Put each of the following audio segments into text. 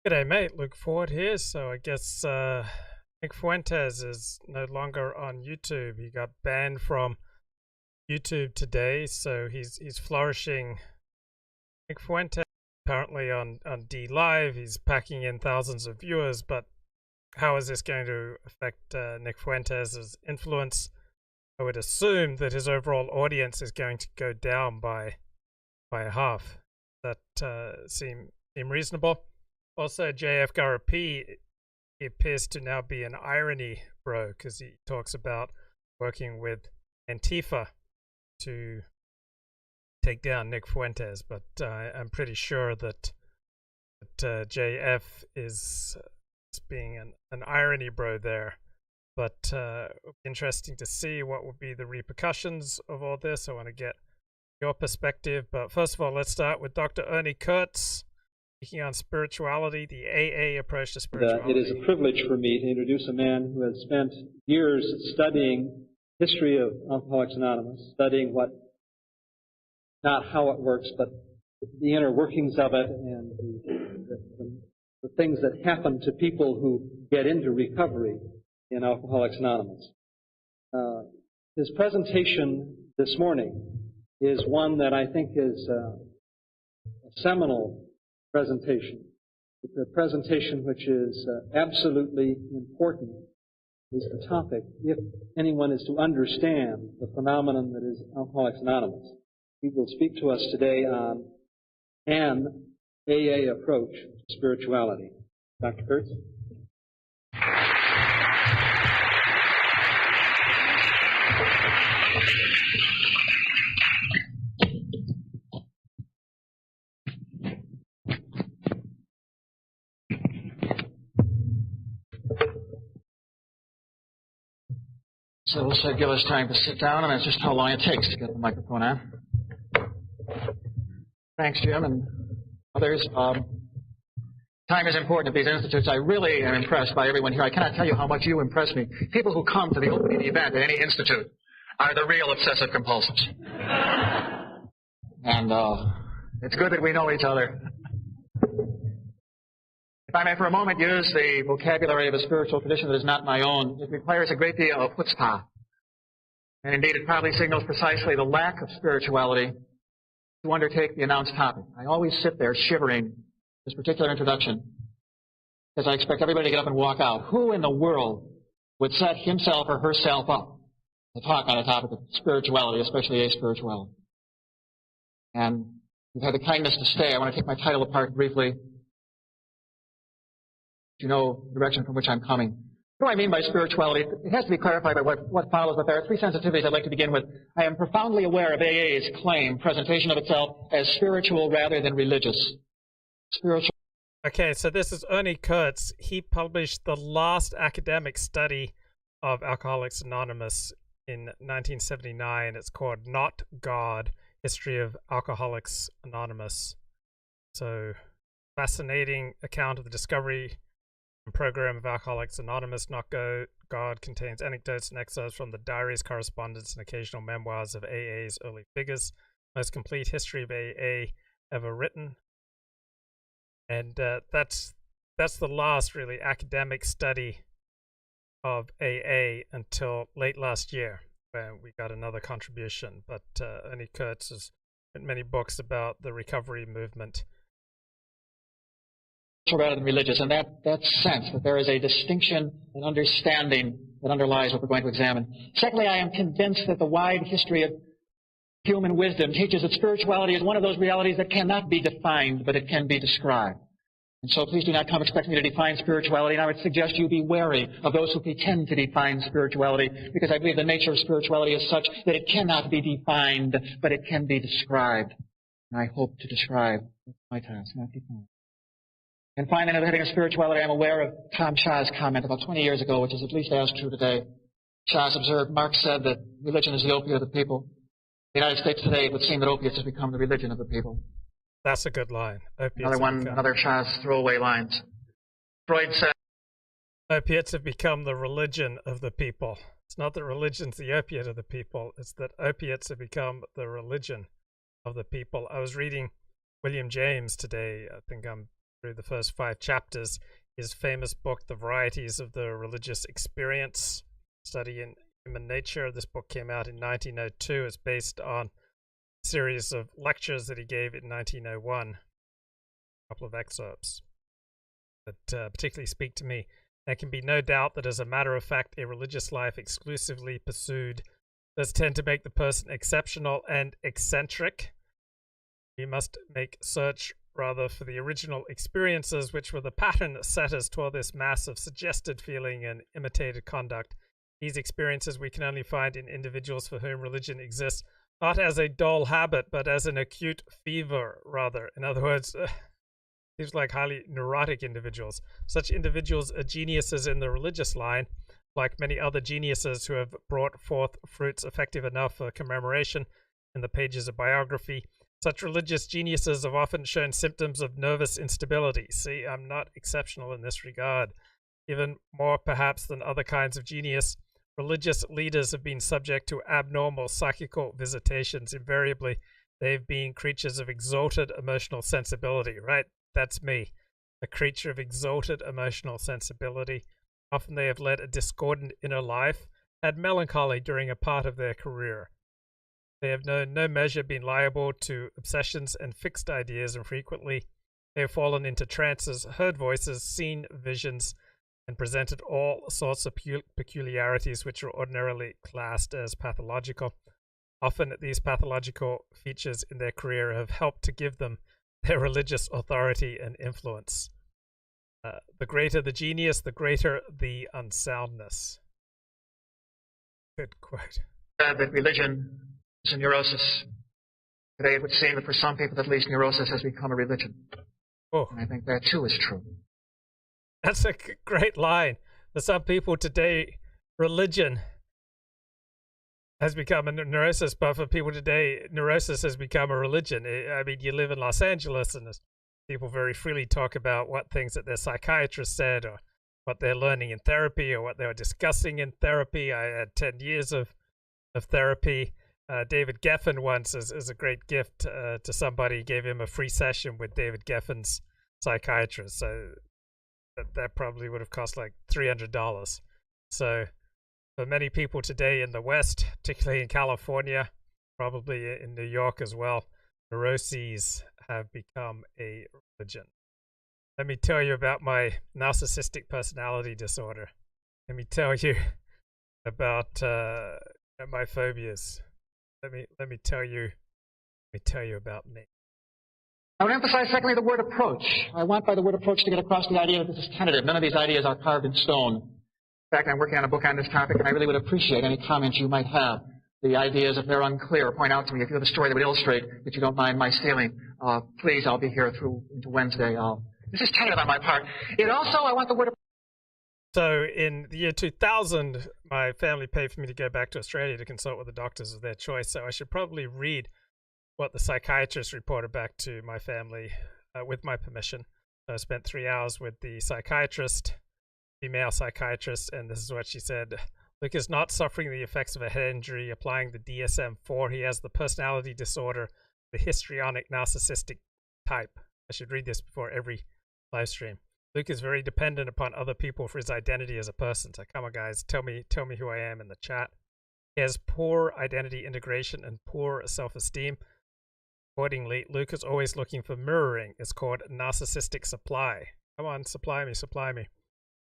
G'day, mate. Look forward here. So I guess Nick Fuentes is no longer on YouTube. He got banned from YouTube today, so he's flourishing. Nick Fuentes apparently on D Live. He's packing in thousands of viewers, but how is this going to affect Nick Fuentes' influence? I would assume that his overall audience is going to go down by a half. That seem reasonable. Also, JF Garapi, he appears to now be an irony bro because he talks about working with Antifa to take down Nick Fuentes, but I'm pretty sure that JF is being an irony bro there. But interesting to see what will be the repercussions of all this. I want to get your perspective, but first of all, let's start with Dr. Ernie Kurtz. Speaking on spirituality, the AA approach to spirituality. It is a privilege for me to introduce a man who has spent years studying history of Alcoholics Anonymous, studying not how it works, but the inner workings of it and the things that happen to people who get into recovery in Alcoholics Anonymous. His presentation this morning is one that I think is a seminal presentation. It's a presentation which is absolutely important, is the topic, if anyone is to understand the phenomenon that is Alcoholics Anonymous. He will speak to us today on an AA approach to spirituality. Dr. Kurtz? So this will give us time to sit down, and that's just how long it takes to get the microphone on. Thanks, Jim, and others. Time is important at these institutes. I really am impressed by everyone here. I cannot tell you how much you impress me. People who come to the opening event at any institute are the real obsessive compulsives. And it's good that we know each other. If I may for a moment use the vocabulary of a spiritual tradition that is not my own, it requires a great deal of chutzpah. And indeed, it probably signals precisely the lack of spirituality to undertake the announced topic. I always sit there shivering this particular introduction because I expect everybody to get up and walk out. Who in the world would set himself or herself up to talk on a topic of spirituality, especially spirituality? And you've had the kindness to stay. I want to take my title apart briefly. You know the direction from which I'm coming. What do I mean by spirituality? It has to be clarified by what follows, but there are three sensitivities I'd like to begin with. I am profoundly aware of AA's presentation of itself as spiritual rather than religious. Spiritual. Okay, so this is Ernie Kurtz. He published the last academic study of Alcoholics Anonymous in 1979. It's called Not God, History of Alcoholics Anonymous. So, fascinating account of the discovery program of Alcoholics Anonymous. Not God contains anecdotes and excerpts from the diaries, correspondence, and occasional memoirs of AA's early figures. Most complete history of AA ever written. And that's the last really academic study of AA until late last year, when we got another contribution. But Ernie Kurtz has written many books about the recovery movement. Rather than religious, and that sense that there is a distinction and understanding that underlies what we're going to examine. Secondly, I am convinced that the wide history of human wisdom teaches that spirituality is one of those realities that cannot be defined, but it can be described. And so please do not come expecting me to define spirituality, and I would suggest you be wary of those who pretend to define spirituality, because I believe the nature of spirituality is such that it cannot be defined, but it can be described. And I hope to describe my task, not define. And finally, under the heading of spirituality, I'm aware of Tom Shaw's comment about 20 years ago, which is at least as true today. Shaw's observed, Marx said that religion is the opiate of the people. In the United States today, it would seem that opiates has become the religion of the people. That's a good line. Another Shaw's throwaway lines. Freud said, opiates have become the religion of the people. It's not that religion's the opiate of the people. It's that opiates have become the religion of the people. I was reading William James today. I think I'm through the first 5 chapters. His famous book, The Varieties of the Religious Experience, Study in Human Nature. This book came out in 1902. It's based on a series of lectures that he gave in 1901. A couple of excerpts that particularly speak to me. There can be no doubt that, as a matter of fact, a religious life exclusively pursued does tend to make the person exceptional and eccentric. We must make search rather for the original experiences which were the pattern setters toward this mass of suggested feeling and imitated conduct. These experiences we can only find in individuals for whom religion exists not as a dull habit, but as an acute fever, rather. In other words, seems like highly neurotic individuals. Such individuals are geniuses in the religious line, like many other geniuses who have brought forth fruits effective enough for commemoration in the pages of biography. Such religious geniuses have often shown symptoms of nervous instability. See, I'm not exceptional in this regard. Even more perhaps than other kinds of genius, religious leaders have been subject to abnormal psychical visitations. Invariably, they've been creatures of exalted emotional sensibility, right? That's me, a creature of exalted emotional sensibility. Often they have led a discordant inner life, had melancholy during a part of their career. They have known no measure been liable to obsessions and fixed ideas, and frequently they have fallen into trances, heard voices, seen visions, and presented all sorts of peculiarities which are ordinarily classed as pathological. Often these pathological features in their career have helped to give them their religious authority and influence. The greater the genius, the greater the unsoundness. Good quote. That religion is a neurosis. Today it would seem that for some people at least neurosis has become a religion. Oh. And I think that too is true. That's a great line. For some people today, religion has become a neurosis, but for people today, neurosis has become a religion. I mean, you live in Los Angeles, and people very freely talk about what things that their psychiatrist said, or what they're learning in therapy, or what they were discussing in therapy. I had 10 years of therapy. David Geffen once, as a great gift to somebody, gave him a free session with David Geffen's psychiatrist. So that probably would have cost like $300. So for many people today in the West, particularly in California, probably in New York as well, neuroses have become a religion. Let me tell you about my narcissistic personality disorder. Let me tell you about my phobias. Let me tell you about me. I would emphasize, secondly, the word approach. I want by the word approach to get across the idea that this is tentative. None of these ideas are carved in stone. In fact, I'm working on a book on this topic, and I really would appreciate any comments you might have. The ideas, if they're unclear, point out to me. If you have a story that would illustrate that you don't mind my stealing, please, I'll be here through into Wednesday. This is tentative on my part. It also, I want the word. So in the year 2000, my family paid for me to go back to Australia to consult with the doctors of their choice. So I should probably read what the psychiatrist reported back to my family with my permission. So I spent 3 hours with the psychiatrist, female psychiatrist, and this is what she said. Luke is not suffering the effects of a head injury applying the DSM-4. He has the personality disorder, the histrionic narcissistic type. I should read this before every live stream. Luke is very dependent upon other people for his identity as a person. So come on, guys, tell me who I am in the chat. He has poor identity integration and poor self-esteem. Accordingly, Luke is always looking for mirroring. It's called narcissistic supply. Come on, supply me.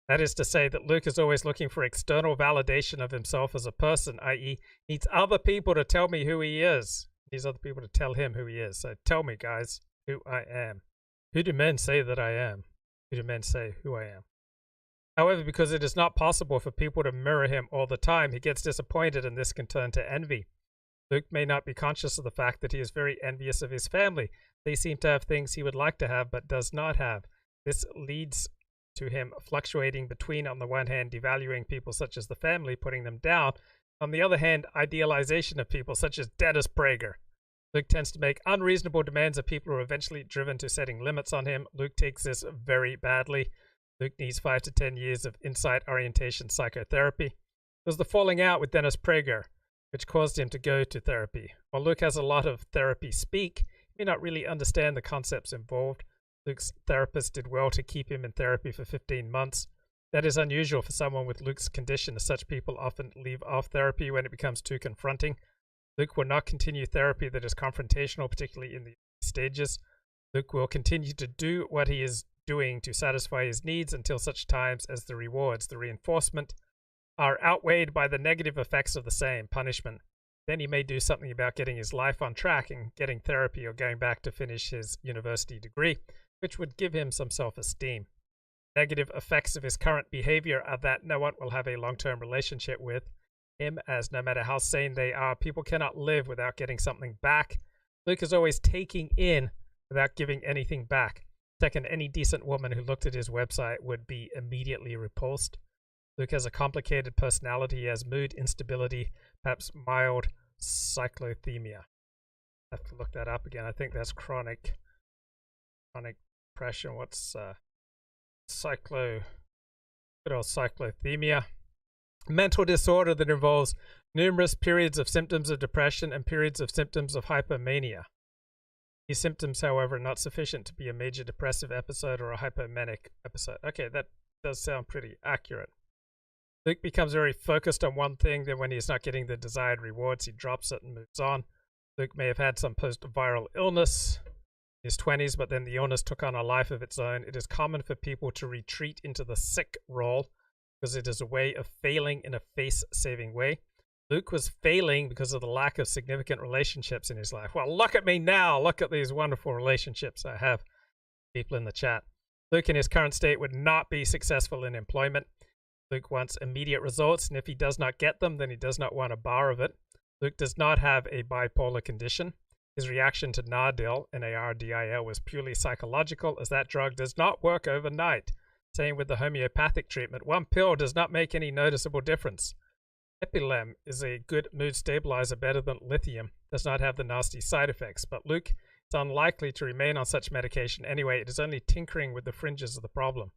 That is to say that Luke is always looking for external validation of himself as a person, i.e. needs other people to tell me who he is. He needs other people to tell him who he is. So tell me, guys, who I am. Who do men say that I am? Who do men say who I am? However, because it is not possible for people to mirror him all the time, he gets disappointed, and this can turn to envy. Luke may not be conscious of the fact that he is very envious of his family. They seem to have things he would like to have but does not have. This leads to him fluctuating between, on the one hand, devaluing people such as the family, putting them down, on the other hand, idealization of people such as Dennis Prager. Luke tends to make unreasonable demands of people who are eventually driven to setting limits on him. Luke takes this very badly. Luke needs 5 to 10 years of insight orientation psychotherapy. It was the falling out with Dennis Prager which caused him to go to therapy. While Luke has a lot of therapy speak, he may not really understand the concepts involved. Luke's therapist did well to keep him in therapy for 15 months. That is unusual for someone with Luke's condition, as such people often leave off therapy when it becomes too confronting. Luke will not continue therapy that is confrontational, particularly in the stages. Luke will continue to do what he is doing to satisfy his needs until such times as the rewards, the reinforcement, are outweighed by the negative effects of the same, punishment. Then he may do something about getting his life on track and getting therapy or going back to finish his university degree, which would give him some self-esteem. Negative effects of his current behavior are that no one will have a long-term relationship with him, as no matter how sane they are, people cannot live without getting something back. Luke is always taking in without giving anything back. Second, any decent woman who looked at his website would be immediately repulsed. Luke has a complicated personality. He has mood instability, perhaps mild cyclothemia. I have to look that up again. I think that's chronic depression. What's good old cyclothemia? Mental disorder that involves numerous periods of symptoms of depression and periods of symptoms of hypomania. These symptoms, however, are not sufficient to be a major depressive episode or a hypomanic episode. Okay, that does sound pretty accurate. Luke becomes very focused on one thing, then when he's not getting the desired rewards, he drops it and moves on. Luke may have had some post-viral illness in his 20s, but then the illness took on a life of its own. It is common for people to retreat into the sick role because it is a way of failing in a face-saving way. Luke was failing because of the lack of significant relationships in his life. Well, look at me now. Look at these wonderful relationships I have. People in the chat. Luke in his current state would not be successful in employment. Luke wants immediate results, and if he does not get them, then he does not want a bar of it. Luke does not have a bipolar condition. His reaction to Nardil, Nardil, was purely psychological, as that drug does not work overnight. Same with the homeopathic treatment. One pill does not make any noticeable difference. Entitlement is a good mood stabilizer, better than lithium. Does not have the nasty side effects, but Luke is unlikely to remain on such medication anyway. It is only tinkering with the fringes of the problem.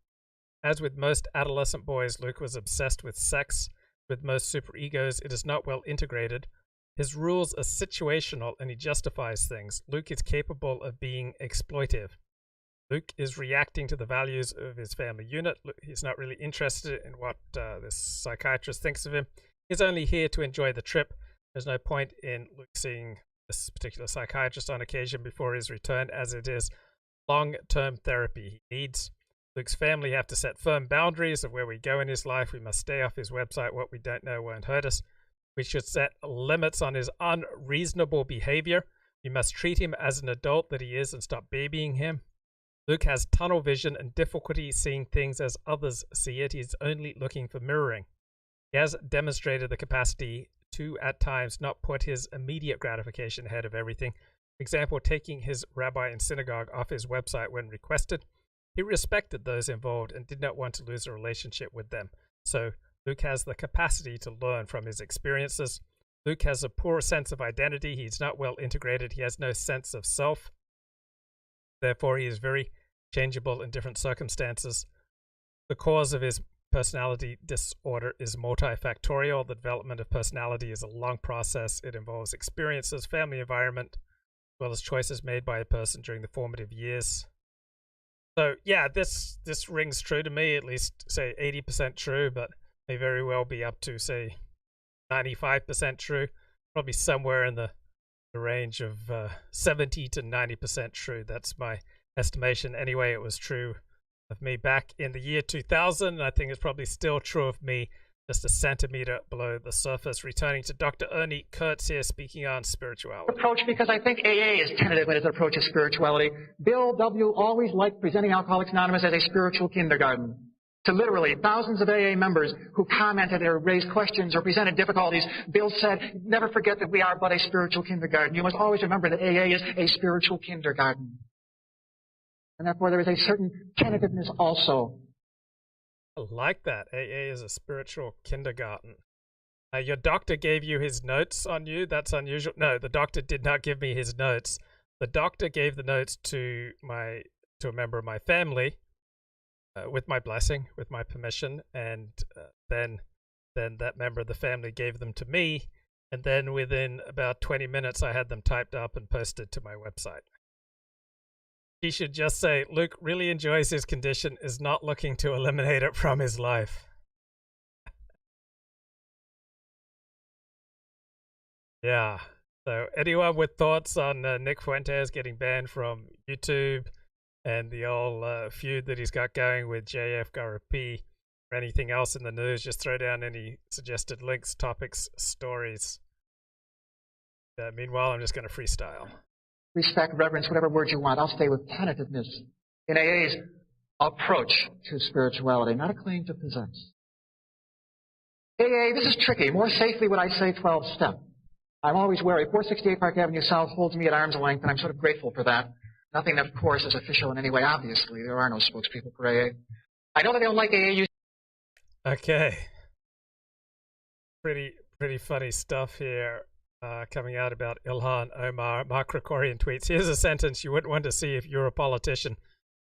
As with most adolescent boys, Luke was obsessed with sex. With most superegos, it is not well integrated. His rules are situational and he justifies things. Luke is capable of being exploitive. Luke is reacting to the values of his family unit. He's not really interested in what this psychiatrist thinks of him. He's only here to enjoy the trip. There's no point in Luke seeing this particular psychiatrist on occasion before his return, as it is long-term therapy he needs. Luke's family have to set firm boundaries of where we go in his life. We must stay off his website. What we don't know won't hurt us. We should set limits on his unreasonable behavior. We must treat him as an adult that he is and stop babying him. Luke has tunnel vision and difficulty seeing things as others see it. He's only looking for mirroring. He has demonstrated the capacity to, at times, not put his immediate gratification ahead of everything. For example, taking his rabbi in synagogue off his website when requested. He respected those involved and did not want to lose a relationship with them. So Luke has the capacity to learn from his experiences. Luke has a poor sense of identity. He's not well integrated. He has no sense of self. Therefore, he is very changeable in different circumstances. The cause of his personality disorder is multifactorial. The development of personality is a long process. It involves experiences, family environment, as well as choices made by a person during the formative years. So yeah, this rings true to me, at least say 80% true, but may very well be up to say 95% true. Probably somewhere in the range of 70 to 90% true. That's my estimation. Anyway, it was true of me back in the year 2000, and I think it's probably still true of me just a centimeter below the surface. Returning to Dr. Ernie Kurtz here, speaking on spirituality. Approach, because I think AA is tentative in its approach to spirituality. Bill W. always liked presenting Alcoholics Anonymous as a spiritual kindergarten. To literally thousands of AA members who commented or raised questions or presented difficulties, Bill said, never forget that we are but a spiritual kindergarten. You must always remember that AA is a spiritual kindergarten. And therefore there is a certain tentativeness also. I like that. AA is a spiritual kindergarten. Your doctor gave you his notes on you. That's unusual. No, the doctor did not give me his notes. The doctor gave the notes to a member of my family with my blessing, with my permission, and then that member of the family gave them to me, and then within about 20 minutes I had them typed up and posted to my website. he should just say Luke really enjoys his condition, is not looking to eliminate it from his life. Yeah. So anyone with thoughts on Nick Fuentes getting banned from YouTube and the old feud that he's got going with JF Garapi or anything else in the news, just throw down any suggested links, topics, stories. Meanwhile, I'm just going to freestyle. Respect, reverence, whatever word you want. I'll stay with tentativeness in AA's approach to spirituality, not a claim to possess. AA, this is tricky. More safely would I say 12-step. I'm always wary. 468 Park Avenue South holds me at arm's length, and I'm sort of grateful for that. Nothing, of course, is official in any way, obviously. There are no spokespeople for AA. I know that they don't like AA use. Okay. Pretty funny stuff here coming out about Ilhan Omar. Mark Krikorian tweets, here's a sentence you wouldn't want to see if you're a politician.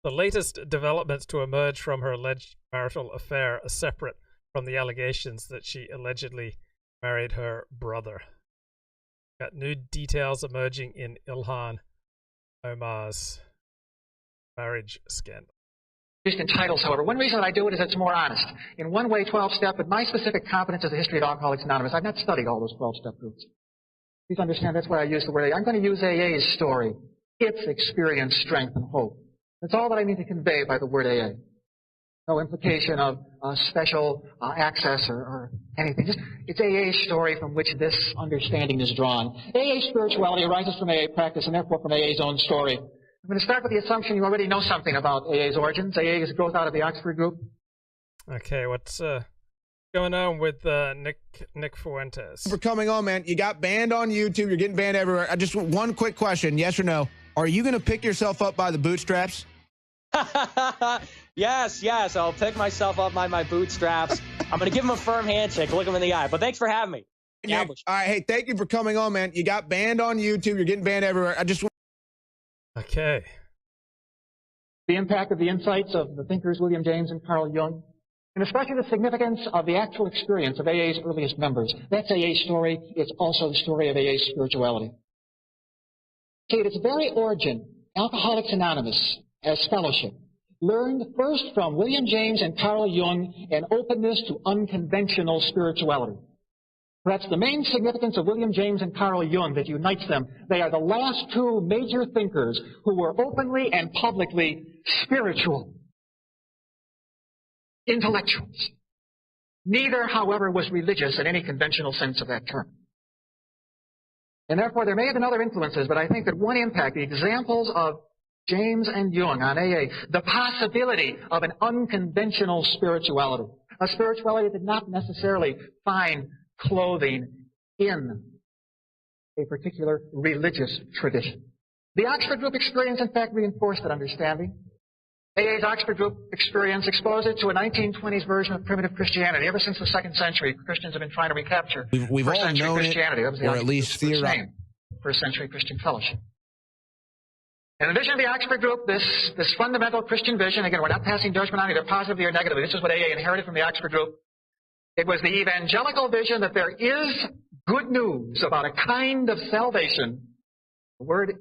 The latest developments to emerge from her alleged marital affair are separate from the allegations that she allegedly married her brother. Got new details emerging in Ilhan Omar's marriage scandal. Used in titles, however. One reason that I do it is it's more honest. In one way, 12-step, but my specific competence is the history of Alcoholics Anonymous. I've not studied all those 12-step groups. Please understand that's why I use the word AA. I'm going to use AA's story, its experience, strength, and hope. That's all that I mean to convey by the word AA. No implication of special access or anything. Just it's AA's story from which this understanding is drawn. AA spirituality arises from AA practice and therefore from AA's own story. I'm going to start with the assumption you already know something about AA's origins. AA is growth out of the Oxford group. Okay, what's going on with Nick Fuentes? For coming on, man. You got banned on YouTube. You're getting banned everywhere. I just one quick question, yes or no. Are you going to pick yourself up by the bootstraps? Yes. I'll pick myself up by my bootstraps. I'm going to give him a firm handshake, look him in the eye. But thanks for having me. Yeah. All right. Hey, thank you for coming on, man. You got banned on YouTube. You're getting banned everywhere. Okay. The impact of the insights of the thinkers William James and Carl Jung, and especially the significance of the actual experience of AA's earliest members. That's AA's story. It's also the story of AA's spirituality. See, at its very origin, Alcoholics Anonymous, as fellowship, learned first from William James and Carl Jung an openness to unconventional spirituality. Perhaps the main significance of William James and Carl Jung that unites them, they are the last two major thinkers who were openly and publicly spiritual. Intellectuals. Neither, however, was religious in any conventional sense of that term. And therefore, there may have been other influences, but I think that one impact, the examples of James and Jung on AA, the possibility of an unconventional spirituality, a spirituality that did not necessarily find clothing in a particular religious tradition. The Oxford Group experience, in fact, reinforced that understanding. AA's Oxford Group experience exposed it to a 1920s version of primitive Christianity. Ever since the 2nd century, Christians have been trying to recapture We've all first-century known Christianity. That was the or at least theorized. First-century Christian fellowship. And the vision of the Oxford Group, this fundamental Christian vision, again, we're not passing judgment on either positively or negatively. This is what AA inherited from the Oxford Group. It was the evangelical vision that there is good news about a kind of salvation. The word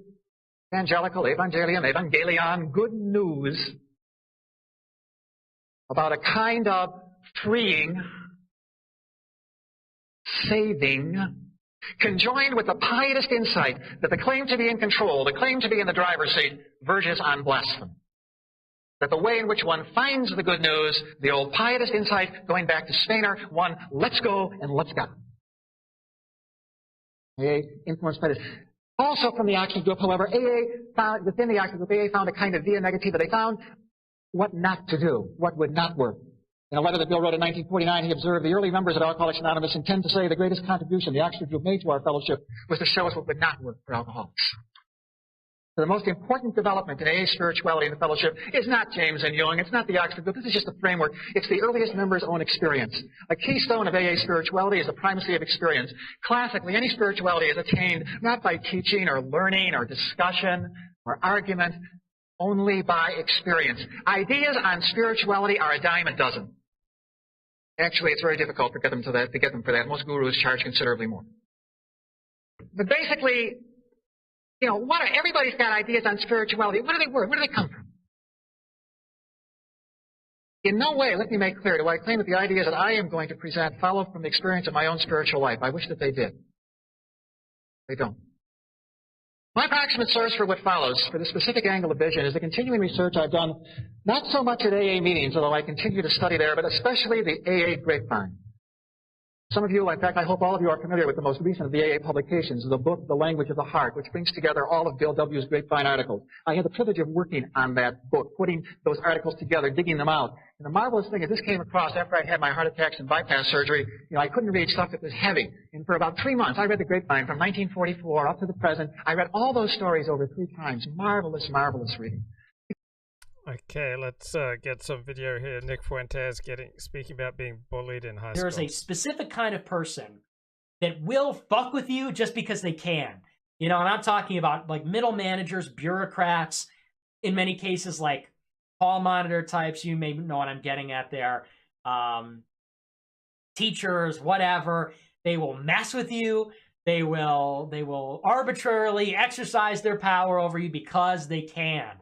evangelical, evangelion, good news about a kind of freeing, saving, conjoined with the pietist insight that the claim to be in control, the claim to be in the driver's seat, verges on blasphemy. That the way in which one finds the good news, the old pietist insight, going back to Spener, one, let's go and let's go. AA influenced by this. Also from the Oxford Group, however, within the Oxford Group, AA found a kind of via negativa. They found what not to do, what would not work. In a letter that Bill wrote in 1949, he observed the early members of Alcoholics Anonymous intend to say the greatest contribution the Oxford Group made to our fellowship was to show us what would not work for alcoholics. So the most important development in AA spirituality in the fellowship is not James and Jung. It's not the Oxford Group. This is just a framework. It's the earliest members' own experience. A keystone of AA spirituality is the primacy of experience. Classically, any spirituality is attained not by teaching or learning or discussion or argument, only by experience. Ideas on spirituality are a dime a dozen. Actually, it's very difficult to get them for that. Most gurus charge considerably more. But basically, You know, everybody's got ideas on spirituality. What are they worth? Where do they come from? In no way, let me make clear, do I claim that the ideas that I am going to present follow from the experience of my own spiritual life. I wish that they did. They don't. My approximate source for what follows, for the specific angle of vision, is the continuing research I've done, not so much at AA meetings, although I continue to study there, but especially the AA grapevine. Some of you, in fact, I hope all of you are familiar with the most recent of the AA publications, the book, The Language of the Heart, which brings together all of Bill W.'s grapevine articles. I had the privilege of working on that book, putting those articles together, digging them out. And the marvelous thing is this came across after I had my heart attacks and bypass surgery. You know, I couldn't read stuff that was heavy. And for about 3 months, I read the grapevine from 1944 up to the present. I read all those stories over 3 times. Marvelous, marvelous reading. Okay, let's get some video here. Nick Fuentes speaking about being bullied in high school. There's a specific kind of person that will fuck with you just because they can. You know, and I'm talking about like middle managers, bureaucrats, in many cases like hall monitor types. You may know what I'm getting at there. Teachers, whatever. They will mess with you. They will arbitrarily exercise their power over you because they can.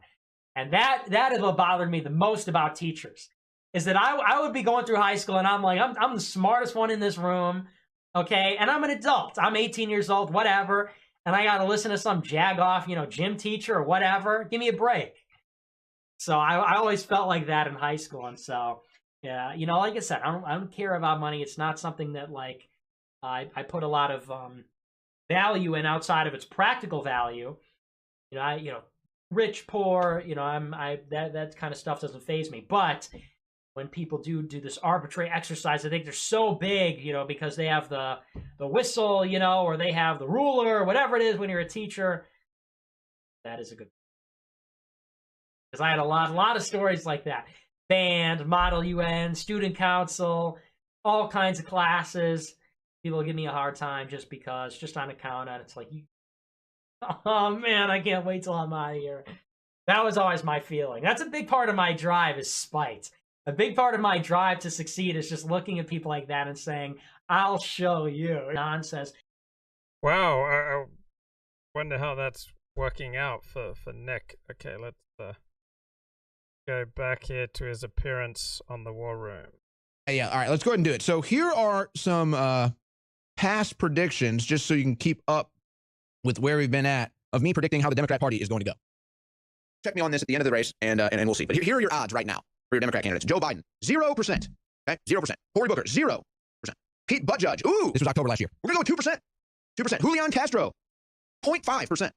And that is what bothered me the most about teachers, is that I would be going through high school and I'm like, I'm the smartest one in this room, okay? And I'm an adult. I'm 18 years old, whatever. And I got to listen to some jag-off, you know, gym teacher or whatever. Give me a break. So I always felt like that in high school. And so, yeah, you know, like I said, I don't care about money. It's not something that, like, I put a lot of value in outside of its practical value. You know, rich, poor, you know, that kind of stuff doesn't faze me. But when people do this arbitrary exercise, I think they're so big, you know, because they have the whistle, you know, or they have the ruler, or whatever it is when you're a teacher. That is a good, because I had a lot of stories like that. Band, Model UN, student council, all kinds of classes. People give me a hard time just on account of, it's like, oh man, I can't wait till I'm out of here. That was always my feeling. That's a big part of my drive, is spite. A big part of my drive to succeed is just looking at people like that and saying, I'll show you. Don says, wow, I wonder how that's working out for Nick. Okay, let's go back here to his appearance on the War Room. Yeah, all right, let's go ahead and do it. So here are some past predictions, just so you can keep up with where we've been at, of me predicting how the Democrat Party is going to go. Check me on this at the end of the race, and we'll see. But here are your odds right now for your Democrat candidates. Joe Biden, 0%. Okay, 0%. Cory Booker, 0%. Pete Buttigieg, ooh, this was October last year. We're going to go with 2%. 2%. Julian Castro, 0.5%.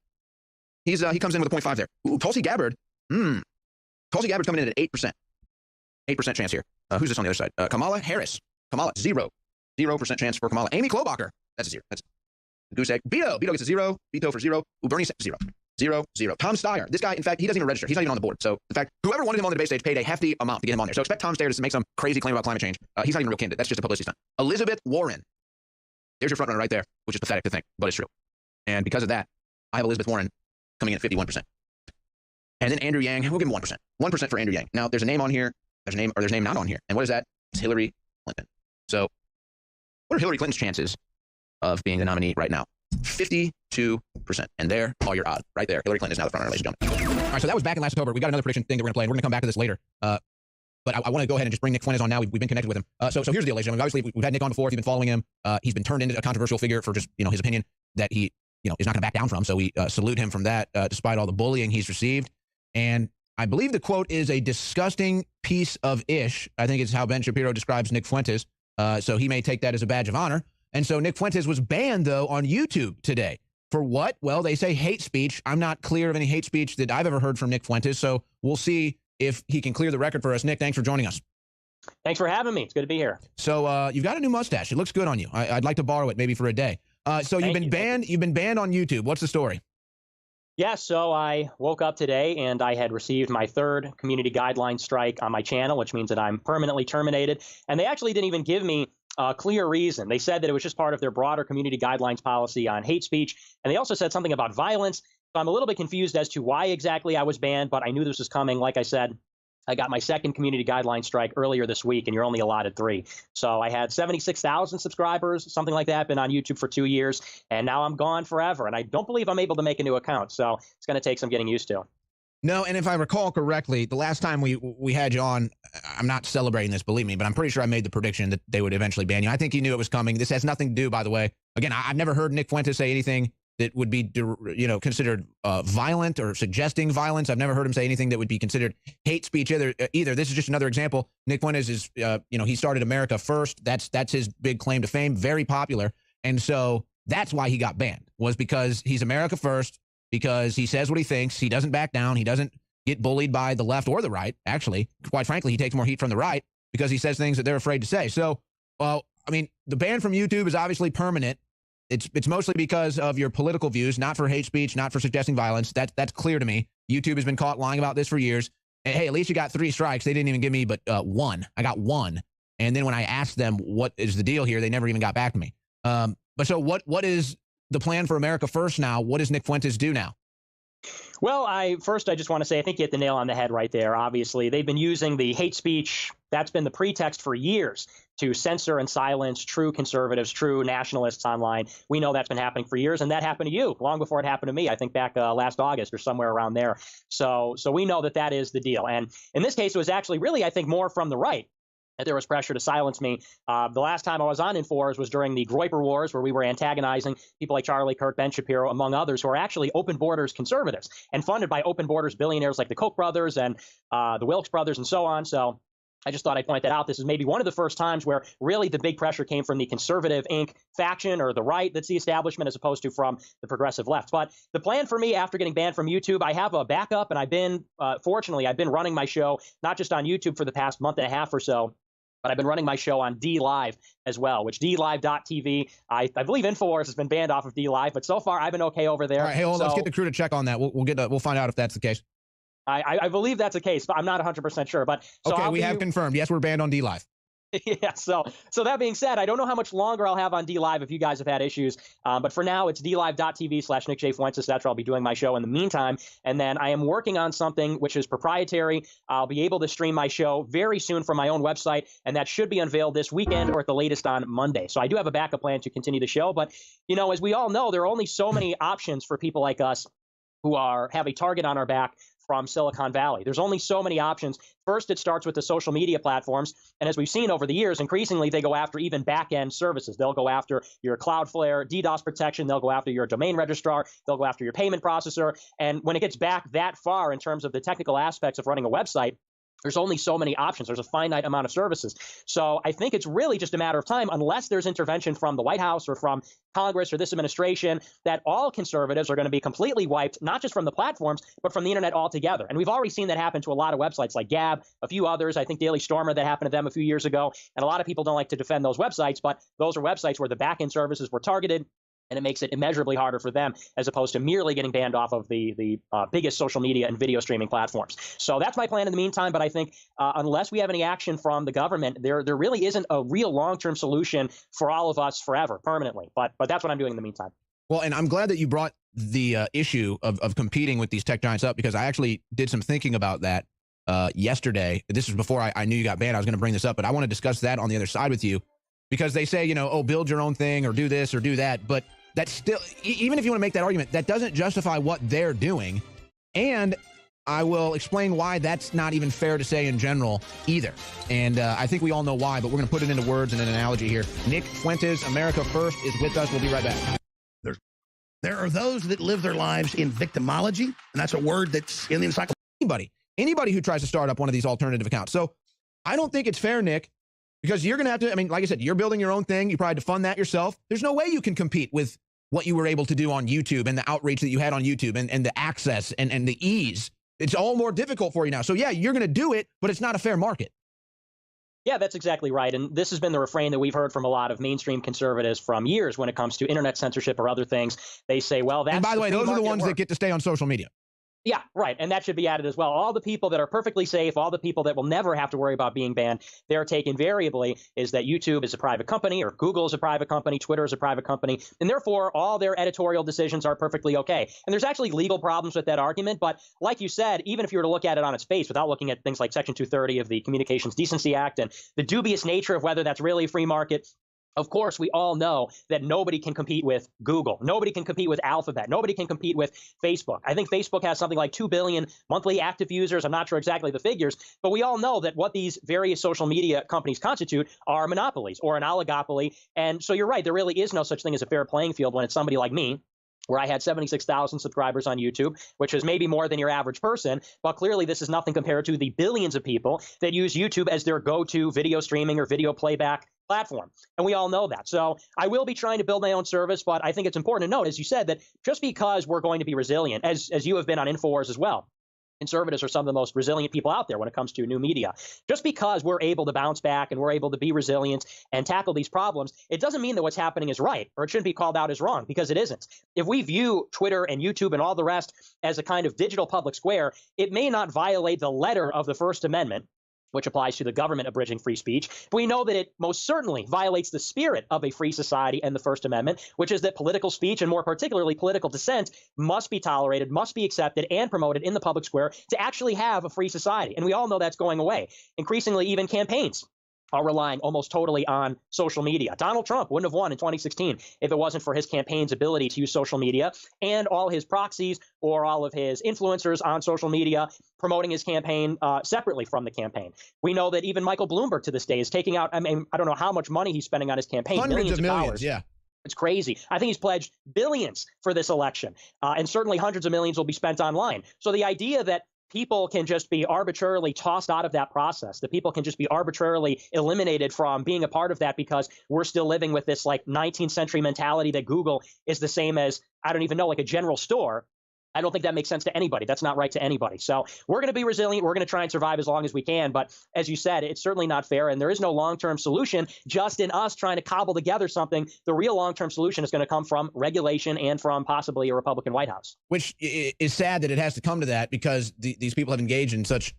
He comes in with a 0.5 there. Ooh, Tulsi Gabbard, Tulsi Gabbard's coming in at 8%. 8% chance here. Who's this on the other side? Kamala Harris. Kamala, 0%. 0% chance for Kamala. Amy Klobuchar, that's a 0. That's a goose egg. Beto gets a 0. Beto for 0. Ooh, Bernie, 0. 0, 0. Tom Steyer, this guy, in fact, he doesn't even register. He's not even on the board. So, in fact, whoever wanted him on the debate stage paid a hefty amount to get him on there. So expect Tom Steyer to make some crazy claim about climate change. He's not even a real candidate. That's just a publicity stunt. Elizabeth Warren. There's your frontrunner right there, which is pathetic to think, but it's true. And because of that, I have Elizabeth Warren coming in at 51%. And then Andrew Yang, we'll give him 1%. 1% for Andrew Yang. Now, there's a name on here. There's a name not on here. And what is that? It's Hillary Clinton. So, what are Hillary Clinton's chances of being the nominee right now? 52%. And there are your odds. Right there. Hillary Clinton is now the frontrunner, ladies and gentlemen. All right, so that was back in last October. We got another prediction thing that we're going to play. We're going to come back to this later. But I want to go ahead and just bring Nick Fuentes on now. We've been connected with him. So here's the deal, ladies and gentlemen. Obviously, we've had Nick on before. If you've been following him, he's been turned into a controversial figure for just, his opinion that he, is not going to back down from. So we salute him from that, despite all the bullying he's received. And I believe the quote is a disgusting piece of ish. I think it's how Ben Shapiro describes Nick Fuentes. So he may take that as a badge of honor. And so Nick Fuentes was banned, though, on YouTube today. For what? Well, they say hate speech. I'm not clear of any hate speech that I've ever heard from Nick Fuentes. So we'll see if he can clear the record for us. Nick, thanks for joining us. Thanks for having me. It's good to be here. So you've got a new mustache. It looks good on you. I'd like to borrow it maybe for a day. So you've been banned. You've been banned on YouTube. What's the story? Yeah, so I woke up today and I had received my 3rd community guideline strike on my channel, which means that I'm permanently terminated. And they actually didn't even give me a clear reason. They said that it was just part of their broader community guidelines policy on hate speech. And they also said something about violence. So I'm a little bit confused as to why exactly I was banned, but I knew this was coming. Like I said, I got my second community guideline strike earlier this week, and you're only allotted 3. So I had 76,000 subscribers, something like that, been on YouTube for 2 years, and now I'm gone forever. And I don't believe I'm able to make a new account. So it's going to take some getting used to. No, and if I recall correctly, the last time we had you on, I'm not celebrating this, believe me, but I'm pretty sure I made the prediction that they would eventually ban you. I think you knew it was coming. This has nothing to do, by the way. Again, I've never heard Nick Fuentes say anything that would be, considered violent or suggesting violence. I've never heard him say anything that would be considered hate speech either. This is just another example. Nick Fuentes is, he started America First. That's his big claim to fame. Very popular, and so that's why he got banned, was because he's America First. Because he says what he thinks. He doesn't back down. He doesn't get bullied by the left or the right. Actually, quite frankly, he takes more heat from the right because he says things that they're afraid to say. So, well, I mean, the ban from YouTube is obviously permanent. It's mostly because of your political views, not for hate speech, not for suggesting violence. That's clear to me. YouTube has been caught lying about this for years. And hey, at least you got 3 strikes. They didn't even give me but 1. I got 1. And then when I asked them what is the deal here, they never even got back to me. But so what is the plan for America First now? What does Nick Fuentes do now? Well, I just want to say I think you hit the nail on the head right there. Obviously, they've been using the hate speech. That's been the pretext for years to censor and silence true conservatives, true nationalists online. We know that's been happening for years, and that happened to you long before it happened to me. I think back last August or somewhere around there. So we know that is the deal. And in this case, it was actually really, I think, more from the right that there was pressure to silence me. The last time I was on Infowars was during the Groyper Wars, where we were antagonizing people like Charlie Kirk, Ben Shapiro, among others, who are actually open borders conservatives and funded by open borders billionaires like the Koch brothers and the Wilkes brothers and so on. So I just thought I'd point that out. This is maybe one of the first times where really the big pressure came from the conservative Inc. faction or the right that's the establishment as opposed to from the progressive left. But the plan for me after getting banned from YouTube, I have a backup, and I've been, fortunately, I've been running my show, not just on YouTube for the past month and a half or so, but I've been running my show on DLive as well, which DLive.tv. I believe Infowars has been banned off of DLive, but so far I've been okay over there. All right, hey, hold on, let's get the crew to check on that. We'll find out if that's the case. I believe that's the case, but I'm not 100% sure. But so okay, we have confirmed. Yes, we're banned on DLive. Yeah, so that being said, I don't know how much longer I'll have on DLive if you guys have had issues, but for now, it's DLive.tv/Nick J. Fuentes. That's where I'll be doing my show in the meantime, and then I am working on something which is proprietary. I'll be able to stream my show very soon from my own website, and that should be unveiled this weekend or at the latest on Monday. So I do have a backup plan to continue the show, but, as we all know, there are only so many options for people like us who have a target on our back from Silicon Valley. There's only so many options. First, it starts with the social media platforms. And as we've seen over the years, increasingly, they go after even back-end services. They'll go after your Cloudflare DDoS protection. They'll go after your domain registrar. They'll go after your payment processor. And when it gets back that far in terms of the technical aspects of running a website, there's only so many options. There's a finite amount of services. So I think it's really just a matter of time, unless there's intervention from the White House or from Congress or this administration, that all conservatives are going to be completely wiped, not just from the platforms, but from the internet altogether. And we've already seen that happen to a lot of websites like Gab, a few others. I think Daily Stormer, that happened to them a few years ago. And a lot of people don't like to defend those websites, but those are websites where the back-end services were targeted. And it makes it immeasurably harder for them as opposed to merely getting banned off of the biggest social media and video streaming platforms. So that's my plan in the meantime. But I think unless we have any action from the government, there really isn't a real long-term solution for all of us forever, permanently. But that's what I'm doing in the meantime. Well, and I'm glad that you brought the issue of competing with these tech giants up, because I actually did some thinking about that yesterday. This was before I knew you got banned. I was going to bring this up, but I want to discuss that on the other side with you, because they say, build your own thing or do this or do that. But that's still, even if you want to make that argument, that doesn't justify what they're doing. And I will explain why that's not even fair to say in general either. And I think we all know why, but we're going to put it into words and an analogy here. Nick Fuentes, America First, is with us. We'll be right back. There are those that live their lives in victimology, and that's a word that's in the encyclopedia. Anybody who tries to start up one of these alternative accounts. So I don't think it's fair, Nick, because you're going to have to, like I said, you're building your own thing. You probably had to fund that yourself. There's no way you can compete with what you were able to do on YouTube and the outreach that you had on YouTube and the access and the ease. It's all more difficult for you now. So yeah, you're going to do it, but it's not a fair market. Yeah, that's exactly right. And this has been the refrain that we've heard from a lot of mainstream conservatives from years when it comes to internet censorship or other things. They say, well, that's... And by the way, those are the ones that get to stay on social media. Yeah, right. And that should be added as well. All the people that are perfectly safe, all the people that will never have to worry about being banned, their take invariably is that YouTube is a private company, or Google is a private company, Twitter is a private company, and therefore all their editorial decisions are perfectly okay. And there's actually legal problems with that argument. But like you said, even if you were to look at it on its face without looking at things like Section 230 of the Communications Decency Act and the dubious nature of whether that's really a free market, of course, we all know that nobody can compete with Google. Nobody can compete with Alphabet. Nobody can compete with Facebook. I think Facebook has something like 2 billion monthly active users. I'm not sure exactly the figures, but we all know that what these various social media companies constitute are monopolies or an oligopoly. And so you're right, there really is no such thing as a fair playing field when it's somebody like me, where I had 76,000 subscribers on YouTube, which is maybe more than your average person. But clearly, this is nothing compared to the billions of people that use YouTube as their go-to video streaming or video playback platform. And we all know that. So I will be trying to build my own service, but I think it's important to note, as you said, that just because we're going to be resilient, as you have been on InfoWars as well, conservatives are some of the most resilient people out there when it comes to new media. Just because we're able to bounce back and we're able to be resilient and tackle these problems, it doesn't mean that what's happening is right, or it shouldn't be called out as wrong, because it isn't. If we view Twitter and YouTube and all the rest as a kind of digital public square, it may not violate the letter of the First Amendment, which applies to the government abridging free speech. But we know that it most certainly violates the spirit of a free society and the First Amendment, which is that political speech, and more particularly political dissent, must be tolerated, must be accepted, and promoted in the public square to actually have a free society. And we all know that's going away. Increasingly, even campaigns are relying almost totally on social media. Donald Trump wouldn't have won in 2016 if it wasn't for his campaign's ability to use social media and all his proxies or all of his influencers on social media promoting his campaign separately from the campaign. We know that even Michael Bloomberg to this day is taking out, I mean, I don't know how much money he's spending on his campaign. Hundreds of millions, dollars. yeah. It's crazy. I think he's pledged billions for this election, and certainly hundreds of millions will be spent online. So the idea that people can just be arbitrarily tossed out of that process, that people can just be arbitrarily eliminated from being a part of that because we're still living with this like 19th century mentality that Google is the same as, I don't even know, like a general store. I don't think that makes sense to anybody. That's not right to anybody. So we're going to be resilient. We're going to try and survive as long as we can. But as you said, it's certainly not fair. And there is no long-term solution just in us trying to cobble together something. The real long-term solution is going to come from regulation and from possibly a Republican White House. Which is sad that it has to come to that, because these people have engaged in such,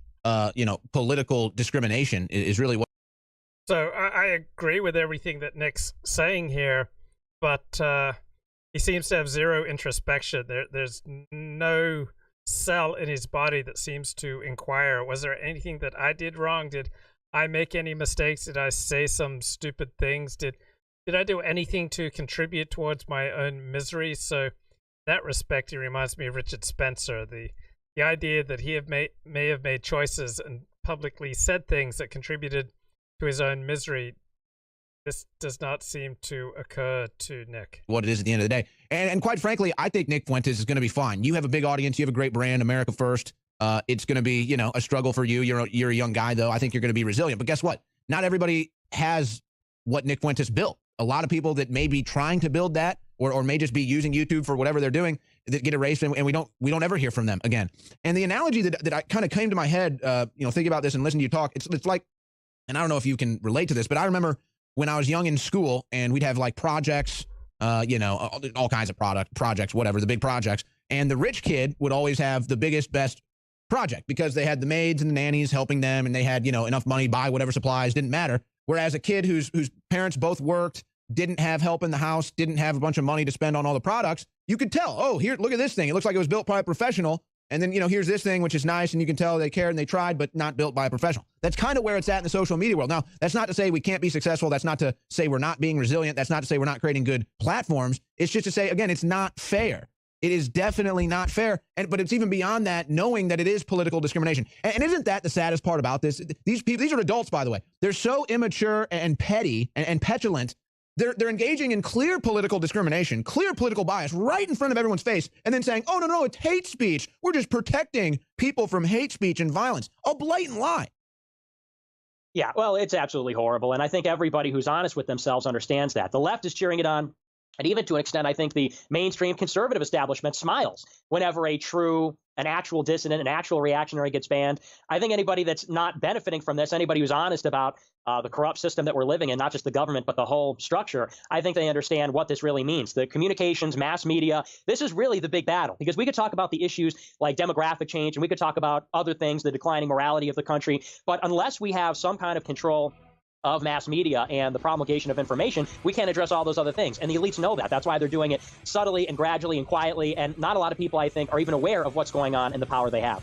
political discrimination is really what. So I agree with everything that Nick's saying here, but he seems to have zero introspection. There's no cell in his body that seems to inquire, was there anything that I did wrong? Did I make any mistakes? Did I say some stupid things? Did I do anything to contribute towards my own misery? So in that respect, he reminds me of Richard Spencer. The idea that he may have made choices and publicly said things that contributed to his own misery, this does not seem to occur to Nick. What it is at the end of the day. And quite frankly, I think Nick Fuentes is going to be fine. You have a big audience. You have a great brand, America First. It's going to be, a struggle for you. You're a young guy, though. I think you're going to be resilient. But guess what? Not everybody has what Nick Fuentes built. A lot of people that may be trying to build that or may just be using YouTube for whatever they're doing that get erased, and we don't ever hear from them again. And the analogy that I kind of came to my head, thinking about this and listening to you talk, it's like, and I don't know if you can relate to this, but I remember when I was young in school and we'd have like projects, all kinds of projects, whatever, the big projects. And the rich kid would always have the biggest, best project because they had the maids and the nannies helping them and they had, enough money to buy whatever supplies, didn't matter. Whereas a kid whose parents both worked, didn't have help in the house, didn't have a bunch of money to spend on all the products, you could tell, oh, here, look at this thing. It looks like it was built by a professional. And then, here's this thing, which is nice, and you can tell they cared and they tried, but not built by a professional. That's kind of where it's at in the social media world. Now, that's not to say we can't be successful. That's not to say we're not being resilient. That's not to say we're not creating good platforms. It's just to say, again, it's not fair. It is definitely not fair. But it's even beyond that, knowing that it is political discrimination. And isn't that the saddest part about this? These people, these are adults, by the way. They're so immature and petty and petulant. They're engaging in clear political discrimination, clear political bias right in front of everyone's face, and then saying, oh, no, it's hate speech. We're just protecting people from hate speech and violence. A blatant lie. Yeah, well, it's absolutely horrible. And I think everybody who's honest with themselves understands that. The left is cheering it on. And even to an extent, I think the mainstream conservative establishment smiles whenever an actual dissident, an actual reactionary gets banned. I think anybody that's not benefiting from this, anybody who's honest about the corrupt system that we're living in, not just the government, but the whole structure, I think they understand what this really means. The communications, mass media, this is really the big battle, because we could talk about the issues like demographic change, and we could talk about other things, the declining morality of the country. But unless we have some kind of control of mass media and the promulgation of information, we can't address all those other things. And the elites know that. That's why they're doing it subtly and gradually and quietly. And not a lot of people, I think, are even aware of what's going on and the power they have.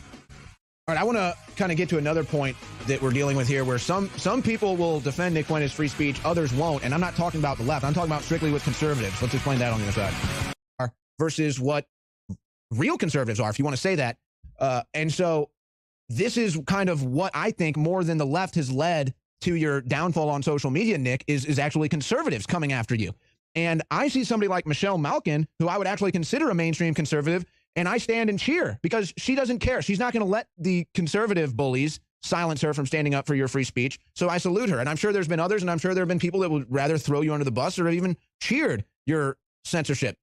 All right, I want to kind of get to another point that we're dealing with here, where some people will defend Nick Fuentes' free speech, others won't. And I'm not talking about the left. I'm talking about strictly with conservatives. Let's explain that on the other side. Versus what real conservatives are, if you want to say that. And so this is kind of what I think more than the left has led to your downfall on social media, Nick, is actually conservatives coming after you. And I see somebody like Michelle Malkin, who I would actually consider a mainstream conservative, and I stand and cheer because she doesn't care. She's not going to let the conservative bullies silence her from standing up for your free speech. So I salute her. And I'm sure there's been others, and I'm sure there have been people that would rather throw you under the bus or have even cheered your censorship.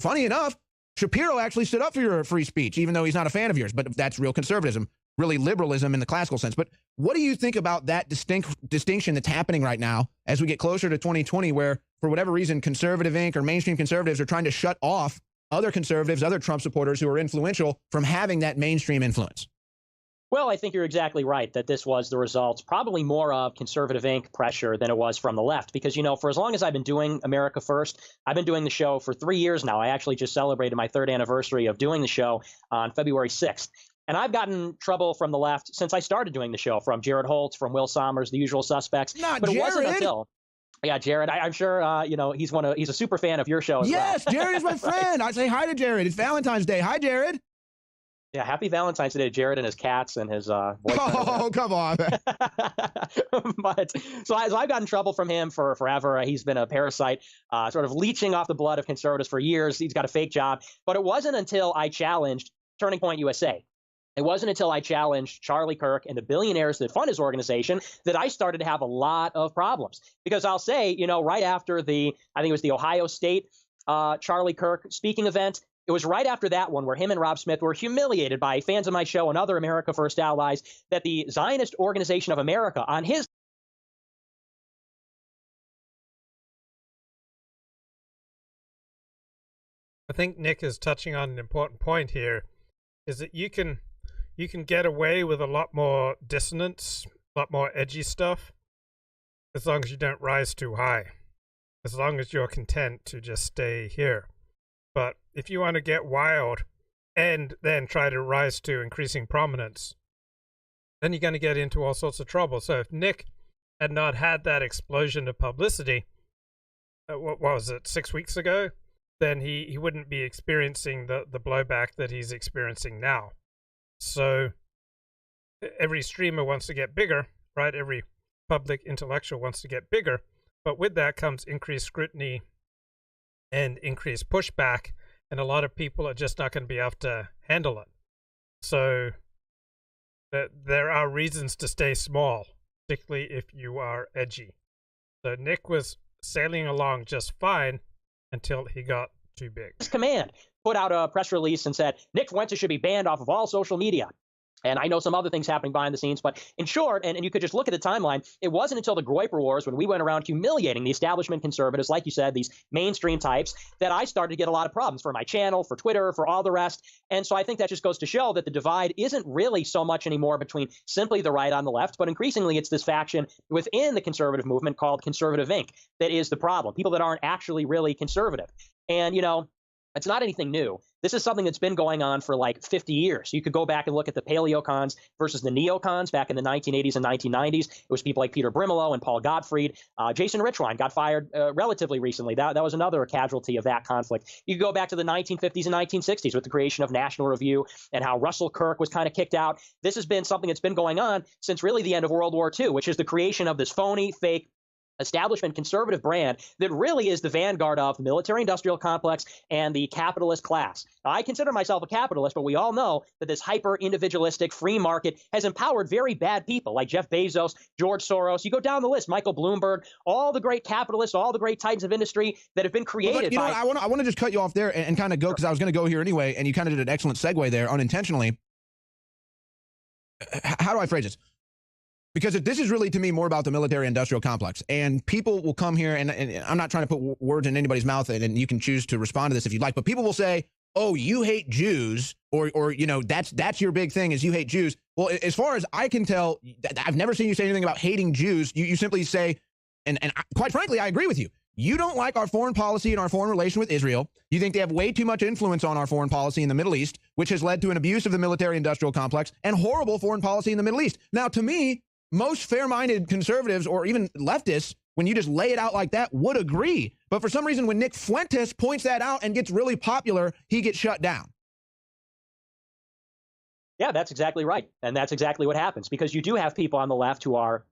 Funny enough, Shapiro actually stood up for your free speech, even though he's not a fan of yours. But that's real conservatism, really liberalism in the classical sense. But what do you think about that distinction that's happening right now as we get closer to 2020, where for whatever reason, Conservative Inc. or mainstream conservatives are trying to shut off other conservatives, other Trump supporters who are influential from having that mainstream influence? Well, I think you're exactly right that this was the result, probably more of Conservative Inc. pressure than it was from the left. Because, for as long as I've been doing America First, I've been doing the show for 3 years now. I actually just celebrated my 3rd anniversary of doing the show on February 6th. And I've gotten trouble from the left since I started doing the show, from Jared Holtz, from Will Sommers, the usual suspects. Not but Jared. It wasn't until... Yeah, Jared, I'm sure, he's a super fan of your show as well. Yes, Jared is my friend. I say hi to Jared. It's Valentine's Day. Hi, Jared. Yeah, happy Valentine's Day to Jared and his cats and his boyfriend. Oh, come on. So I've gotten trouble from him for forever. He's been a parasite, sort of leeching off the blood of conservatives for years. He's got a fake job. But it wasn't until I challenged Turning Point USA. It wasn't until I challenged Charlie Kirk and the billionaires that fund his organization that I started to have a lot of problems. Because I'll say, right after I think it was the Ohio State Charlie Kirk speaking event, it was right after that one where him and Rob Smith were humiliated by fans of my show and other America First allies that the Zionist Organization of America on his I think Nick is touching on an important point here, is that you can get away with a lot more dissonance, a lot more edgy stuff, as long as you don't rise too high, as long as you're content to just stay here. But if you want to get wild and then try to rise to increasing prominence, then you're going to get into all sorts of trouble. So if Nick had not had that explosion of publicity, what was it, 6 weeks ago, then he wouldn't be experiencing the blowback that he's experiencing now. So every streamer wants to get bigger, right? Every public intellectual wants to get bigger. But with that comes increased scrutiny and increased pushback. And a lot of people are just not going to be able to handle it. So there are reasons to stay small, particularly if you are edgy. So Nick was sailing along just fine until he got too big. Command put out a press release and said Nick Fuentes should be banned off of all social media. And I know some other things happening behind the scenes, but in short, and you could just look at the timeline, it wasn't until the Groyper Wars, when we went around humiliating the establishment conservatives, like you said, these mainstream types, that I started to get a lot of problems for my channel, for Twitter, for all the rest. And so I think that just goes to show that the divide isn't really so much anymore between simply the right on the left, but increasingly it's this faction within the conservative movement called Conservative Inc. that is the problem. People that aren't actually really conservative. And, it's not anything new. This is something that's been going on for like 50 years. You could go back and look at the paleocons versus the neocons back in the 1980s and 1990s. It was people like Peter Brimelow and Paul Gottfried. Jason Richwine got fired relatively recently. That was another casualty of that conflict. You could go back to the 1950s and 1960s with the creation of National Review and how Russell Kirk was kind of kicked out. This has been something that's been going on since really the end of World War II, which is the creation of this phony, fake establishment conservative brand that really is the vanguard of the military-industrial complex and the capitalist class. Now, I consider myself a capitalist, but we all know that this hyper-individualistic free market has empowered very bad people like Jeff Bezos, George Soros. You go down the list, Michael Bloomberg, all the great capitalists, all the great titans of industry that have been created by... I want to just cut you off there and kind of go, because I was going to go here anyway, and you kind of did an excellent segue there unintentionally. How do I phrase this? Because this is really, to me, more about the military-industrial complex. And people will come here, and I'm not trying to put words in anybody's mouth, and you can choose to respond to this if you'd like, but people will say, oh, you hate Jews, or you know, that's your big thing is you hate Jews. Well, as far as I can tell, I've never seen you say anything about hating Jews. You simply say, and quite frankly, I agree with you. You don't like our foreign policy and our foreign relation with Israel. You think they have way too much influence on our foreign policy in the Middle East, which has led to an abuse of the military-industrial complex and horrible foreign policy in the Middle East. Now, to me, most fair-minded conservatives or even leftists, when you just lay it out like that, would agree. But for some reason, when Nick Fuentes points that out and gets really popular, he gets shut down. Yeah, that's exactly right. And that's exactly what happens, because you do have people on the left who are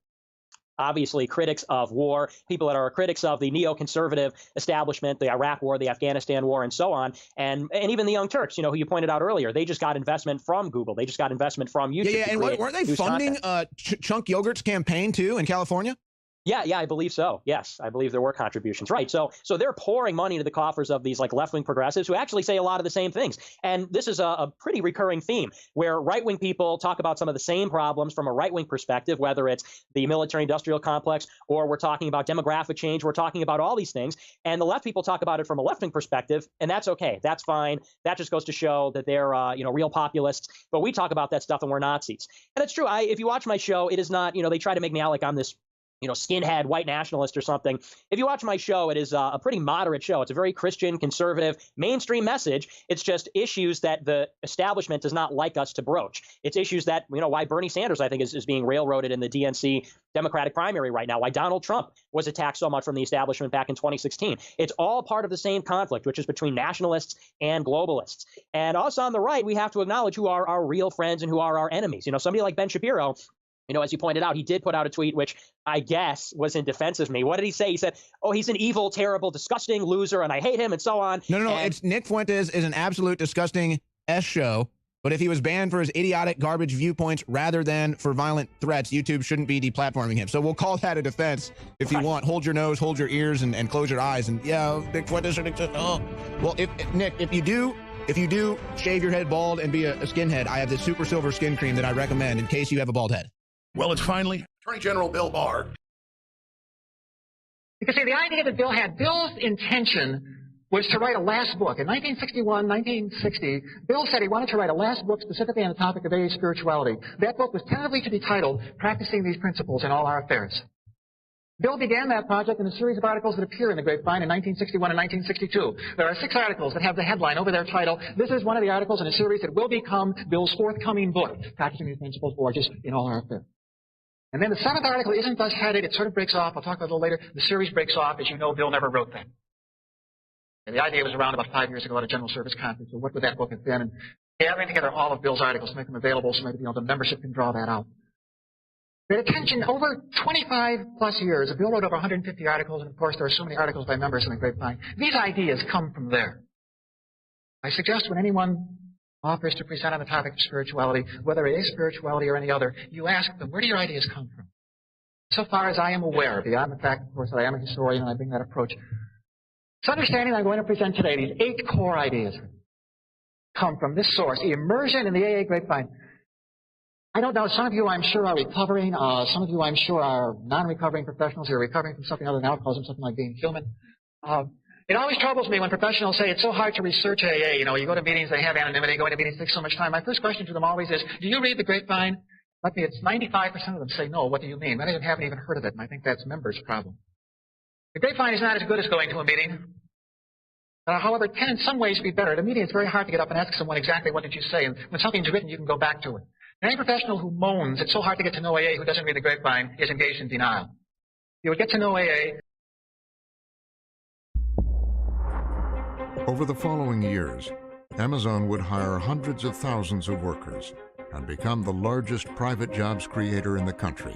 obviously critics of war, people that are critics of the neoconservative establishment, the Iraq war, the Afghanistan war, and so on. And even the Young Turks, you know, who you pointed out earlier, they just got investment from Google. They just got investment from YouTube. Yeah, and weren't they funding Chunk Yogurt's campaign, too, in California? Yeah, I believe so. Yes, I believe there were contributions. Right. So they're pouring money into the coffers of these like left-wing progressives who actually say a lot of the same things. And this is a pretty recurring theme where right-wing people talk about some of the same problems from a right-wing perspective, whether it's the military-industrial complex or we're talking about demographic change. We're talking about all these things. And the left people talk about it from a left-wing perspective. And that's OK. That's fine. That just goes to show that they're, real populists. But we talk about that stuff and we're Nazis. And it's true. If you watch my show, it is not, they try to make me out like I'm this skinhead, white nationalist or something. If you watch my show, it is a pretty moderate show. It's a very Christian, conservative, mainstream message. It's just issues that the establishment does not like us to broach. It's issues that, why Bernie Sanders, I think, is being railroaded in the DNC Democratic primary right now, why Donald Trump was attacked so much from the establishment back in 2016. It's all part of the same conflict, which is between nationalists and globalists. And us on the right, we have to acknowledge who are our real friends and who are our enemies. Somebody like Ben Shapiro, as you pointed out, he did put out a tweet, which I guess was in defense of me. What did he say? He said, oh, he's an evil, terrible, disgusting loser, and I hate him, and so on. No. It's Nick Fuentes is an absolute disgusting S show. But if he was banned for his idiotic garbage viewpoints rather than for violent threats, YouTube shouldn't be deplatforming him. So we'll call that a defense if you want. Hold your nose, hold your ears, and close your eyes. And yeah, Nick Fuentes should exist. Oh, well, Nick, if you do shave your head bald and be a skinhead, I have this super silver skin cream that I recommend in case you have a bald head. Well, it's finally Attorney General Bill Barr. You can see the idea that Bill had, Bill's intention was to write a last book. In 1961, 1960, Bill said he wanted to write a last book specifically on the topic of AA spirituality. That book was tentatively to be titled, Practicing These Principles in All Our Affairs. Bill began that project in a series of articles that appear in the Grapevine in 1961 and 1962. There are 6 articles that have the headline over their title. This is one of the articles in a series that will become Bill's forthcoming book, Practicing These Principles for just in All Our Affairs. And then the 7th article isn't thus headed. It sort of breaks off. I'll talk about it a little later. The series breaks off. As you know, Bill never wrote that. And the idea was around about 5 years ago at a General Service Conference. So what would that book have been? And gathering together all of Bill's articles to make them available so maybe the membership can draw that out. The attention over 25 plus years. Bill wrote over 150 articles, and of course there are so many articles by members in the Grapevine. These ideas come from there. I suggest when anyone offers to present on the topic of spirituality, whether it is spirituality or any other, you ask them, where do your ideas come from? So far as I am aware, beyond the fact, of course, that I am a historian and I bring that approach, it's understanding I'm going to present today, these 8 core ideas come from this source, immersion in the AA Grapevine. I don't know, some of you I'm sure are recovering, some of you I'm sure are non-recovering professionals who are recovering from something other than alcoholism, something like being human. It always troubles me when professionals say it's so hard to research AA. You go to meetings, they have anonymity, going to meetings takes so much time. My first question to them always is, do you read the Grapevine? Let me, it's 95% of them say, no, what do you mean? Many of them haven't even heard of it, and I think that's members' problem. The Grapevine is not as good as going to a meeting. However, it can in some ways be better. At a meeting, it's very hard to get up and ask someone exactly what did you say, and when something's written, you can go back to it. And any professional who moans it's so hard to get to know AA who doesn't read the Grapevine is engaged in denial. You would get to know AA. Over the following years, Amazon would hire hundreds of thousands of workers and become the largest private jobs creator in the country.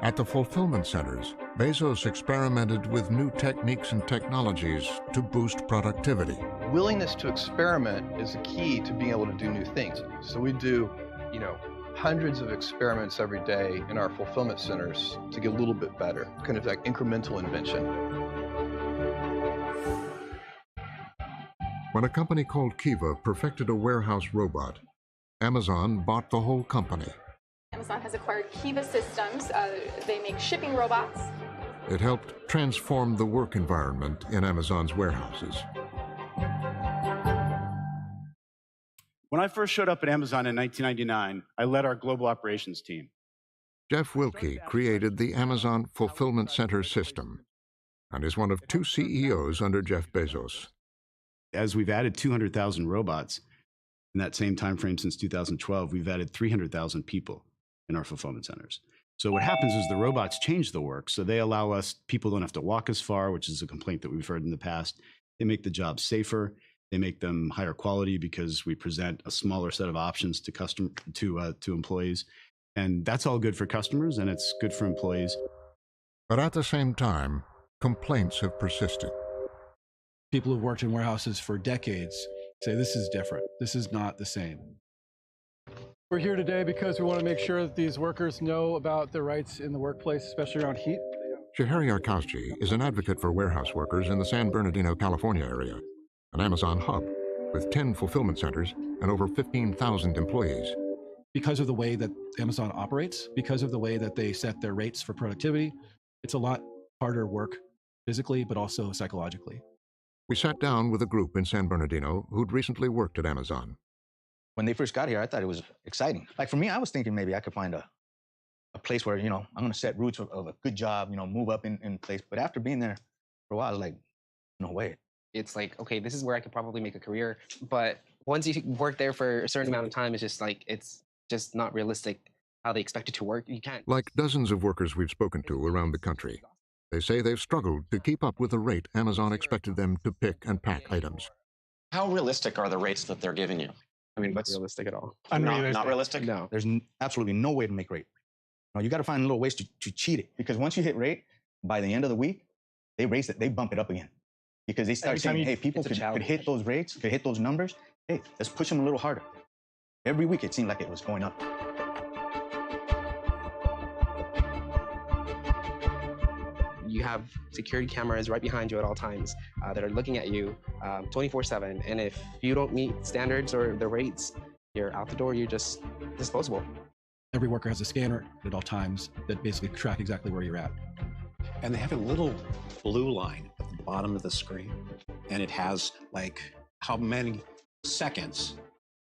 At the fulfillment centers, Bezos experimented with new techniques and technologies to boost productivity. Willingness to experiment is the key to being able to do new things. So we do, hundreds of experiments every day in our fulfillment centers to get a little bit better, kind of like incremental invention. When a company called Kiva perfected a warehouse robot, Amazon bought the whole company. Amazon has acquired Kiva Systems. They make shipping robots. It helped transform the work environment in Amazon's warehouses. When I first showed up at Amazon in 1999, I led our global operations team. Jeff Wilke created the Amazon Fulfillment Center system and is one of 2 CEOs under Jeff Bezos. As we've added 200,000 robots in that same time frame since 2012, we've added 300,000 people in our fulfillment centers. So what happens is the robots change the work. So they allow us, people don't have to walk as far, which is a complaint that we've heard in the past. They make the job safer. They make them higher quality because we present a smaller set of options to employees. And that's all good for customers and it's good for employees. But at the same time, complaints have persisted. People who've worked in warehouses for decades say this is different. This is not the same. We're here today because we want to make sure that these workers know about their rights in the workplace, especially around heat. Shahari Arkowski is an advocate for warehouse workers in the San Bernardino, California area, an Amazon hub with 10 fulfillment centers and over 15,000 employees. Because of the way that Amazon operates, because of the way that they set their rates for productivity, it's a lot harder work physically, but also psychologically. We sat down with a group in San Bernardino who'd recently worked at Amazon. When they first got here, I thought it was exciting. Like for me, I was thinking maybe I could find a place where, I'm going to set roots of a good job, move up in place. But after being there for a while, I was like, no way. It's like, okay, this is where I could probably make a career. But once you work there for a certain amount of time, it's just like, it's just not realistic how they expect it to work. You can't. Like dozens of workers we've spoken to around the country, they say they've struggled to keep up with the rate Amazon expected them to pick and pack items. How realistic are the rates that they're giving you? I mean, what's realistic at all? Not realistic? No. There's absolutely no way to make rate. You got to find little ways to cheat it. Because once you hit rate, by the end of the week, they raise it, they bump it up again. Because they start saying, hey, people could hit those rates, could hit those numbers. Hey, let's push them a little harder. Every week, it seemed like it was going up. You have security cameras right behind you at all times that are looking at you 24/7. And if you don't meet standards or the rates, you're out the door, you're just disposable. Every worker has a scanner at all times that basically track exactly where you're at. And they have a little blue line at the bottom of the screen. And it has like how many seconds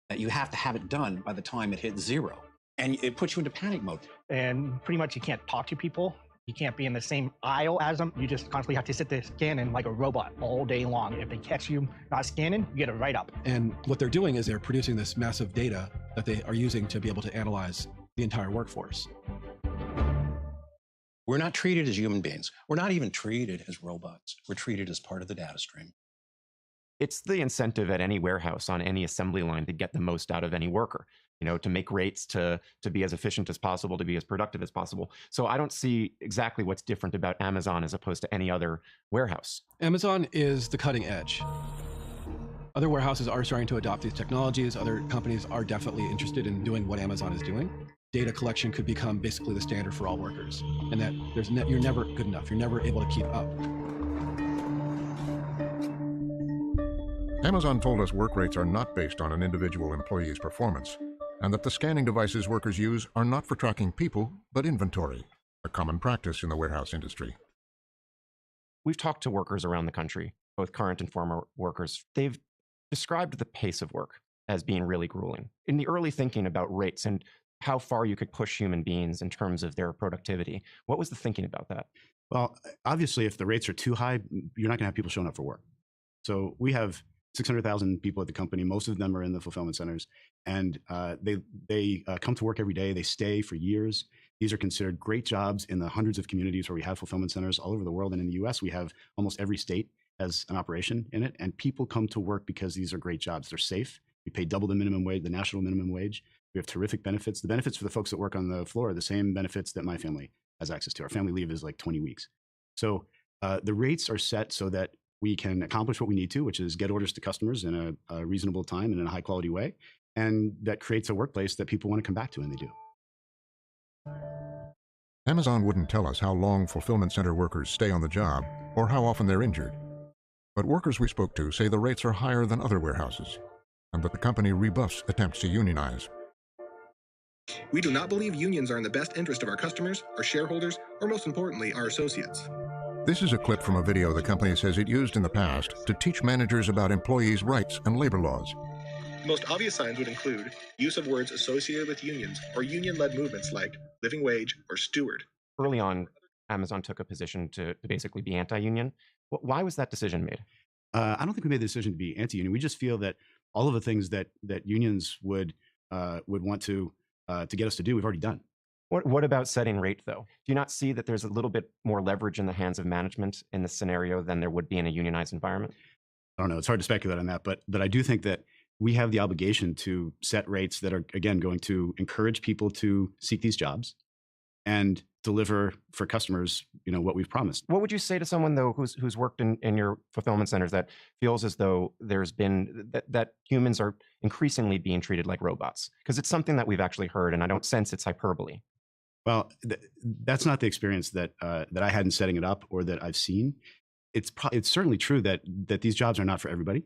that you have to have it done by the time it hits 0. And it puts you into panic mode. And pretty much you can't talk to people. You can't be in the same aisle as them. You just constantly have to sit there scanning like a robot all day long. If they catch you not scanning, you get a write-up. And what they're doing is they're producing this massive data that they are using to be able to analyze the entire workforce. We're not treated as human beings. We're not even treated as robots. We're treated as part of the data stream. It's the incentive at any warehouse on any assembly line to get the most out of any worker, to make rates, to be as efficient as possible, to be as productive as possible. So I don't see exactly what's different about Amazon as opposed to any other warehouse. Amazon is the cutting edge. Other warehouses are starting to adopt these technologies. Other companies are definitely interested in doing what Amazon is doing. Data collection could become basically the standard for all workers, and that you're never good enough. You're never able to keep up. Amazon told us work rates are not based on an individual employee's performance, and that the scanning devices workers use are not for tracking people, but inventory, a common practice in the warehouse industry. We've talked to workers around the country, both current and former workers. They've described the pace of work as being really grueling. In the early thinking about rates and how far you could push human beings in terms of their productivity, what was the thinking about that? Well, obviously, if the rates are too high, you're not going to have people showing up for work. So we have 600,000 people at the company. Most of them are in the fulfillment centers, and they come to work every day. They stay for years. These are considered great jobs in the hundreds of communities where we have fulfillment centers all over the world. And in the US, we have almost every state has an operation in it. And people come to work because these are great jobs. They're safe. We pay double the minimum wage, the national minimum wage. We have terrific benefits. The benefits for the folks that work on the floor are the same benefits that my family has access to. Our family leave is like 20 weeks. So the rates are set so that we can accomplish what we need to, which is get orders to customers in a reasonable time and in a high quality way. And that creates a workplace that people want to come back to, and they do. Amazon wouldn't tell us how long fulfillment center workers stay on the job or how often they're injured. But workers we spoke to say the rates are higher than other warehouses, and that the company rebuffs attempts to unionize. We do not believe unions are in the best interest of our customers, our shareholders, or most importantly, our associates. This is a clip from a video the company says it used in the past to teach managers about employees' rights and labor laws. The most obvious signs would include use of words associated with unions or union-led movements like living wage or steward. Early on, Amazon took a position to basically be anti-union. Why was that decision made? I don't think we made the decision to be anti-union. We just feel that all of the things that unions would want to get us to do, we've already done. What about setting rate, though? Do you not see that there's a little bit more leverage in the hands of management in this scenario than there would be in a unionized environment? I don't know. It's hard to speculate on that, but I do think that we have the obligation to set rates that are, again, going to encourage people to seek these jobs and deliver for customers, what we've promised. What would you say to someone, though, who's worked in your fulfillment centers that feels as though there's been that humans are increasingly being treated like robots? Because it's something that we've actually heard, and I don't sense it's hyperbole. Well, that's not the experience that I had in setting it up or that I've seen. It's certainly true that these jobs are not for everybody,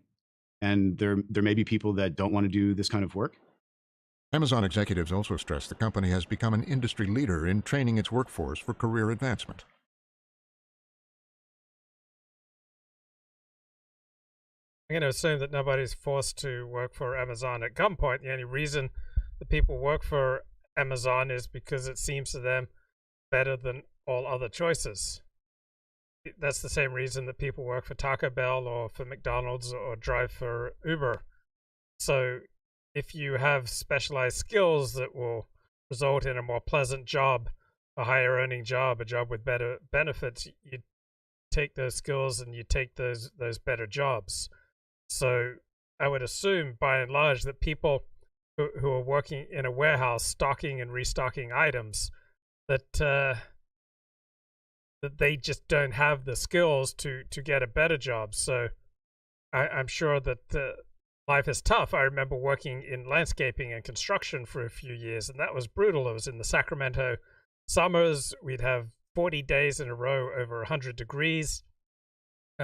and there may be people that don't want to do this kind of work. Amazon executives also stress the company has become an industry leader in training its workforce for career advancement. I'm going to assume that nobody's forced to work for Amazon at gunpoint. The only reason the people work for Amazon is because it seems to them better than all other choices. That's the same reason that people work for Taco Bell or for McDonald's or drive for Uber. So if you have specialized skills that will result in a more pleasant job, a higher earning job, a job with better benefits, you take those skills and you take those better jobs. So I would assume by and large that people who are working in a warehouse stocking and restocking items, that they just don't have the skills to get a better job. So I'm sure that life is tough. I remember working in landscaping and construction for a few years, and that was brutal. It was in the Sacramento summers. We'd have 40 days in a row over 100 degrees.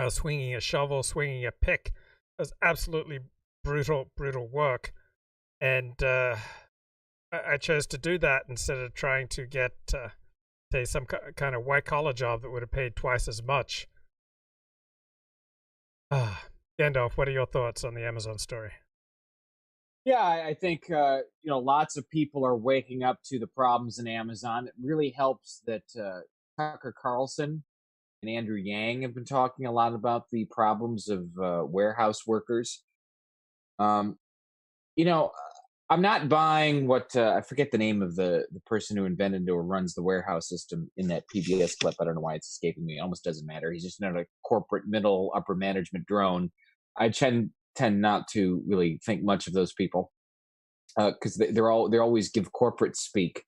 Swinging a shovel, swinging a pick. It was absolutely brutal work. And I chose to do that instead of trying to get, say, some kind of white-collar job that would have paid twice as much. Gandalf, what are your thoughts on the Amazon story? Yeah, I think lots of people are waking up to the problems in Amazon. It really helps that Tucker Carlson and Andrew Yang have been talking a lot about the problems of warehouse workers. I'm not buying what I forget the name of the person who invented or runs the warehouse system in that PBS clip. I don't know why it's escaping me. It almost doesn't matter. He's just not a corporate middle upper management drone. I tend not to really think much of those people because they always give corporate speak.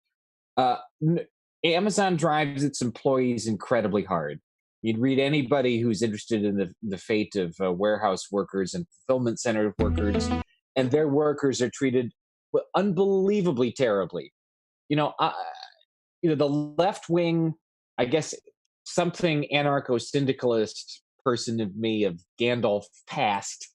Amazon drives its employees incredibly hard. You'd read anybody who's interested in the fate of warehouse workers and fulfillment center workers, and their workers are treated unbelievably terribly. The left wing, I guess, something anarcho-syndicalist person of me of Gandalf past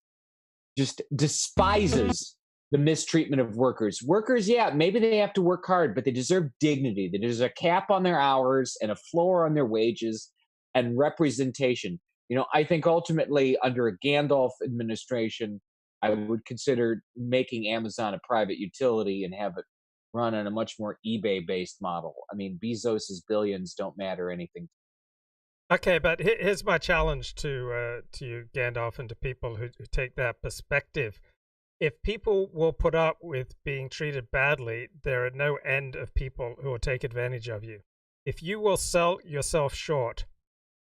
just despises the mistreatment of workers. Workers, yeah, maybe they have to work hard, but they deserve dignity. They deserve a cap on their hours and a floor on their wages and representation. I think ultimately under a Gandalf administration, I would consider making Amazon a private utility and have it run on a much more eBay-based model. I mean, Bezos's billions don't matter anything. Okay, but here's my challenge to you, Gandalf, and to people who take that perspective. If people will put up with being treated badly, there are no end of people who will take advantage of you. If you will sell yourself short,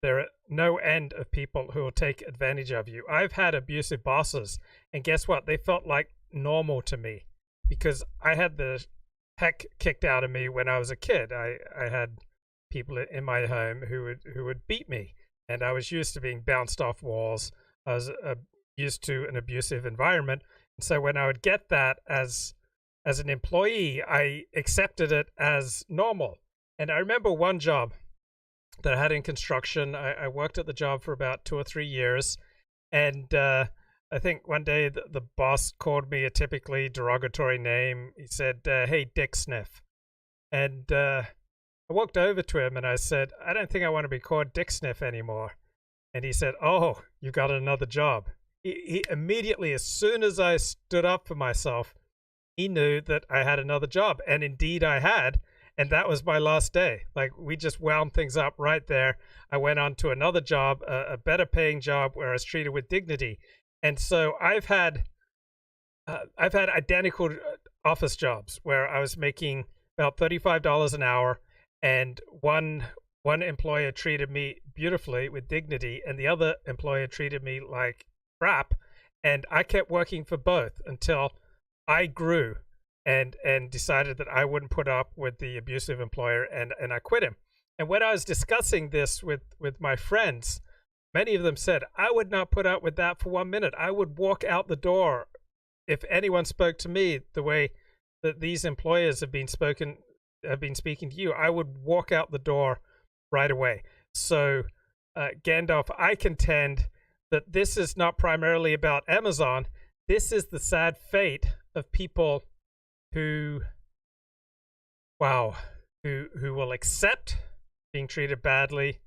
there are no end of people who will take advantage of you. I've had abusive bosses, and guess what? They felt like normal to me because I had the heck kicked out of me when I was a kid. I had people in my home who would beat me, and I was used to being bounced off walls. I was used to an abusive environment, and so when I would get that as an employee, I accepted it as normal. And I remember one job that I had in construction. I worked at the job for about 2 or 3 years, and I think one day the boss called me a typically derogatory name. He said, "Hey, Dick Sniff." And I walked over to him and I said, "I don't think I want to be called Dick Sniff anymore." And he said, "Oh, you got another job." He immediately, as soon as I stood up for myself, he knew that I had another job. And indeed I had. And that was my last day. Like, we just wound things up right there. I went on to another job, a better paying job where I was treated with dignity. And so I've had identical office jobs where I was making about $35 an hour, and one employer treated me beautifully with dignity, and the other employer treated me like crap. And I kept working for both until I grew and decided that I wouldn't put up with the abusive employer, and I quit him. And when I was discussing this with my friends, many of them said, "I would not put up with that for 1 minute. I would walk out the door if anyone spoke to me the way that these employers have been speaking to you. I would walk out the door right away." So, Gandalf, I contend that this is not primarily about Amazon. This is the sad fate of people who will accept being treated badly,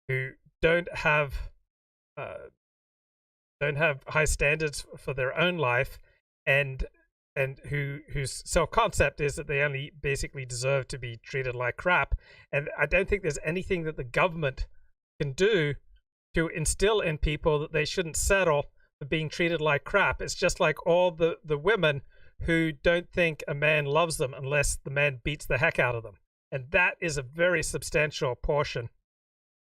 who don't have high standards for their own life, and whose self-concept is that they only basically deserve to be treated like crap. And I don't think there's anything that the government can do to instill in people that they shouldn't settle for being treated like crap. It's just like all the women who don't think a man loves them unless the man beats the heck out of them. And that is a very substantial portion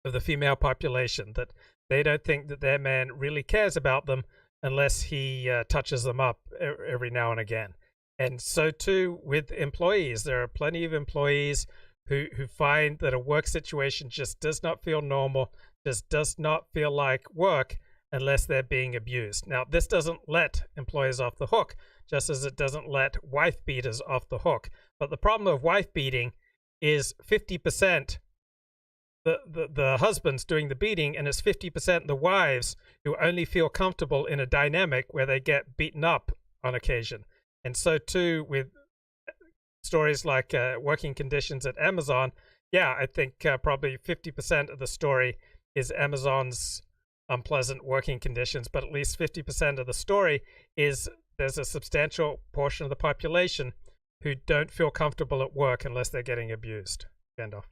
of the female population, that they don't think that their man really cares about them unless he touches them up every now and again. And so too with employees. There are plenty of employees who find that a work situation just does not feel normal, just does not feel like work unless they're being abused. Now, this doesn't let employers off the hook, just as it doesn't let wife beaters off the hook. But the problem of wife beating is 50% the husbands doing the beating, and it's 50% the wives who only feel comfortable in a dynamic where they get beaten up on occasion. And so too with stories like working conditions at Amazon. Yeah, I think probably 50% of the story is Amazon's unpleasant working conditions, but at least 50% of the story is there's a substantial portion of the population who don't feel comfortable at work unless they're getting abused. Gandalf.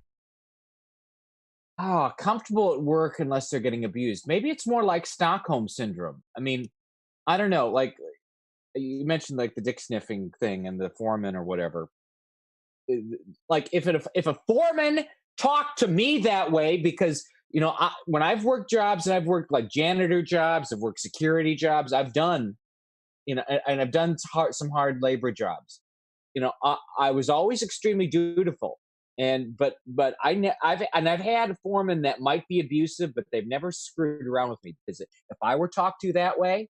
Oh, comfortable at work unless they're getting abused. Maybe it's more like Stockholm syndrome. I mean, I don't know. Like you mentioned, like the dick sniffing thing and the foreman or whatever. Like if a foreman talked to me that way, because when I've worked jobs, and I've worked like janitor jobs, I've worked security jobs, I've done, and I've done some hard labor jobs. I was always extremely dutiful. But I've had a foreman that might be abusive, but they've never screwed around with me, because if I were talked to that way,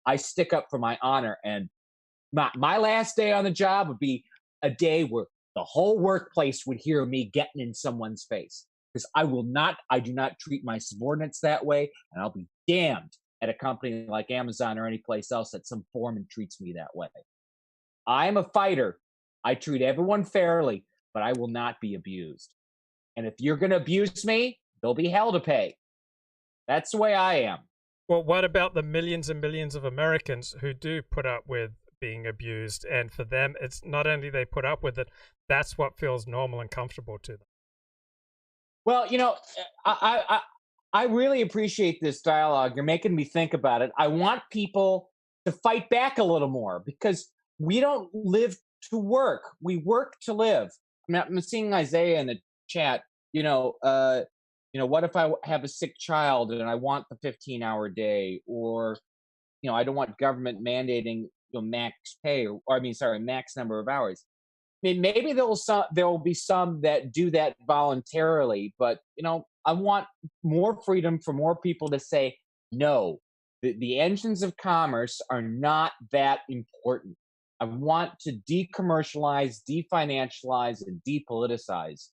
I stick up for my honor. And my last day on the job would be a day where the whole workplace would hear me getting in someone's face, because I do not treat my subordinates that way, and I'll be damned at a company like Amazon or any place else that some foreman treats me that way. I'm a fighter. I treat everyone fairly, but I will not be abused. And if you're going to abuse me, there'll be hell to pay. That's the way I am. Well, what about the millions and millions of Americans who do put up with being abused? And for them, it's not only they put up with it, that's what feels normal and comfortable to them. Well, I really appreciate this dialogue. You're making me think about it. I want people to fight back a little more, because we don't live to work. We work to live. I'm seeing Isaiah in the chat. What if I have a sick child and I want the 15-hour day, or, I don't want government mandating max pay, max number of hours. mean, maybe there will be some that do that voluntarily, but I want more freedom for more people to say no. The engines of commerce are not that important. I want to decommercialize, definancialize, and depoliticize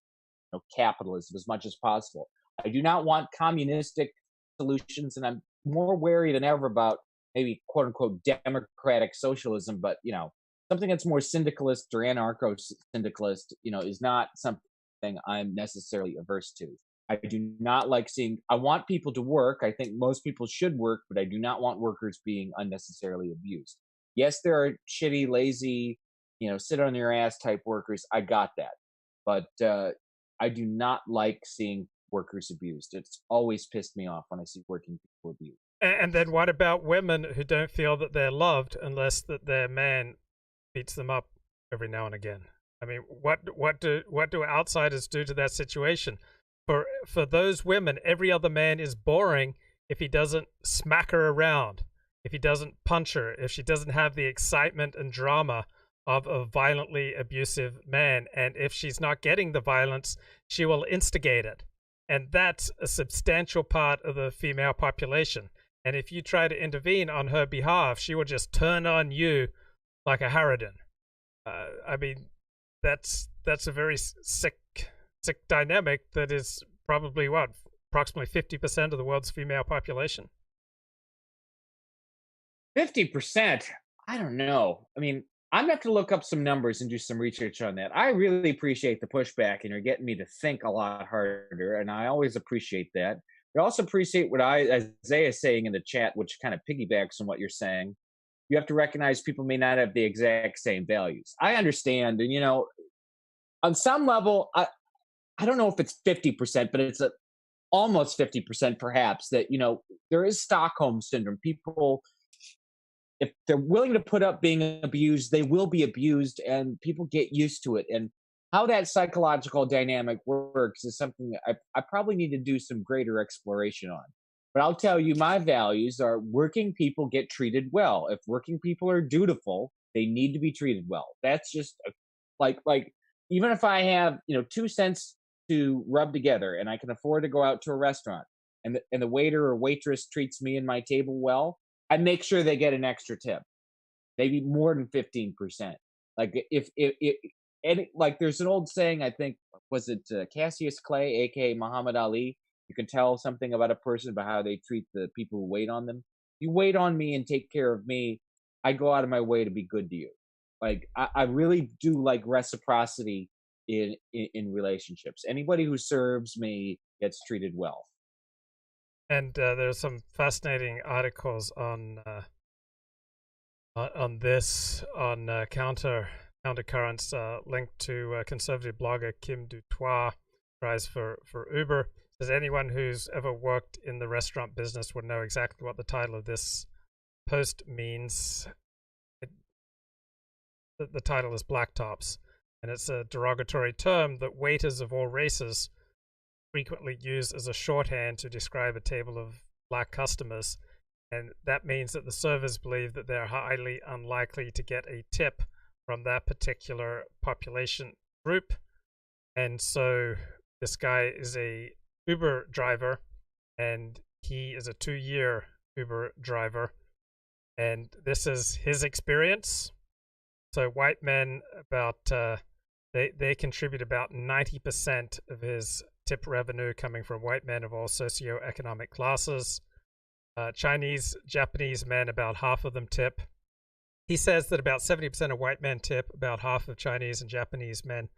capitalism as much as possible. I do not want communistic solutions, and I'm more wary than ever about maybe quote unquote democratic socialism, but something that's more syndicalist or anarcho-syndicalist, is not something I'm necessarily averse to. I do not like seeing, I want people to work. I think most people should work, but I do not want workers being unnecessarily abused. Yes, there are shitty, lazy, sit on your ass type workers. I got that. But I do not like seeing workers abused. It's always pissed me off when I see working people abused. And then what about women who don't feel that they're loved unless that their man beats them up every now and again? I mean, what do outsiders do to that situation? For those women, every other man is boring if he doesn't smack her around, if he doesn't punch her, if she doesn't have the excitement and drama of a violently abusive man. And if she's not getting the violence, she will instigate it. And that's a substantial part of the female population. And if you try to intervene on her behalf, she will just turn on you like a harridan. I mean, that's a very sick dynamic that is probably approximately 50% of the world's female population. 50%? I don't know. I mean, I'm going to have to look up some numbers and do some research on that. I really appreciate the pushback, and you're getting me to think a lot harder, and I always appreciate that. I also appreciate what Isaiah is saying in the chat, which kind of piggybacks on what you're saying. You have to recognize people may not have the exact same values. I understand, and on some level, I don't know if it's 50%, but it's almost 50% perhaps that, there is Stockholm syndrome. People, if they're willing to put up being abused, they will be abused, and people get used to it. And how that psychological dynamic works is something that I probably need to do some greater exploration on. But I'll tell you, my values are working people get treated well. If working people are dutiful, they need to be treated well. That's just like even if I have 2 cents to rub together and I can afford to go out to a restaurant and the waiter or waitress treats me and my table well, I make sure they get an extra tip, maybe more than 15%. Like if there's an old saying, I think, was it Cassius Clay, aka Muhammad Ali? You can tell something about a person by how they treat the people who wait on them. You wait on me and take care of me, I go out of my way to be good to you. Like I really do like reciprocity in relationships. Anybody who serves me gets treated well. And there's some fascinating articles on this on countercurrents linked to conservative blogger Kim Dutoit, tries for Uber. Says anyone who's ever worked in the restaurant business would know exactly what the title of this post means. The title is Black Tops, and it's a derogatory term that waiters of all races frequently use as a shorthand to describe a table of black customers. And that means that the servers believe that they're highly unlikely to get a tip from that particular population group. And so this guy is a Uber driver, and he is a 2-year Uber driver. And this is his experience. So white men, about they contribute about 90% of his tip revenue coming from white men of all socioeconomic classes. Chinese, Japanese men, about half of them tip. He says that about 70% of white men tip, about half of Chinese and Japanese men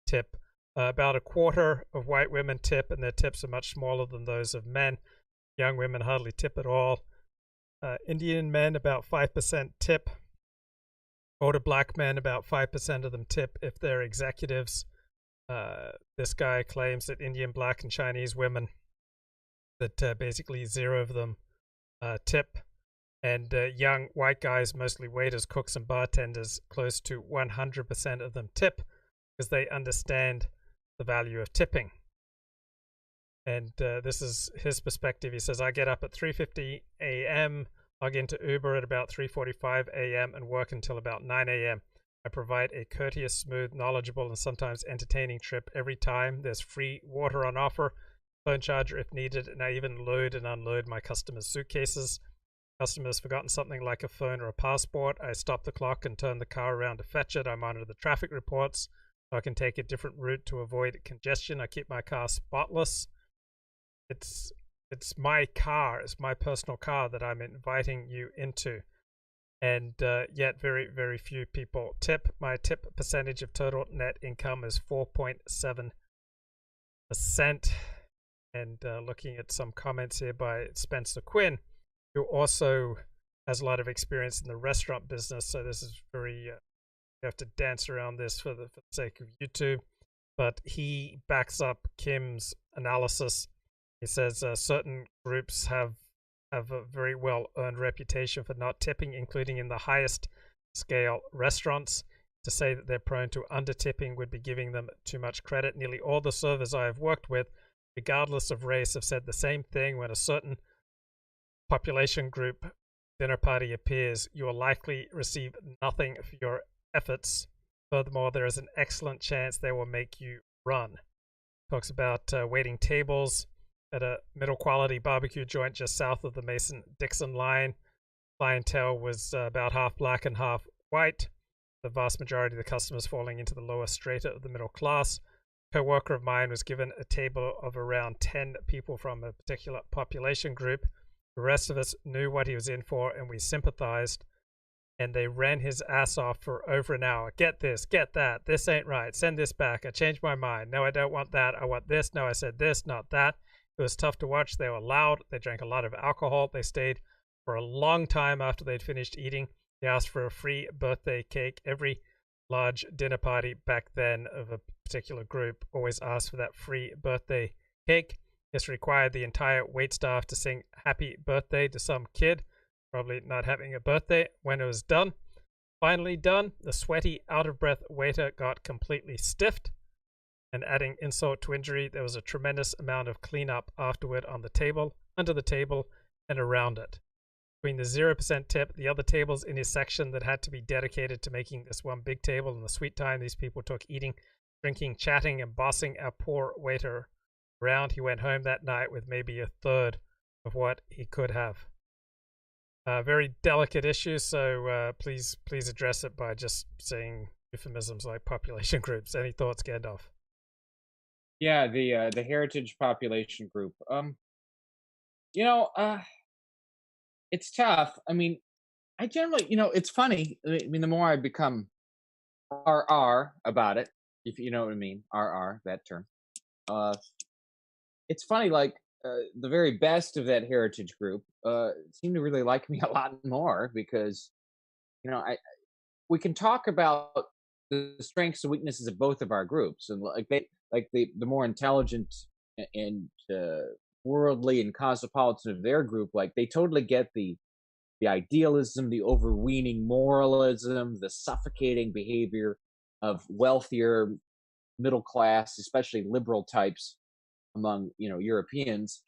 tip. About a quarter of white women tip, and their tips are much smaller than those of men. Young women hardly tip at all. Indian men, about 5% tip. Older black men, about 5% of them tip if they're executives. This guy claims that Indian, black, and Chinese women, that basically 0 of them tip. And young white guys, mostly waiters, cooks, and bartenders, close to 100% of them tip because they understand the value of tipping. And this is his perspective. He says, I get up at 3:50 a.m., log into Uber at about 3:45 a.m. and work until about 9 a.m. I provide a courteous, smooth, knowledgeable, and sometimes entertaining trip every time. There's free water on offer, phone charger if needed, and I even load and unload my customers' suitcases. Customer's forgotten something like a phone or a passport. I stop the clock and turn the car around to fetch it. I monitor the traffic reports so I can take a different route to avoid congestion. I keep my car spotless. It's my car. It's my personal car that I'm inviting you into. And yet very, very few people tip. My tip percentage of total net income is 4.7%. And looking at some comments here by Spencer Quinn, who also has a lot of experience in the restaurant business. So this is very, you have to dance around this for the sake of YouTube. But he backs up Kim's analysis. He says certain groups have a very well-earned reputation for not tipping, including in the highest scale restaurants. To say that they're prone to under-tipping would be giving them too much credit. Nearly all the servers I have worked with, regardless of race, have said the same thing. When a certain population group dinner party appears, you will likely receive nothing for your efforts. Furthermore, there is an excellent chance they will make you run. Talks about waiting tables at a middle quality barbecue joint just south of the Mason-Dixon line. Clientele was about half black and half white. The vast majority of the customers falling into the lower strata of the middle class. A co-worker of mine was given a table of around 10 people from a particular population group. The rest of us knew what he was in for, and we sympathized, and they ran his ass off for over an hour. Get this, get that, this ain't right, send this back, I changed my mind, no I don't want that, I want this, no I said this, not that. It was tough to watch. They were loud, they drank a lot of alcohol, they stayed for a long time after they'd finished eating. They asked for a free birthday cake. Every large dinner party back then of a particular group always asked for that free birthday cake. This required the entire waitstaff to sing happy birthday to some kid, probably not having a birthday. When it was done, finally done, the sweaty, out-of-breath waiter got completely stiffed. And adding insult to injury, there was a tremendous amount of cleanup afterward on the table, under the table, and around it. Between the 0% tip, the other tables in his section that had to be dedicated to making this one big table, and the sweet time these people took eating, drinking, chatting, and bossing our poor waiter around, he went home that night with maybe a third of what he could have. Very delicate issue, so please address it by just saying euphemisms like population groups. Any thoughts, Gandalf? Yeah, the heritage population group. It's tough. I mean, I generally, it's funny. I mean, the more I become RR about it, if you know what I mean, RR, that term. It's funny, like the very best of that heritage group seem to really like me a lot more because, we can talk about the strengths and weaknesses of both of our groups, and the more intelligent and worldly and cosmopolitan of their group, like they totally get the idealism, the overweening moralism, the suffocating behavior of wealthier middle class, especially liberal types among Europeans.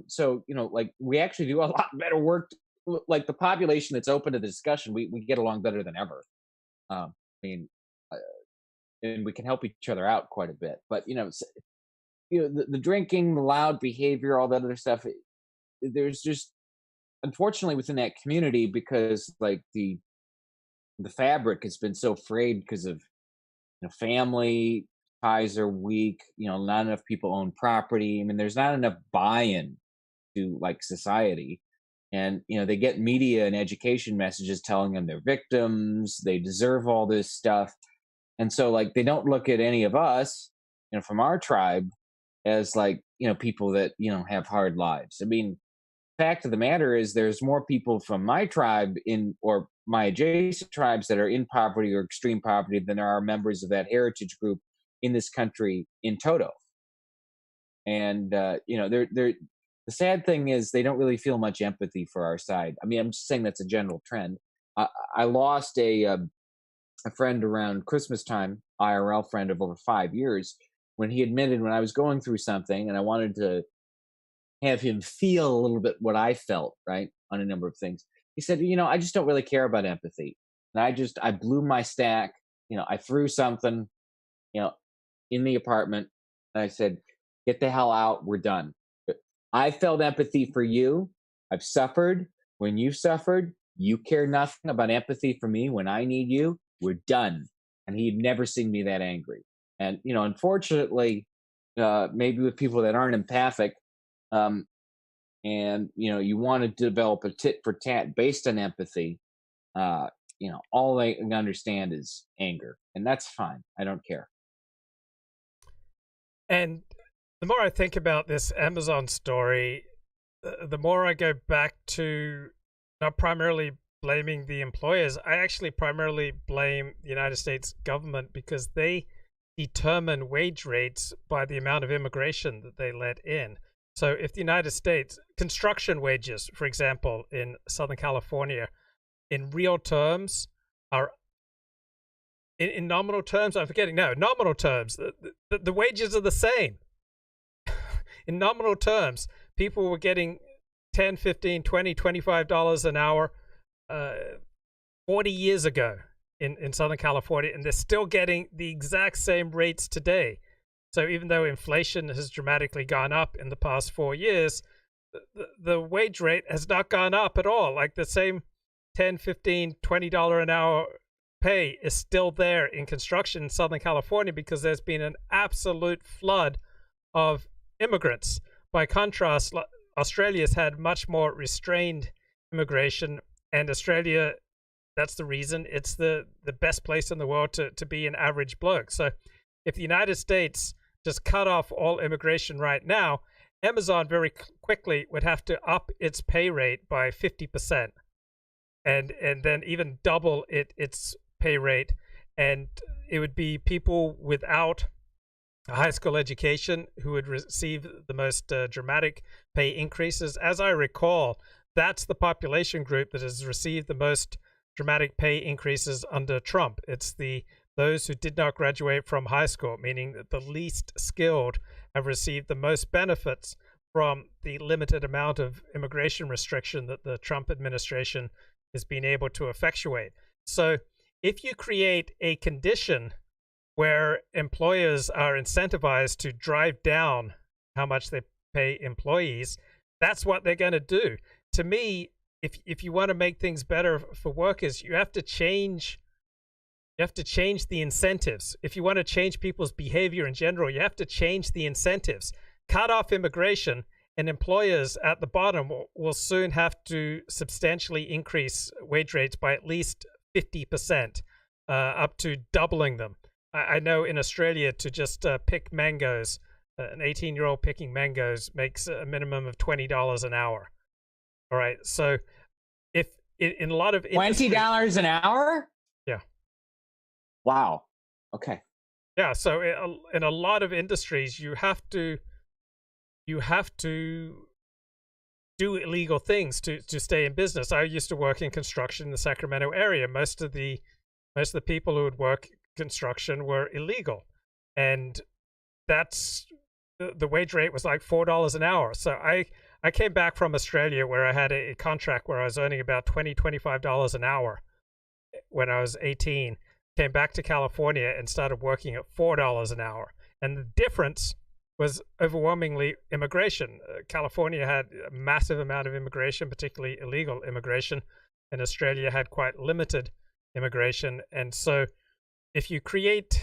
So like we actually do a lot better work. Like the population that's open to the discussion, we get along better than ever. And we can help each other out quite a bit. But the drinking, the loud behavior, all that other stuff. There's just, unfortunately, within that community, because like the fabric has been so frayed because of family ties are weak. Not enough people own property. I mean, there's not enough buy-in to like society. And they get media and education messages telling them they're victims, they deserve all this stuff. And so like they don't look at any of us, from our tribe as like, people that, have hard lives. I mean, fact of the matter is there's more people from my tribe or my adjacent tribes that are in poverty or extreme poverty than there are members of that heritage group in this country in toto. And, the sad thing is they don't really feel much empathy for our side. I mean, I'm just saying that's a general trend. I lost a friend around Christmas time, IRL friend of over 5 years, when he admitted when I was going through something and I wanted to have him feel a little bit what I felt, right, on a number of things. He said, I just don't really care about empathy. And I blew my stack. I threw something, in the apartment. And I said, get the hell out. We're done. I felt empathy for you. I've suffered. When you've suffered, you care nothing about empathy for me. When I need you, we're done. And he'd never seen me that angry. And, unfortunately, maybe with people that aren't empathic, and, you want to develop a tit for tat based on empathy, all they can understand is anger. And that's fine. I don't care. And the more I think about this Amazon story, the more I go back to not primarily blaming the employers. I actually primarily blame the United States government because they determine wage rates by the amount of immigration that they let in. So if the United States, construction wages, for example, in Southern California, in real terms are, in nominal terms, I'm forgetting, no, nominal terms, the wages are the same. In nominal terms, people were getting $10, $15, $20, $25 an hour 40 years ago in Southern California, and they're still getting the exact same rates today. So even though inflation has dramatically gone up in the past 4 years, the wage rate has not gone up at all. Like the same $10, $15, $20 an hour pay is still there in construction in Southern California because there's been an absolute flood of immigrants. By contrast, Australia's had much more restrained immigration, and Australia, that's the reason it's the best place in the world to be an average bloke. So if the United States just cut off all immigration right now, Amazon very quickly would have to up its pay rate by 50%, and then even double its pay rate, and it would be people without a high school education who would receive the most dramatic pay increases. As I recall, that's the population group that has received the most dramatic pay increases under Trump. It's those who did not graduate from high school, meaning that the least skilled have received the most benefits from the limited amount of immigration restriction that the Trump administration has been able to effectuate. So if you create a condition where employers are incentivized to drive down how much they pay employees, that's what they're going to do. To me, if you want to make things better for workers, you have to change the incentives. If you want to change people's behavior in general, you have to change the incentives. Cut off immigration, and employers at the bottom will soon have to substantially increase wage rates by at least 50%, up to doubling them. I know in Australia, to just pick mangoes, an 18-year-old picking mangoes makes a minimum of $20 an hour. All right, so if in a lot of $20 an hour? Yeah. Wow. Okay. Yeah, so in a lot of industries, you have to do illegal things to stay in business. I used to work in construction in the Sacramento area. Most of the people who would work construction were illegal, and that's the wage rate was like $4 an hour. So I came back from Australia where I had a contract where I was earning about $25 an hour when I was 18. Came back to California and started working at $4 an hour, and the difference was overwhelmingly immigration. California had a massive amount of immigration, particularly illegal immigration, and Australia had quite limited immigration. And so if you create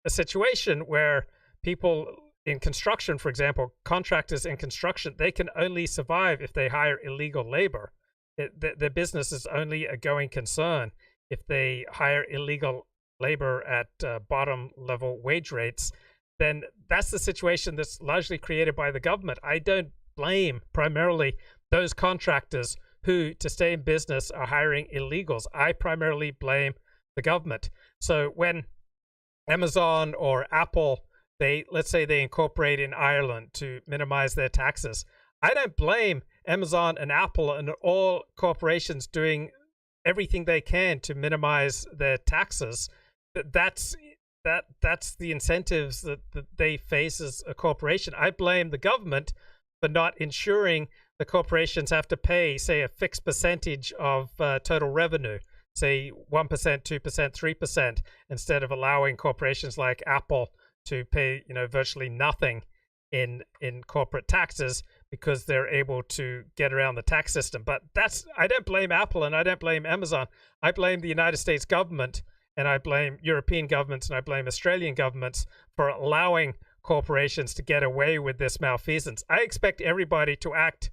a situation where people in construction, for example, contractors in construction, they can only survive if they hire illegal labor. Their business is only a going concern if they hire illegal labor at bottom level wage rates. Then that's the situation that's largely created by the government. I don't blame primarily those contractors who, to stay in business, are hiring illegals. I primarily blame the government. So when Amazon or Apple, let's say they incorporate in Ireland to minimize their taxes, I don't blame Amazon and Apple and all corporations doing everything they can to minimize their taxes. That's the incentives that they face as a corporation. I blame the government for not ensuring the corporations have to pay, say, a fixed percentage of total revenue. say 1%, 2%, 3%, instead of allowing corporations like Apple to pay, virtually nothing in corporate taxes because they're able to get around the tax system. But I don't blame Apple and I don't blame Amazon. I blame the United States government, and I blame European governments, and I blame Australian governments for allowing corporations to get away with this malfeasance. I expect everybody to act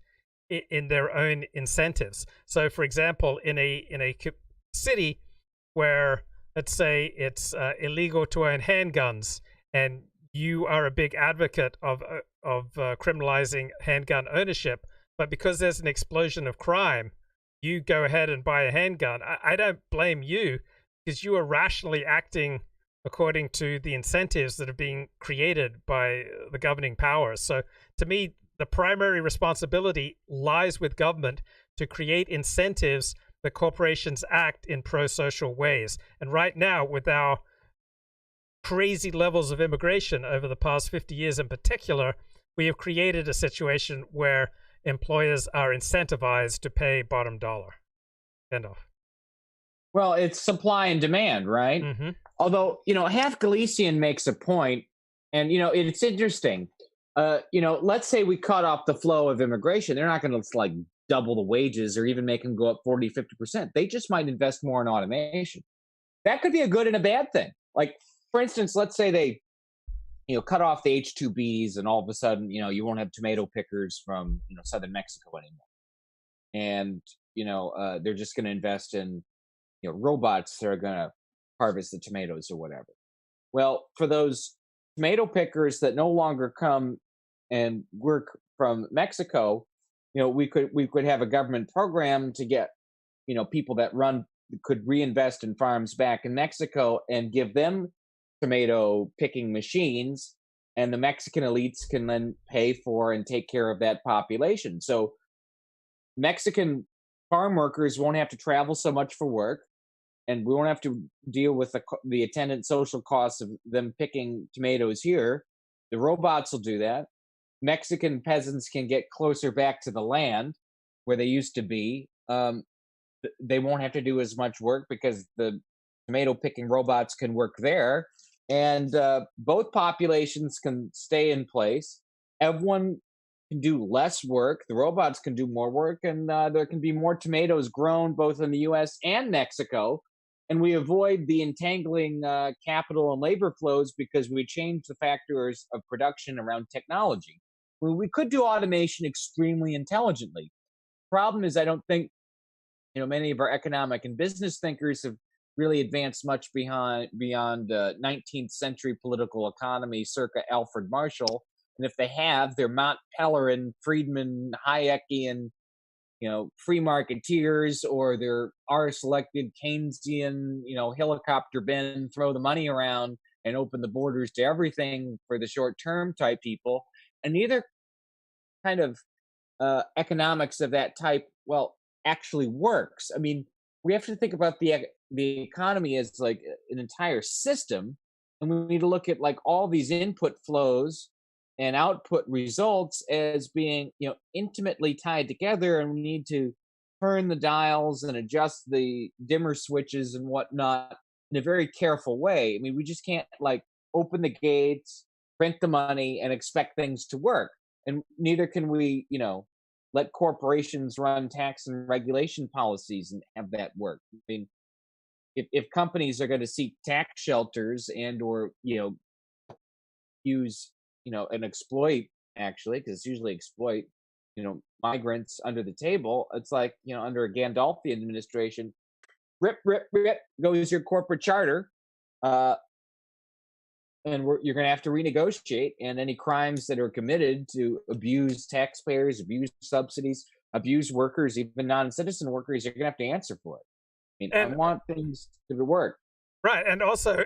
in their own incentives. So, for example, in a city where, let's say, it's illegal to own handguns, and you are a big advocate of criminalizing handgun ownership, but because there's an explosion of crime, you go ahead and buy a handgun. I don't blame you, because you are rationally acting according to the incentives that are being created by the governing powers. So to me, the primary responsibility lies with government to create incentives that corporations act in pro-social ways. And right now, with our crazy levels of immigration over the past 50 years in particular, we have created a situation where employers are incentivized to pay bottom dollar. End of. Well, it's supply and demand, right? Mm-hmm. Although, Half Galician makes a point, and, it's interesting. Let's say we cut off the flow of immigration. They're not going to double the wages or even make them go up 40, 50%. They just might invest more in automation. That could be a good and a bad thing. Like, for instance, let's say they, cut off the H-2Bs, and all of a sudden, you won't have tomato pickers from, southern Mexico anymore. And, they're just going to invest in, robots that are going to harvest the tomatoes or whatever. Well, for those tomato pickers that no longer come and work from Mexico, we could have a government program to get, people that could reinvest in farms back in Mexico and give them tomato picking machines, and the Mexican elites can then pay for and take care of that population. So Mexican farm workers won't have to travel so much for work, and we won't have to deal with the attendant social costs of them picking tomatoes here. The robots will do that. Mexican peasants can get closer back to the land where they used to be. They won't have to do as much work because the tomato picking robots can work there. And both populations can stay in place. Everyone can do less work. The robots can do more work, and there can be more tomatoes grown both in the U.S. and Mexico. And we avoid the entangling capital and labor flows because we change the factors of production around technology. We could do automation extremely intelligently. Problem is, I don't think many of our economic and business thinkers have really advanced much beyond 19th century political economy circa Alfred Marshall. And if they have, they're Mont Pelerin, Friedman, Hayekian, free marketeers, or they're R-selected Keynesian, helicopter Ben, throw the money around and open the borders to everything for the short term type people. And neither kind of economics of that type, actually works. I mean, we have to think about the economy as like an entire system, and we need to look at all these input flows and output results as being intimately tied together, and we need to turn the dials and adjust the dimmer switches and whatnot in a very careful way. I mean, we just can't open the gates, print the money, and expect things to work. And neither can we let corporations run tax and regulation policies and have that work. I mean, if companies are going to seek tax shelters and or use and exploit, actually, because it's usually exploit migrants under the table, it's under a Gandalfian administration, rip goes your corporate charter, and you're going to have to renegotiate, and any crimes that are committed to abuse taxpayers, abuse subsidies, abuse workers, even non-citizen workers, you're going to have to answer for it. I want things to work. Right, and also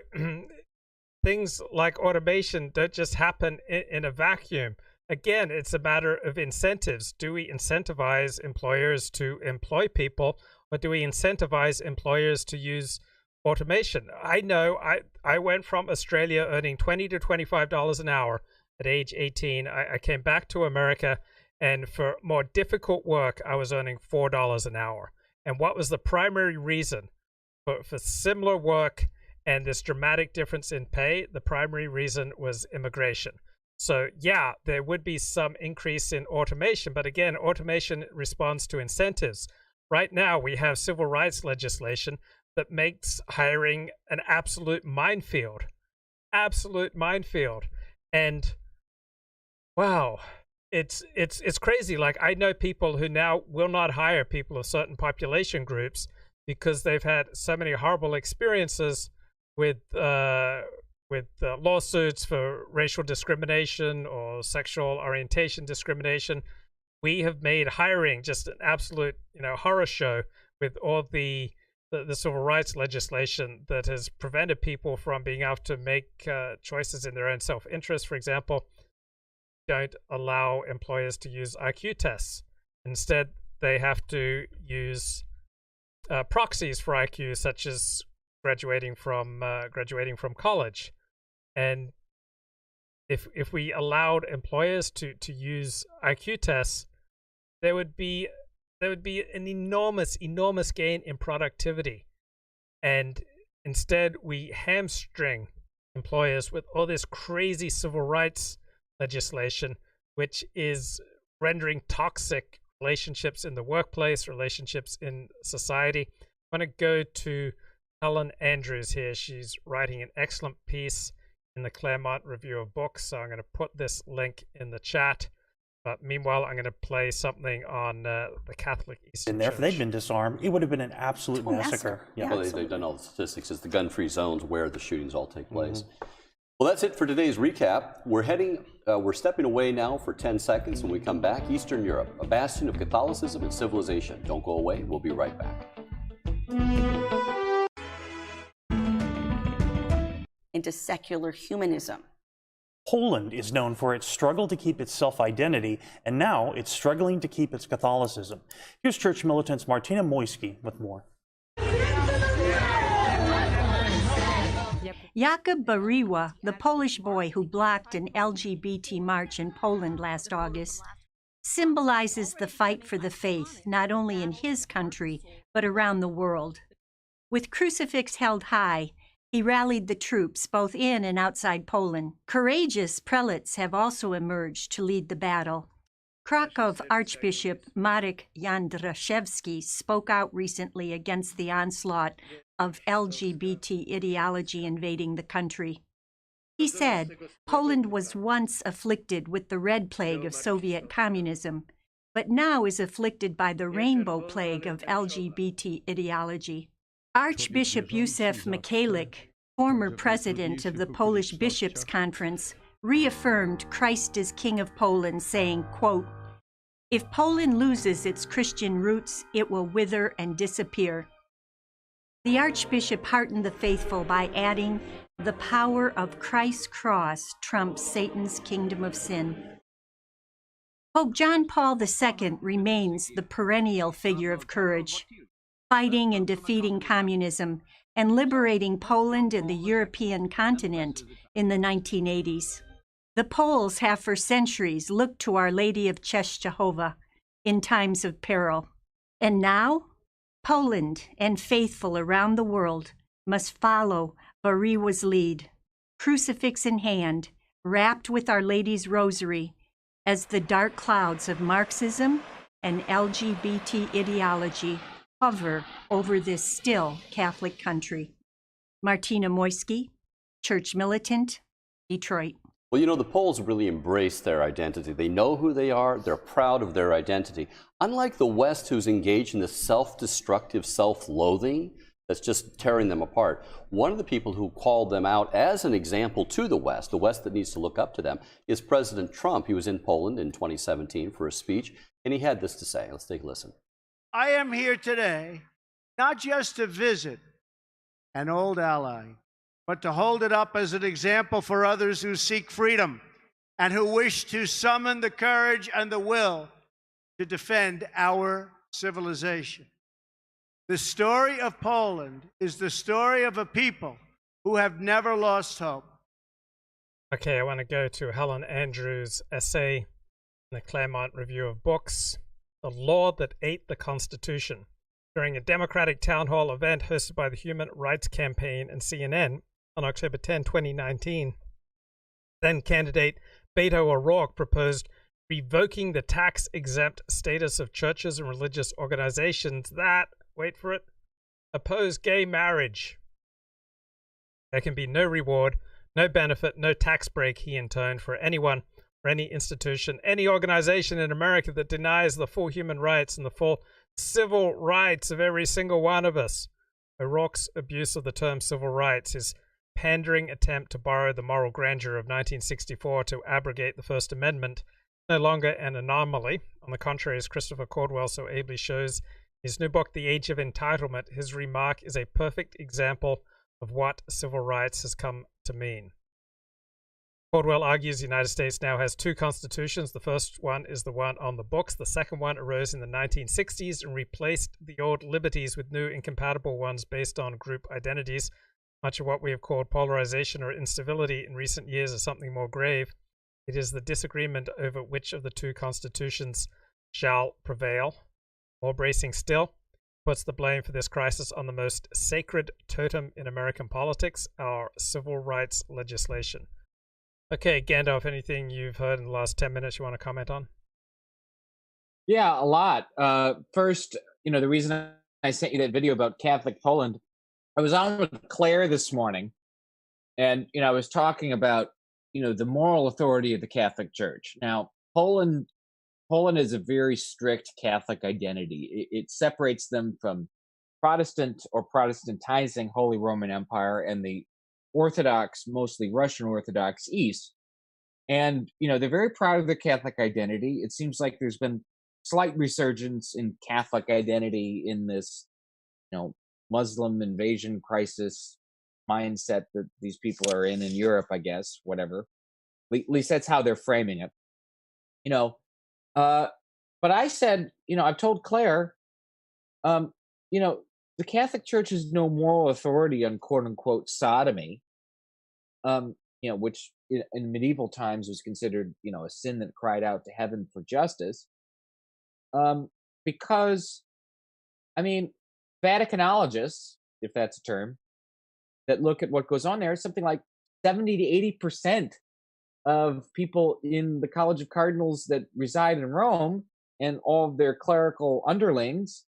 things like automation don't just happen in a vacuum. Again, it's a matter of incentives. Do we incentivize employers to employ people, or do we incentivize employers to use automation? I know I went from Australia earning $20 to $25 an hour at age 18. I came back to America, and for more difficult work, I was earning $4 an hour. And what was the primary reason? for similar work and this dramatic difference in pay, the primary reason was immigration. So yeah, there would be some increase in automation, but again, automation responds to incentives. Right now, we have civil rights legislation that makes hiring an absolute minefield. Absolute minefield. And wow, it's crazy. Like, I know people who now will not hire people of certain population groups because they've had so many horrible experiences with lawsuits for racial discrimination or sexual orientation discrimination. We have made hiring just an absolute, horror show with all the civil rights legislation that has prevented people from being able to make choices in their own self-interest. For example, don't allow employers to use IQ tests. Instead, they have to use proxies for IQ, such as graduating from college. And if we allowed employers to use IQ tests, there would be an enormous gain in productivity. And instead, we hamstring employers with all this crazy civil rights legislation, which is rendering toxic relationships in the workplace, relationships in society. I want to go to Helen Andrews here. She's writing an excellent piece in the Claremont Review of Books, so I'm going to put this link in the chat. But meanwhile, I'm going to play something on the Catholic Eastern Church. If they'd been disarmed, it would have been an absolute massacre. Yeah, well, they've done all the statistics. It's the gun-free zones where the shootings all take place. Well, that's it for today's recap. We're stepping away now for 10 seconds. When we come back, Eastern Europe, a bastion of Catholicism and civilization. Don't go away. We'll be right back. Into secular humanism. Poland is known for its struggle to keep its self-identity, and now it's struggling to keep its Catholicism. Here's church militants Martina Moyski with more. Jakub Baryła, the Polish boy who blocked an LGBT march in Poland last August, symbolizes the fight for the faith, not only in his country, but around the world. With crucifix held high, he rallied the troops both in and outside Poland. Courageous prelates have also emerged to lead the battle. Krakow Archbishop Marek Jędraszewski spoke out recently against the onslaught of LGBT ideology invading the country. He said Poland was once afflicted with the red plague of Soviet communism, but now is afflicted by the rainbow plague of LGBT ideology. Archbishop Józef Michalik, former president of the Polish Bishops' Conference, reaffirmed Christ is King of Poland, saying, quote, "If Poland loses its Christian roots, it will wither and disappear." The Archbishop heartened the faithful by adding, "The power of Christ's cross trumps Satan's kingdom of sin." Pope John Paul II remains the perennial figure of courage, fighting and defeating communism and liberating Poland and the European continent in the 1980s. The Poles have for centuries looked to Our Lady of Czestochowa in times of peril. And now, Poland and faithful around the world must follow Baryła's lead, crucifix in hand, wrapped with Our Lady's rosary, as the dark clouds of Marxism and LGBT ideology hover over this still Catholic country. Martina Moyski, church militant, Detroit. Well, the Poles really embrace their identity. They know who they are. They're proud of their identity. Unlike the West, who's engaged in this self-destructive self-loathing that's just tearing them apart, one of the people who called them out as an example to the West that needs to look up to them, is President Trump. He was in Poland in 2017 for a speech, and he had this to say. Let's take a listen. I am here today not just to visit an old ally, but to hold it up as an example for others who seek freedom and who wish to summon the courage and the will to defend our civilization. The story of Poland is the story of a people who have never lost hope. Okay, I want to go to Helen Andrews' essay in the Claremont Review of Books, "The Law That Ate the Constitution." during a Democratic town hall event hosted by the Human Rights Campaign and CNN on October 10, 2019. Then candidate Beto O'Rourke proposed revoking the tax-exempt status of churches and religious organizations that, wait for it, oppose gay marriage. There can be no reward, no benefit, no tax break, he intoned, for anyone or any institution, any organization in America that denies the full human rights and the full civil rights of every single one of us. O'Rourke's abuse of the term civil rights, his pandering attempt to borrow the moral grandeur of 1964 to abrogate the First Amendment, no longer an anomaly. On the contrary, as Christopher Caldwell so ably shows in his new book, The Age of Entitlement, his remark is a perfect example of what civil rights has come to mean. Caldwell argues the United States now has two constitutions. The first one is the one on the books. The second one arose in the 1960s and replaced the old liberties with new incompatible ones based on group identities. Much of what we have called polarization or instability in recent years is something more grave. It is the disagreement over which of the two constitutions shall prevail. More bracing still, puts the blame for this crisis on the most sacred totem in American politics, our civil rights legislation. Okay, Gandalf, anything you've heard in the last 10 minutes you want to comment on? Yeah, a lot. First, the reason I sent you that video about Catholic Poland, I was on with Claire this morning, and, I was talking about, the moral authority of the Catholic Church. Now, Poland is a very strict Catholic identity. It separates them from Protestant or Protestantizing Holy Roman Empire and the Orthodox, mostly Russian Orthodox East. And, they're very proud of their Catholic identity. It seems like there's been slight resurgence in Catholic identity in this, Muslim invasion crisis mindset that these people are in Europe, I guess, whatever. At least that's how they're framing it. But I said, I've told Claire, the Catholic Church has no moral authority on quote unquote sodomy, which in medieval times was considered, a sin that cried out to heaven for justice. Because, Vaticanologists, if that's a term, that look at what goes on there, something like 70 to 80% of people in the College of Cardinals that reside in Rome and all of their clerical underlings,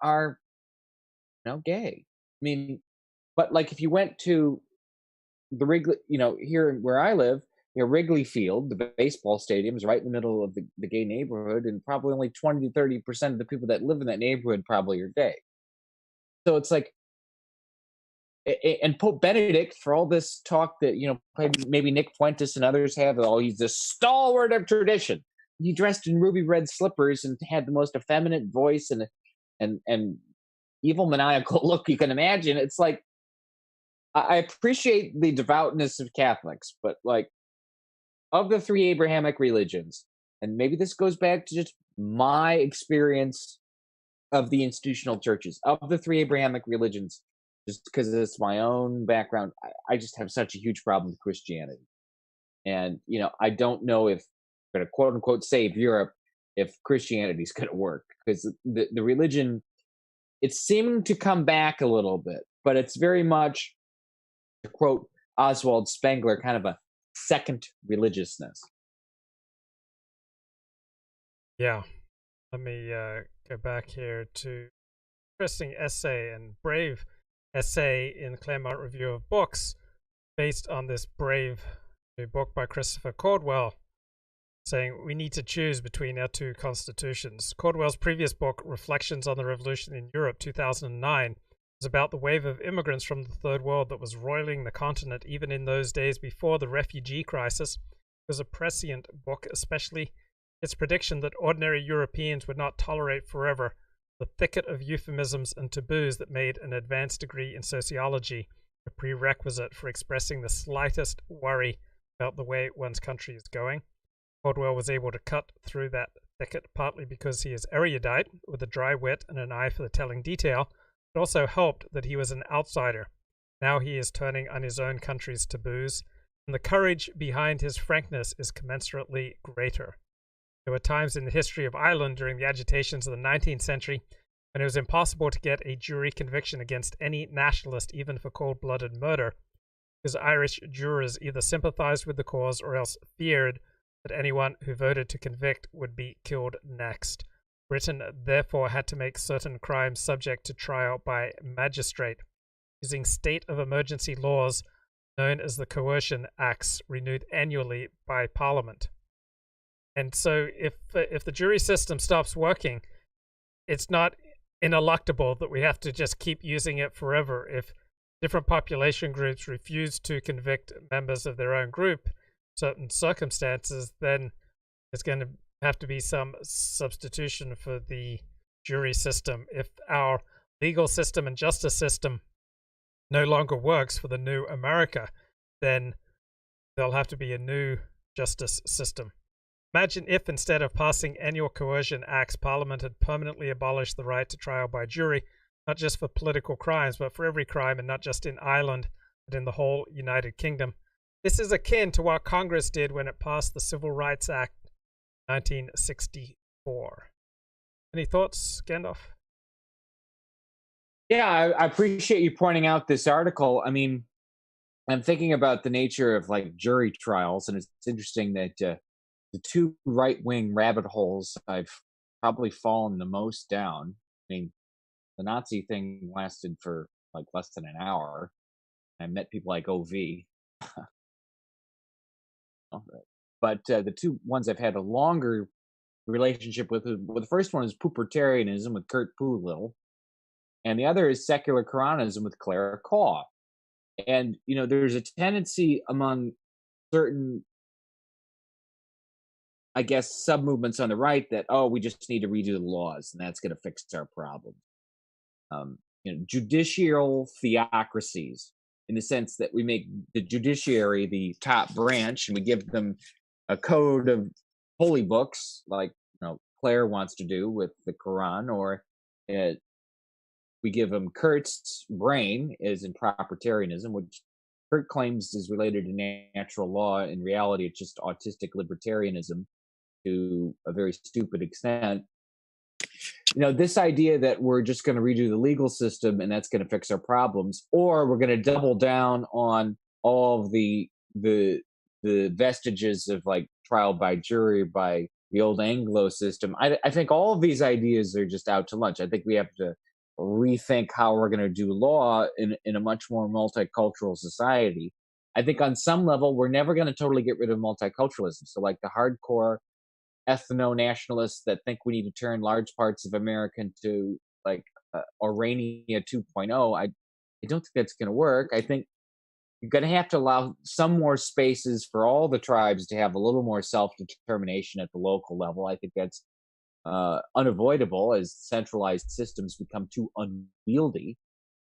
are, gay. But like if you went to the Wrigley, here where I live, Wrigley Field, the baseball stadium, is right in the middle of the gay neighborhood, and probably only 20 to 30% of the people that live in that neighborhood probably are gay. So it's like, and Pope Benedict, for all this talk that, maybe Nick Fuentes and others have, he's the stalwart of tradition. He dressed in ruby red slippers and had the most effeminate voice and evil maniacal look you can imagine. It's like, I appreciate the devoutness of Catholics, but like, of the three Abrahamic religions, and maybe this goes back to just my experience of the institutional churches, of the three Abrahamic religions, just because it's my own background, I just have such a huge problem with Christianity. And, I don't know if we're going to quote unquote save Europe if Christianity is going to work, because the religion, it's seeming to come back a little bit, but it's very much, to quote Oswald Spengler, kind of a second religiousness. Yeah. Let me go back here to interesting essay and brave essay in the Claremont Review of Books based on this brave new book by Christopher Caldwell, saying we need to choose between our two constitutions. Caldwell's previous book, Reflections on the Revolution in Europe, 2009, was about the wave of immigrants from the Third World that was roiling the continent even in those days before the refugee crisis. It was a prescient book, especially its prediction that ordinary Europeans would not tolerate forever the thicket of euphemisms and taboos that made an advanced degree in sociology a prerequisite for expressing the slightest worry about the way one's country is going. Caldwell was able to cut through that thicket partly because he is erudite, with a dry wit and an eye for the telling detail. It also helped that he was an outsider. Now he is turning on his own country's taboos, and the courage behind his frankness is commensurately greater. There were times in the history of Ireland during the agitations of the 19th century when it was impossible to get a jury conviction against any nationalist, even for cold-blooded murder, because Irish jurors either sympathized with the cause or else feared that anyone who voted to convict would be killed next. Britain therefore had to make certain crimes subject to trial by magistrate, using state of emergency laws known as the Coercion Acts, renewed annually by Parliament. And so if the jury system stops working, it's not ineluctable that we have to just keep using it forever. If different population groups refuse to convict members of their own group, certain circumstances, then there's going to have to be some substitution for the jury system. If our legal system and justice system no longer works for the new America, then there'll have to be a new justice system. Imagine if, instead of passing annual coercion acts, Parliament had permanently abolished the right to trial by jury, not just for political crimes, but for every crime, and not just in Ireland, but in the whole United Kingdom. This is akin to what Congress did when it passed the Civil Rights Act 1964. Any thoughts, Gandalf? Yeah, I appreciate you pointing out this article. I mean, I'm thinking about the nature of like jury trials, and it's interesting that the two right-wing rabbit holes I've probably fallen the most down. I mean, the Nazi thing lasted for like less than an hour. I met people like OV. But the two ones I've had a longer relationship with, well, the first one is Poopertarianism with Kurt Poolittle, and the other is secular Quranism with Clara Caw. And, you know, there's a tendency among certain, I guess, sub-movements on the right that, oh, we just need to redo the laws, and that's going to fix our problem. You know, judicial theocracies, in the sense that we make the judiciary the top branch, and we give them a code of holy books, like, you know, Claire wants to do with the Quran, or we give them Kurt's brain, as in propertarianism, which Kurt claims is related to natural law. In reality, it's just autistic libertarianism to a very stupid extent. You know, this idea that we're just going to redo the legal system and that's going to fix our problems, or we're going to double down on all of the vestiges of like trial by jury by the old Anglo system. I think all of these ideas are just out to lunch. I think we have to rethink how we're going to do law in a much more multicultural society. I think on some level, we're never going to totally get rid of multiculturalism. So like the hardcore ethno-nationalists that think we need to turn large parts of America into like Orania 2.0, I don't think that's going to work. I think you're going to have to allow some more spaces for all the tribes to have a little more self-determination at the local level. I think that's unavoidable as centralized systems become too unwieldy.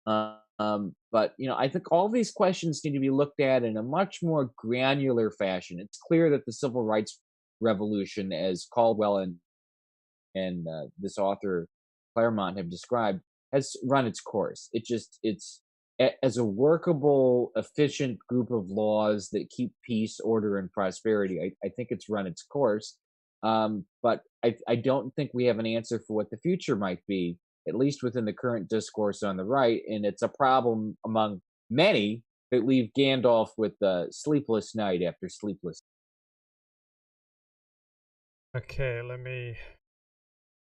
But, you know, I think all these questions need to be looked at in a much more granular fashion. It's clear that the civil rights revolution, as Caldwell and this author Claremont have described, has run its course. It's as a workable, efficient group of laws that keep peace, order, and prosperity. I think it's run its course. But I don't think we have an answer for what the future might be, at least within the current discourse on the right. And it's a problem among many that leave Gandalf with sleepless night after sleepless. Okay, let me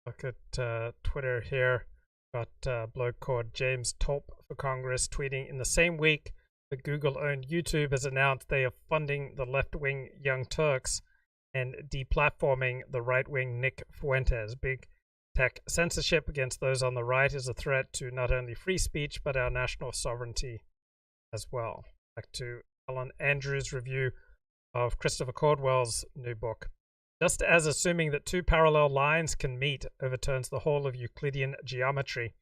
look at Twitter here. Got a bloke called James Tolp for Congress tweeting, in the same week that Google-owned YouTube has announced they are funding the left-wing Young Turks and deplatforming the right-wing Nick Fuentes. Big tech censorship against those on the right is a threat to not only free speech, but our national sovereignty as well. Back to Alan Andrews' review of Christopher Caldwell's new book. Just as assuming that two parallel lines can meet overturns the whole of Euclidean geometry,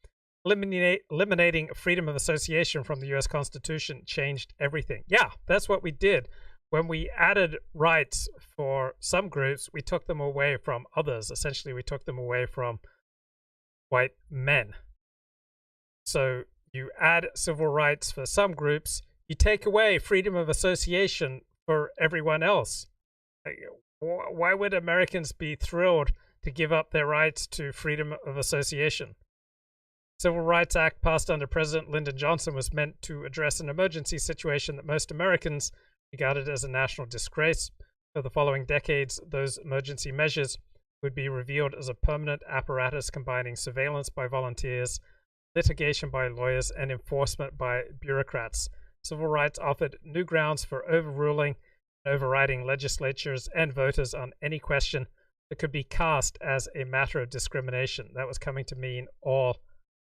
eliminating freedom of association from the US Constitution changed everything. Yeah, that's what we did. When we added rights for some groups, we took them away from others. Essentially, we took them away from white men. So you add civil rights for some groups, you take away freedom of association for everyone else. Why would Americans be thrilled to give up their rights to freedom of association? Civil Rights Act passed under President Lyndon Johnson was meant to address an emergency situation that most Americans regarded as a national disgrace. For the following decades, those emergency measures would be revealed as a permanent apparatus combining surveillance by volunteers, litigation by lawyers, and enforcement by bureaucrats. Civil rights offered new grounds for overruling and overriding legislatures and voters on any question that could be cast as a matter of discrimination. That was coming to mean all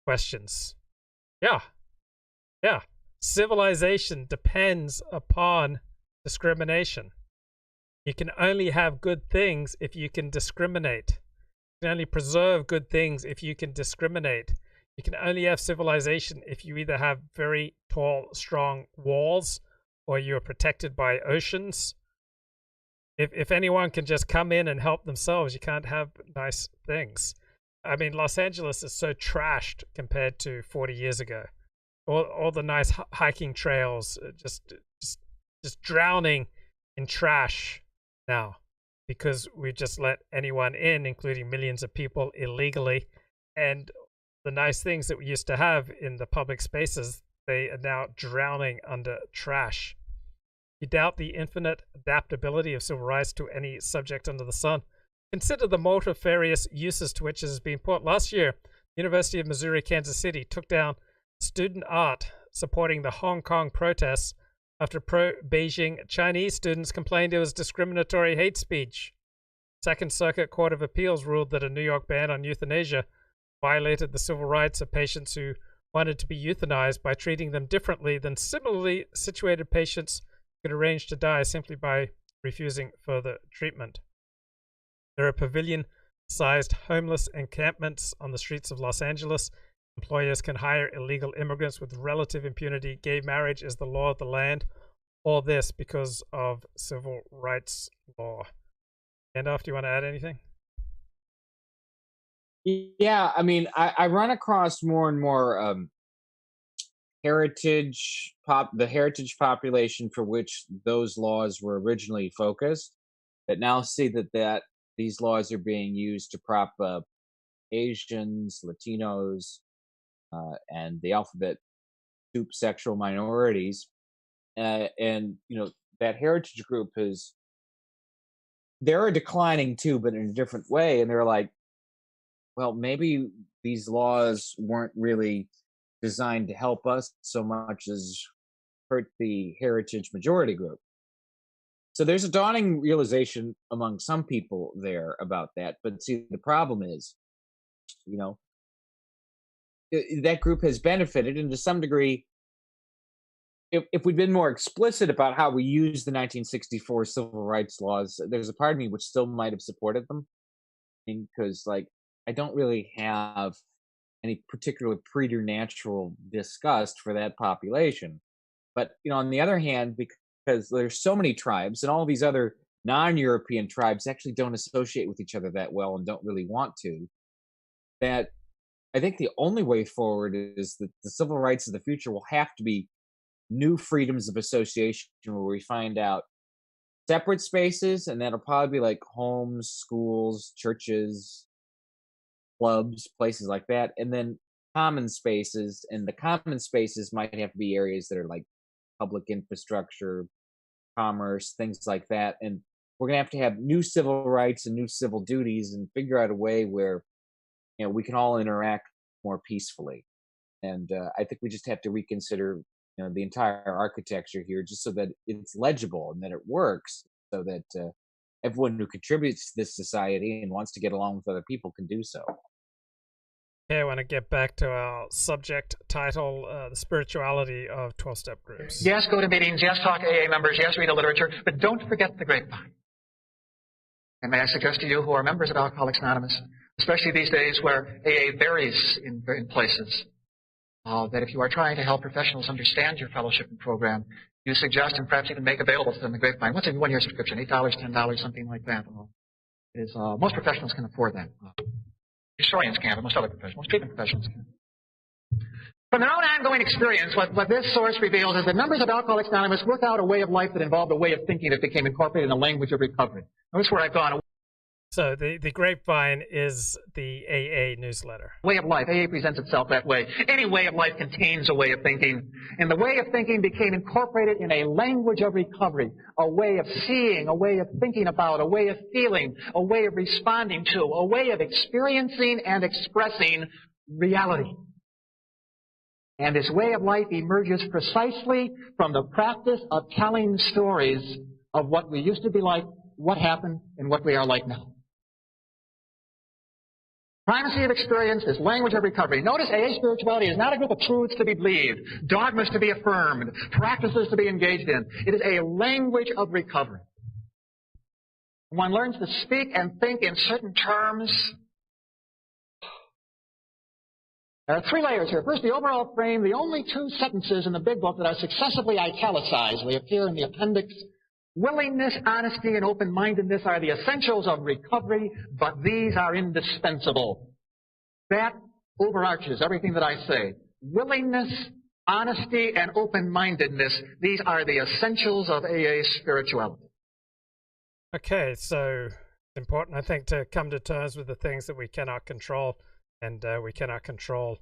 questions. Yeah. Civilization depends upon discrimination. You can only have good things if you can discriminate. You can only preserve good things if you can discriminate. You can only have civilization if you either have very tall, strong walls or you're protected by oceans. If anyone can just come in and help themselves, you can't have nice things. I mean, Los Angeles is so trashed compared to 40 years ago. All the nice hiking trails, just drowning in trash now, because we just let anyone in, including millions of people illegally. And the nice things that we used to have in the public spaces, they are now drowning under trash. You doubt the infinite adaptability of civil rights to any subject under the sun? Consider the multifarious uses to which it has been put. Last year, University of Missouri, Kansas City took down student art supporting the Hong Kong protests after pro-Beijing Chinese students complained it was discriminatory hate speech. Second Circuit Court of Appeals ruled that a New York ban on euthanasia violated the civil rights of patients who wanted to be euthanized by treating them differently than similarly situated patients who could arrange to die simply by refusing further treatment. There are pavilion-sized homeless encampments on the streets of Los Angeles. Employers can hire illegal immigrants with relative impunity. Gay marriage is the law of the land. All this because of civil rights law. Gandalf, do you want to add anything? Yeah, I mean, I run across more and more the heritage population for which those laws were originally focused, that now see that these laws are being used to prop up Asians, Latinos, and the alphabet soup sexual minorities. And, that heritage group they're declining too, but in a different way. And they're like, well, maybe these laws weren't really designed to help us so much as hurt the heritage majority group. So there's a dawning realization among some people there about that. But see, the problem is, that group has benefited, and to some degree, if we'd been more explicit about how we use the 1964 civil rights laws, there's a part of me which still might have supported them, because I don't really have any particular preternatural disgust for that population. But on the other hand, because there's so many tribes, and all these other non-European tribes actually don't associate with each other that well and don't really want to, that I think the only way forward is that the civil rights of the future will have to be new freedoms of association, where we find out separate spaces, and that'll probably be like homes, schools, churches, clubs, places like that, and then common spaces. And the common spaces might have to be areas that are like public infrastructure, commerce, things like that. And we're going to have new civil rights and new civil duties, and figure out a way where we can all interact more peacefully. And I think we just have to reconsider the entire architecture here, just so that it's legible and that it works, so that everyone who contributes to this society and wants to get along with other people can do so. Okay, I want to get back to our subject title, the spirituality of 12-step groups. Yes, go to meetings. Yes, talk to AA members. Yes, read the literature. But don't forget the grapevine. And may I suggest to you who are members of Alcoholics Anonymous, especially these days where AA varies in places, that if you are trying to help professionals understand your fellowship and program, you suggest and perhaps even make available to them the grapevine. What's a one-year subscription? $8, $10, something like that. Most professionals can afford that. Historians can't, but most other professionals, treatment professionals can. From their own ongoing experience, what this source reveals is that members of Alcoholics Anonymous work out a way of life that involved a way of thinking that became incorporated in the language of recovery. Notice where I've gone So the Grapevine is the AA newsletter. Way of life. AA presents itself that way. Any way of life contains a way of thinking. And the way of thinking became incorporated in a language of recovery, a way of seeing, a way of thinking about, a way of feeling, a way of responding to, a way of experiencing and expressing reality. And this way of life emerges precisely from the practice of telling stories of what we used to be like, what happened, and what we are like now. Primacy of experience is language of recovery. Notice AA spirituality is not a group of truths to be believed, dogmas to be affirmed, practices to be engaged in. It is a language of recovery. One learns to speak and think in certain terms. There are three layers here. First, the overall frame. The only two sentences in the big book that are successively italicized. They appear in the appendix. Willingness, honesty, and open-mindedness are the essentials of recovery, but these are indispensable. That overarches everything that I say. Willingness, honesty, and open-mindedness, these are the essentials of AA spirituality. Okay, so it's important, I think, to come to terms with the things that we cannot control, and we cannot control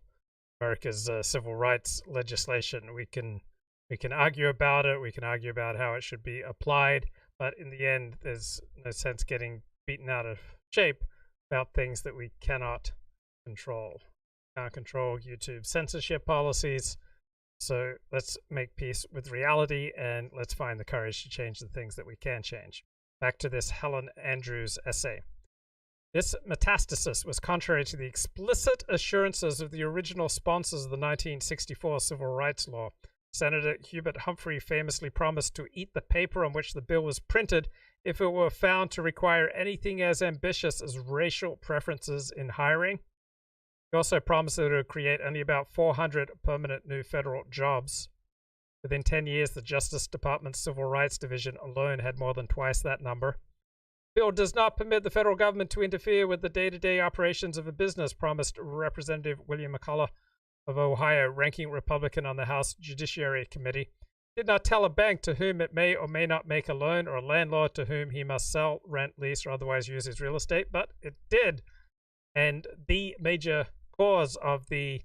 America's civil rights legislation. We can argue about it, we can argue about how it should be applied, but in the end, there's no sense getting beaten out of shape about things that we cannot control. We can't control YouTube censorship policies, so let's make peace with reality and let's find the courage to change the things that we can change. Back to this Helen Andrews essay. This metastasis was contrary to the explicit assurances of the original sponsors of the 1964 Civil Rights Law. Senator Hubert Humphrey famously promised to eat the paper on which the bill was printed if it were found to require anything as ambitious as racial preferences in hiring. He also promised that it would create only about 400 permanent new federal jobs. Within 10 years, the Justice Department's Civil Rights Division alone had more than twice that number. The bill does not permit the federal government to interfere with the day-to-day operations of a business, promised Representative William McCullough of Ohio, ranking Republican on the House Judiciary Committee. Did not tell a bank to whom it may or may not make a loan, or a landlord to whom he must sell, rent, lease, or otherwise use his real estate, but it did. And the major cause of the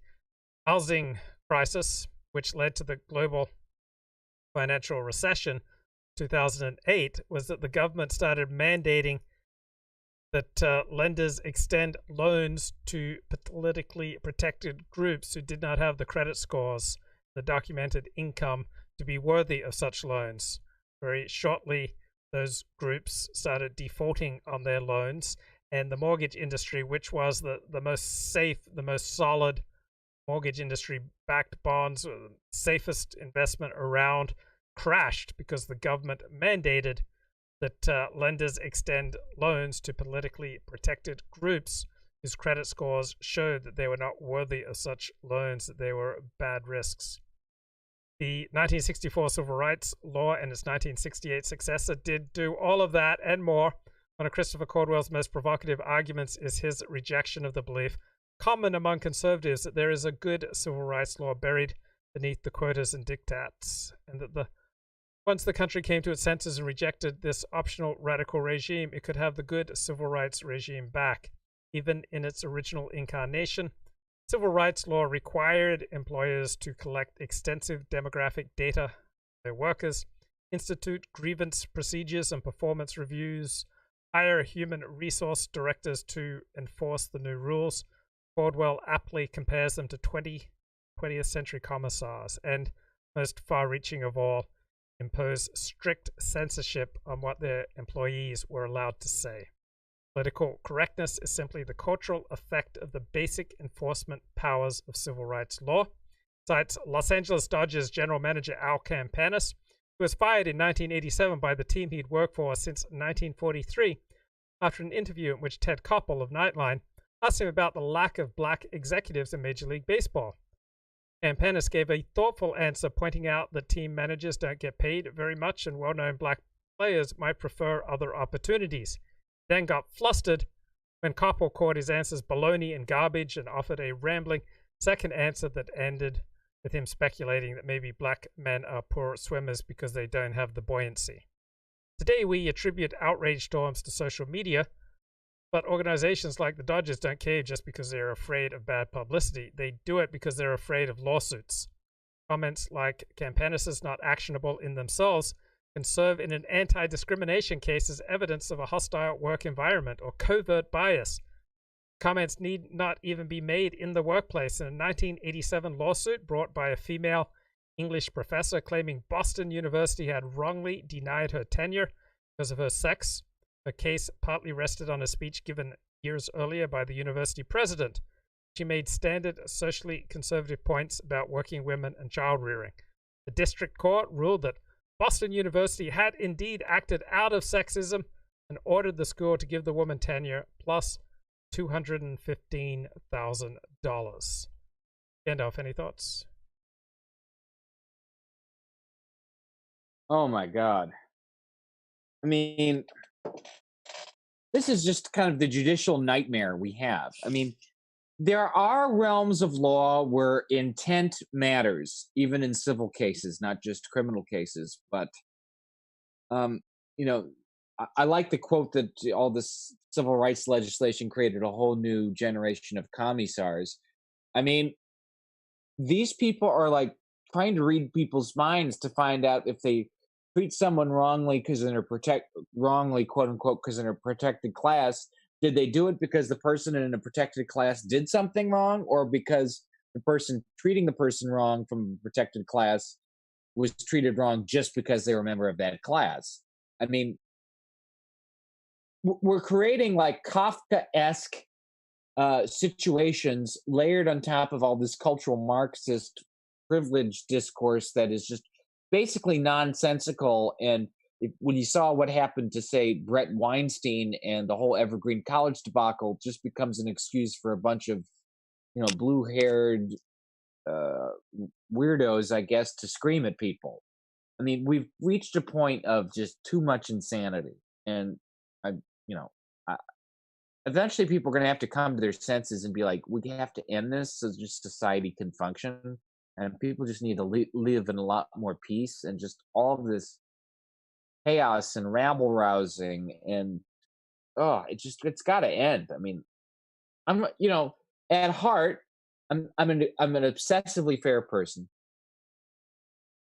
housing crisis, which led to the global financial recession 2008, was that the government started mandating that lenders extend loans to politically protected groups who did not have the credit scores, the documented income to be worthy of such loans. Very shortly, those groups started defaulting on their loans, and the mortgage industry, which was the most safe, the most solid mortgage industry-backed bonds, safest investment around, crashed because the government mandated that lenders extend loans to politically protected groups whose credit scores showed that they were not worthy of such loans, that they were bad risks. The 1964 Civil Rights Law and its 1968 successor did do all of that and more. One of Christopher Caldwell's most provocative arguments is his rejection of the belief, common among conservatives, that there is a good civil rights law buried beneath the quotas and diktats, and that once the country came to its senses and rejected this optional radical regime, it could have the good civil rights regime back. Even in its original incarnation, civil rights law required employers to collect extensive demographic data of their workers, institute grievance procedures and performance reviews, hire human resource directors to enforce the new rules. Caldwell aptly compares them to 20th century commissars, and most far-reaching of all, impose strict censorship on what their employees were allowed to say. Political correctness is simply the cultural effect of the basic enforcement powers of civil rights law. Cites Los Angeles Dodgers general manager Al Campanis, who was fired in 1987 by the team he'd worked for since 1943 after an interview in which Ted Koppel of Nightline asked him about the lack of black executives in Major League Baseball. Campanis gave a thoughtful answer, pointing out that team managers don't get paid very much and well-known black players might prefer other opportunities. He then got flustered when Koppel called his answers baloney and garbage and offered a rambling second answer that ended with him speculating that maybe black men are poor swimmers because they don't have the buoyancy. Today we attribute outrage storms to social media, But organizations like the Dodgers don't cave just because they're afraid of bad publicity. They do it because they're afraid of lawsuits. Comments like "Campanis is not actionable in themselves" can serve in an anti-discrimination case as evidence of a hostile work environment or covert bias. Comments need not even be made in the workplace. In a 1987 lawsuit brought by a female English professor claiming Boston University had wrongly denied her tenure because of her sex, her case partly rested on a speech given years earlier by the university president. She made standard socially conservative points about working women and child rearing. The district court ruled that Boston University had indeed acted out of sexism and ordered the school to give the woman tenure plus $215,000. Gandalf, any thoughts? Oh my God. I mean, this is just kind of the judicial nightmare we have. I mean, there are realms of law where intent matters, even in civil cases, not just criminal cases. But, you know, I like the quote that all this civil rights legislation created a whole new generation of commissars. I mean, these people are like trying to read people's minds to find out if they treat someone wrongly because they're wrongly, quote unquote, because in a protected class. Did they do it because the person in a protected class did something wrong, or because the person treating the person wrong from a protected class was treated wrong just because they were a member of that class? I mean, we're creating like Kafka-esque situations layered on top of all this cultural Marxist privilege discourse that is just basically nonsensical. And when you saw what happened to, say, Brett Weinstein and the whole Evergreen College debacle, just becomes an excuse for a bunch of, you know, blue-haired weirdos, I guess, to scream at people. I mean, we've reached a point of just too much insanity, and eventually people are going to have to come to their senses and be like, we have to end this so just society can function, and people just need to live in a lot more peace, and just all of this chaos and rabble rousing, and it's got to end. I mean, I'm, you know, at heart, I'm an obsessively fair person.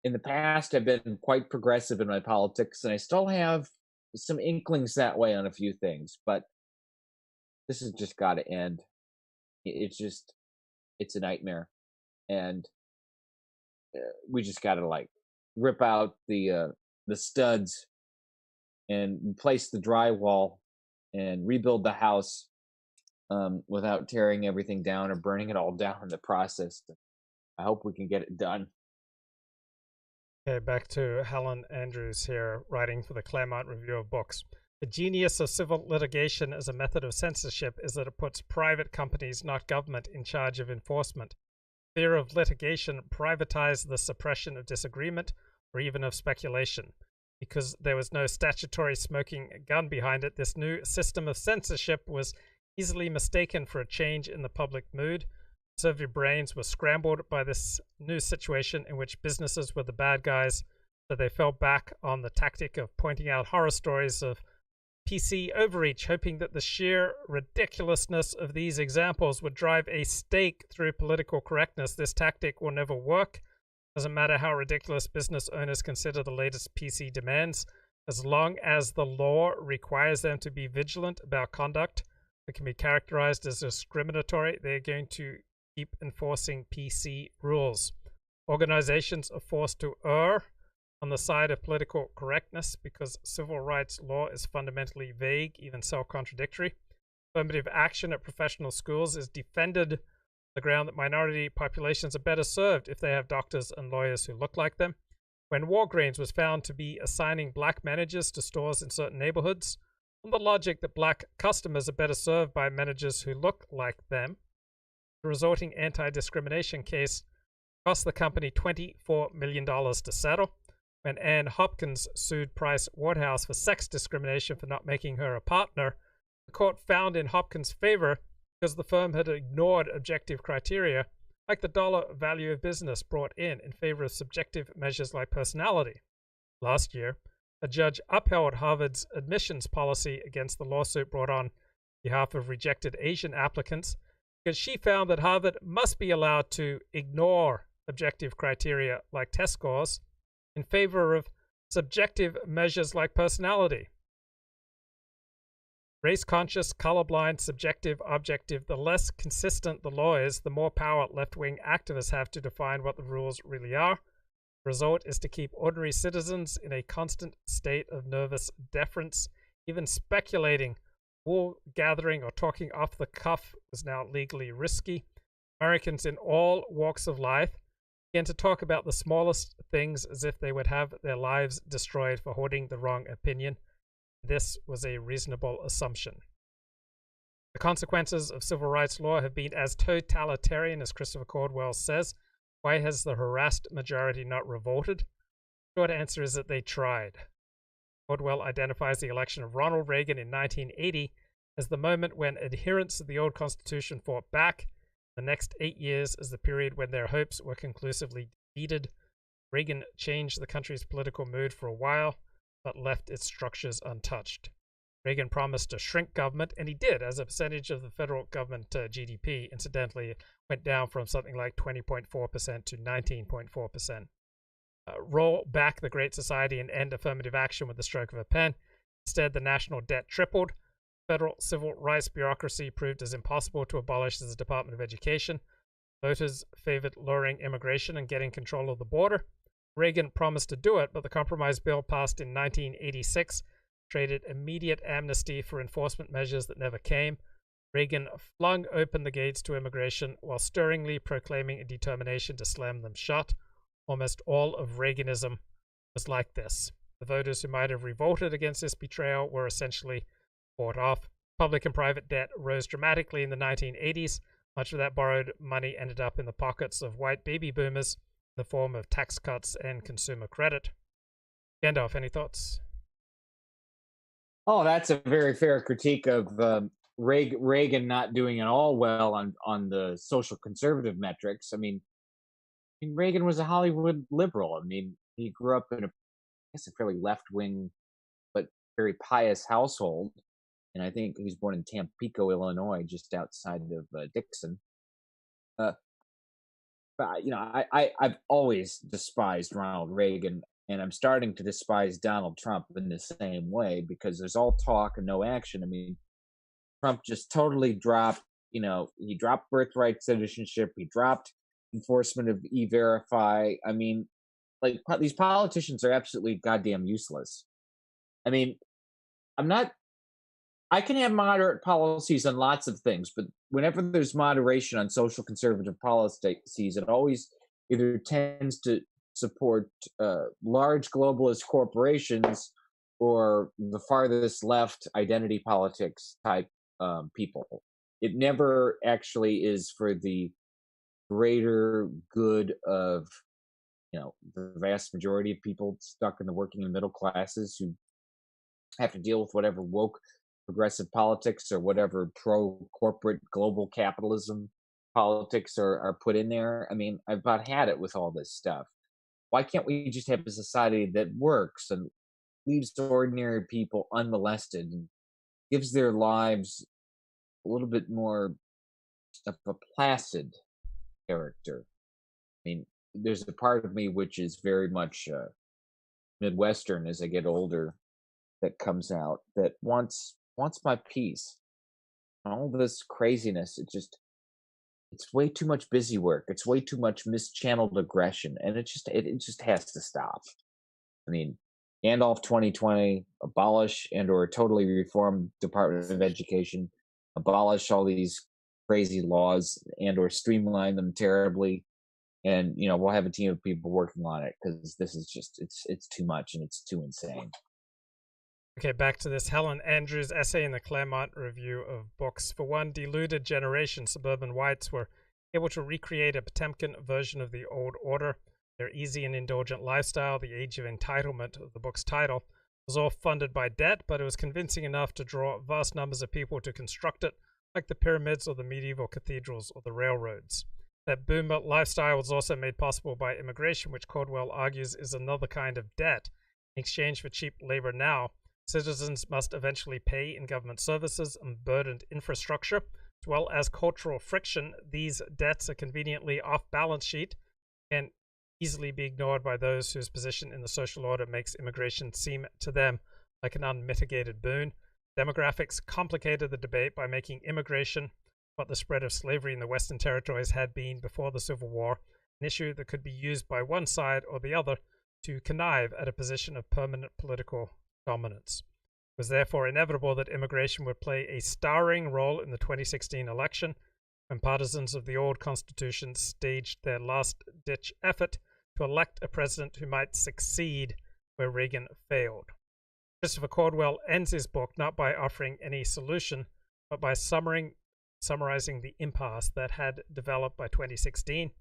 In the past, I've been quite progressive in my politics, and I still have some inklings that way on a few things, but this has just got to end. It's a nightmare, and we just got to like rip out the studs and replace the drywall and rebuild the house without tearing everything down or burning it all down in the process. I hope we can get it done. Okay, back to Helen Andrews here, writing for the Claremont Review of Books. The genius of civil litigation as a method of censorship is that it puts private companies, not government, in charge of enforcement. Fear of litigation privatized the suppression of disagreement or even of speculation. Because there was no statutory smoking gun behind it, this new system of censorship was easily mistaken for a change in the public mood. Conservative brains were scrambled by this new situation in which businesses were the bad guys, so they fell back on the tactic of pointing out horror stories of PC overreach, hoping that the sheer ridiculousness of these examples would drive a stake through political correctness. This tactic will never work. Doesn't matter how ridiculous business owners consider the latest PC demands, as long as the law requires them to be vigilant about conduct that can be characterized as discriminatory, they're going to keep enforcing PC rules. Organizations are forced to err on the side of political correctness because civil rights law is fundamentally vague, even self-contradictory. Affirmative action at professional schools is defended on the ground that minority populations are better served if they have doctors and lawyers who look like them. When Walgreens was found to be assigning black managers to stores in certain neighborhoods, on the logic that black customers are better served by managers who look like them, the resulting anti-discrimination case cost the company $24 million to settle. When Ann Hopkins sued Price Waterhouse for sex discrimination for not making her a partner, the court found in Hopkins' favor because the firm had ignored objective criteria, like the dollar value of business brought in favor of subjective measures like personality. Last year, a judge upheld Harvard's admissions policy against the lawsuit brought on behalf of rejected Asian applicants because she found that Harvard must be allowed to ignore objective criteria like test scores in favor of subjective measures like personality. Race-conscious, colorblind, subjective, objective, the less consistent the law is, the more power left-wing activists have to define what the rules really are. The result is to keep ordinary citizens in a constant state of nervous deference. Even speculating, wool gathering, or talking off the cuff was now legally risky. Americans in all walks of life began to talk about the smallest things as if they would have their lives destroyed for holding the wrong opinion. This was a reasonable assumption. The consequences of civil rights law have been as totalitarian as Christopher Caldwell says. Why has the harassed majority not revolted? The short answer is that they tried. Caldwell identifies the election of Ronald Reagan in 1980 as the moment when adherents of the old Constitution fought back. The next 8 years as the period when their hopes were conclusively defeated. Reagan changed the country's political mood for a while, but left its structures untouched. Reagan promised to shrink government, and he did, as a percentage of the federal government GDP. Incidentally, it went down from something like 20.4% to 19.4%. Roll back the Great Society and end affirmative action with the stroke of a pen. Instead, the national debt tripled. Federal civil rights bureaucracy proved as impossible to abolish as the Department of Education. Voters favored lowering immigration and getting control of the border. Reagan promised to do it, but the compromise bill passed in 1986 traded immediate amnesty for enforcement measures that never came. Reagan flung open the gates to immigration while stirringly proclaiming a determination to slam them shut. Almost all of Reaganism was like this. The voters who might have revolted against this betrayal were essentially bought off. Public and private debt rose dramatically in the 1980s. Much of that borrowed money ended up in the pockets of white baby boomers in the form of tax cuts and consumer credit. Gandalf, any thoughts? Oh, that's a very fair critique of Reagan not doing it all well on the social conservative metrics. I mean, Reagan was a Hollywood liberal. I mean, he grew up in a fairly left-wing but very pious household. And I think he was born in Tampico, Illinois, just outside of Dixon. But I've always despised Ronald Reagan, and I'm starting to despise Donald Trump in the same way because there's all talk and no action. I mean, Trump just totally dropped. He dropped birthright citizenship. He dropped enforcement of E-Verify. I mean, these politicians are absolutely goddamn useless. I mean, I can have moderate policies on lots of things, but whenever there's moderation on social conservative policies, it always either tends to support large globalist corporations or the farthest left identity politics type people. It never actually is for the greater good of the vast majority of people stuck in the working and middle classes who have to deal with whatever woke progressive politics or whatever pro-corporate global capitalism politics are put in there. I mean, I've about had it with all this stuff. Why can't we just have a society that works and leaves ordinary people unmolested and gives their lives a little bit more of a placid character? I mean, there's a part of me which is very much Midwestern as I get older that comes out that wants my peace. All this craziness, it's way too much busy work. It's way too much mischanneled aggression, and it just has to stop. I mean, Gandalf 2020, abolish and/or totally reform Department of Education, abolish all these crazy laws and/or streamline them terribly, and we'll have a team of people working on it because this is just it's too much and it's too insane. Okay, back to this Helen Andrews essay in the Claremont Review of Books. For one deluded generation, suburban whites were able to recreate a Potemkin version of the old order. Their easy and indulgent lifestyle, the age of entitlement, the book's title, was all funded by debt, but it was convincing enough to draw vast numbers of people to construct it, like the pyramids or the medieval cathedrals or the railroads. That boomer lifestyle was also made possible by immigration, which Caldwell argues is another kind of debt. In exchange for cheap labor now, citizens must eventually pay in government services and burdened infrastructure, as well as cultural friction. These debts are conveniently off balance sheet and easily be ignored by those whose position in the social order makes immigration seem to them like an unmitigated boon. Demographics complicated the debate by making immigration what the spread of slavery in the Western territories had been before the Civil War, an issue that could be used by one side or the other to connive at a position of permanent political dominance. It was therefore inevitable that immigration would play a starring role in the 2016 election, when partisans of the old Constitution staged their last-ditch effort to elect a president who might succeed where Reagan failed. Christopher Caldwell ends his book not by offering any solution, but by summarizing the impasse that had developed by 2016.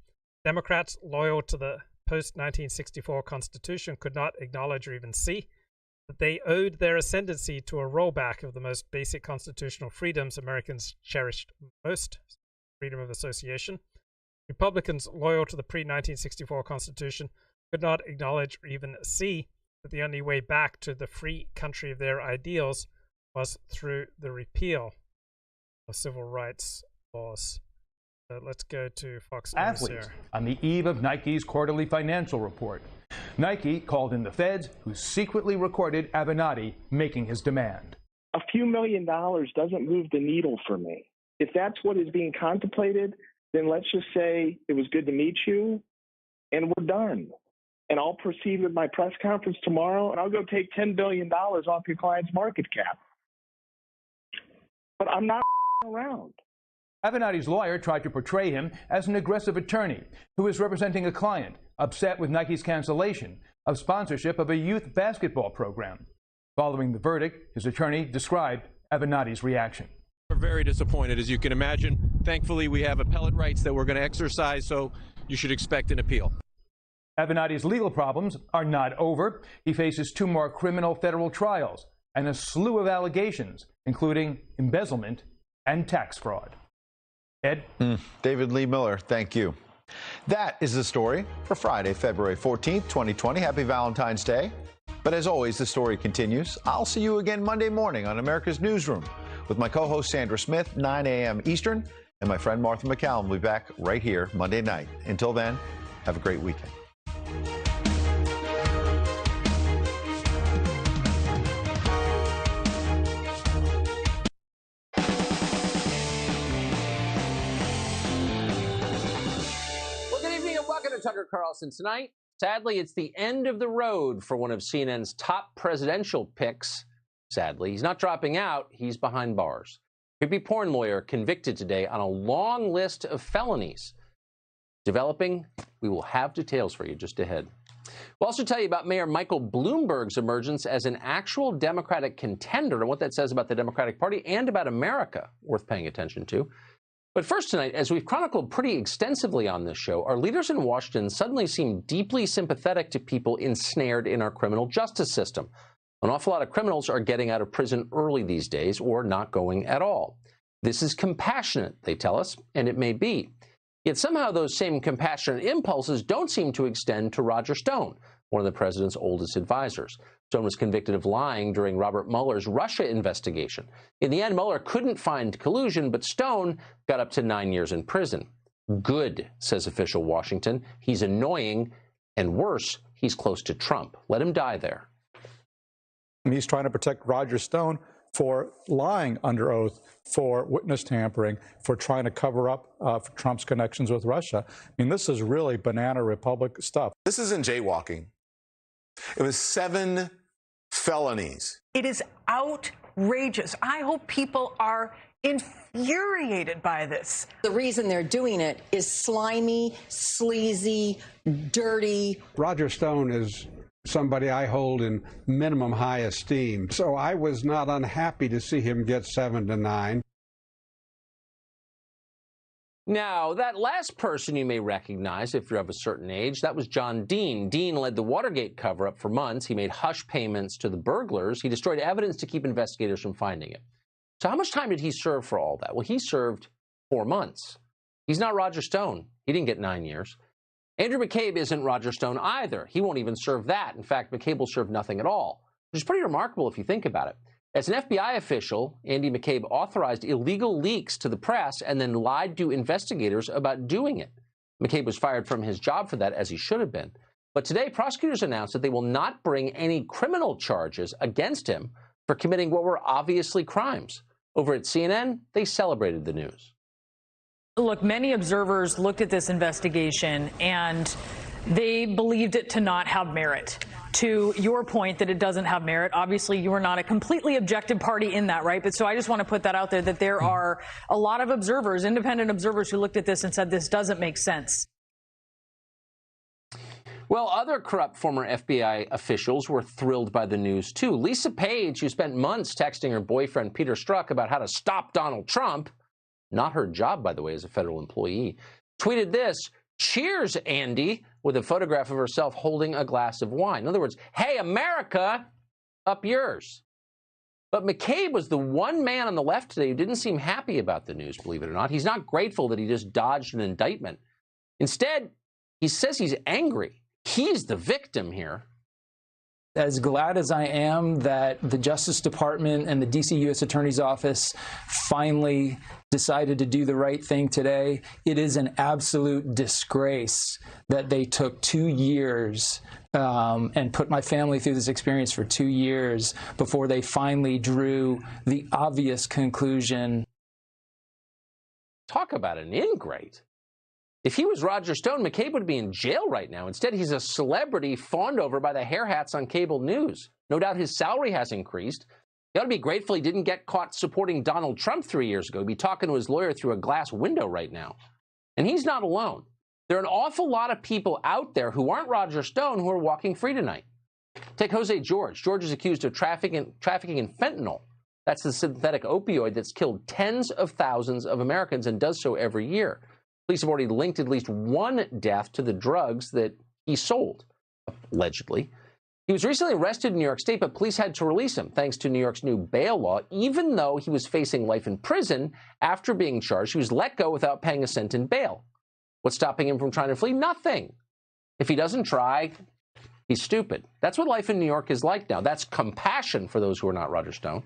Democrats loyal to the post-1964 Constitution could not acknowledge or even see that they owed their ascendancy to a rollback of the most basic constitutional freedoms Americans cherished most, freedom of association. Republicans loyal to the pre-1964 Constitution could not acknowledge or even see that the only way back to the free country of their ideals was through the repeal of civil rights laws. So let's go to Fox News Athletes here. on the eve of Nike's quarterly financial report. Nike called in the feds, who secretly recorded Avenatti making his demand. A few $1 million doesn't move the needle for me. If that's what is being contemplated, then let's just say it was good to meet you, and we're done. And I'll proceed with my press conference tomorrow, and I'll go take $10 billion off your client's market cap. But I'm not around. Avenatti's lawyer tried to portray him as an aggressive attorney who is representing a client upset with Nike's cancellation of sponsorship of a youth basketball program. Following the verdict, his attorney described Avenatti's reaction. We're very disappointed, as you can imagine. Thankfully, we have appellate rights that we're going to exercise, so you should expect an appeal. Avenatti's legal problems are not over. He faces 2 more criminal federal trials and a slew of allegations, including embezzlement and tax fraud. Ed? David Lee Miller, thank you. That is the story for Friday, February 14th, 2020. Happy Valentine's Day. But as always, the story continues. I'll see you again Monday morning on America's Newsroom with my co-host Sandra Smith, 9 a.m. Eastern, and my friend Martha McCallum will be back right here Monday night. Until then, have a great weekend. Tucker Carlson tonight. Sadly, it's the end of the road for one of CNN's top presidential picks. Sadly, he's not dropping out. He's behind bars. Creepy porn lawyer convicted today on a long list of felonies. Developing, we will have details for you just ahead. We'll also tell you about Mayor Michael Bloomberg's emergence as an actual Democratic contender and what that says about the Democratic Party and about America, worth paying attention to. But first tonight, as we've chronicled pretty extensively on this show, our leaders in Washington suddenly seem deeply sympathetic to people ensnared in our criminal justice system. An awful lot of criminals are getting out of prison early these days or not going at all. This is compassionate, they tell us, and it may be. Yet somehow those same compassionate impulses don't seem to extend to Roger Stone, one of the president's oldest advisors. Stone was convicted of lying during Robert Mueller's Russia investigation. In the end, Mueller couldn't find collusion, but Stone got up to 9 years in prison. Good, says official Washington. He's annoying, and worse, he's close to Trump. Let him die there. He's trying to protect Roger Stone for lying under oath, for witness tampering, for trying to cover up for Trump's connections with Russia. I mean, this is really banana republic stuff. This isn't jaywalking. It was 7 felonies. It is outrageous. I hope people are infuriated by this. The reason they're doing it is slimy, sleazy, dirty. Roger Stone is somebody I hold in minimum high esteem, so I was not unhappy to see him get 7 to 9. Now, that last person you may recognize if you're of a certain age, that was John Dean. Dean led the Watergate cover-up for months. He made hush payments to the burglars. He destroyed evidence to keep investigators from finding it. So how much time did he serve for all that? Well, he served 4 months. He's not Roger Stone. He didn't get 9 years. Andrew McCabe isn't Roger Stone either. He won't even serve that. In fact, McCabe will serve nothing at all. which is pretty remarkable if you think about it. As an FBI official, Andy McCabe authorized illegal leaks to the press and then lied to investigators about doing it. McCabe was fired from his job for that, as he should have been. But today, prosecutors announced that they will not bring any criminal charges against him for committing what were obviously crimes. Over at CNN, they celebrated the news. Look, many observers looked at this investigation and they believed it to not have merit. To your point that it doesn't have merit, obviously you are not a completely objective party in that, right? But so I just want to put that out there, that there are a lot of observers, independent observers, who looked at this and said this doesn't make sense. Well, other corrupt former FBI officials were thrilled by the news, too. Lisa Page, who spent months texting her boyfriend Peter Strzok about how to stop Donald Trump, not her job, by the way, as a federal employee, tweeted this: "Cheers, Andy," with a photograph of herself holding a glass of wine. In other words, hey, America, up yours. But McCabe was the one man on the left today who didn't seem happy about the news, believe it or not. He's not grateful that he just dodged an indictment. Instead, he says he's angry. He's the victim here. As glad as I am that the Justice Department and the D.C. U.S. Attorney's Office finally decided to do the right thing today, it is an absolute disgrace that they took 2 years and put my family through this experience for 2 years before they finally drew the obvious conclusion. Talk about an ingrate. If he was Roger Stone, McCabe would be in jail right now. Instead, he's a celebrity fawned over by the hair hats on cable news. No doubt his salary has increased. He ought to be grateful he didn't get caught supporting Donald Trump 3 years ago. He'd be talking to his lawyer through a glass window right now. And he's not alone. There are an awful lot of people out there who aren't Roger Stone who are walking free tonight. Take Jose George. George is accused of trafficking in fentanyl. That's the synthetic opioid that's killed tens of thousands of Americans and does so every year. Police have already linked at least one death to the drugs that he sold, allegedly. He was recently arrested in New York State, but police had to release him thanks to New York's new bail law. Even though he was facing life in prison after being charged, he was let go without paying a cent in bail. What's stopping him from trying to flee? Nothing. If he doesn't try, he's stupid. That's what life in New York is like now. That's compassion for those who are not Roger Stone.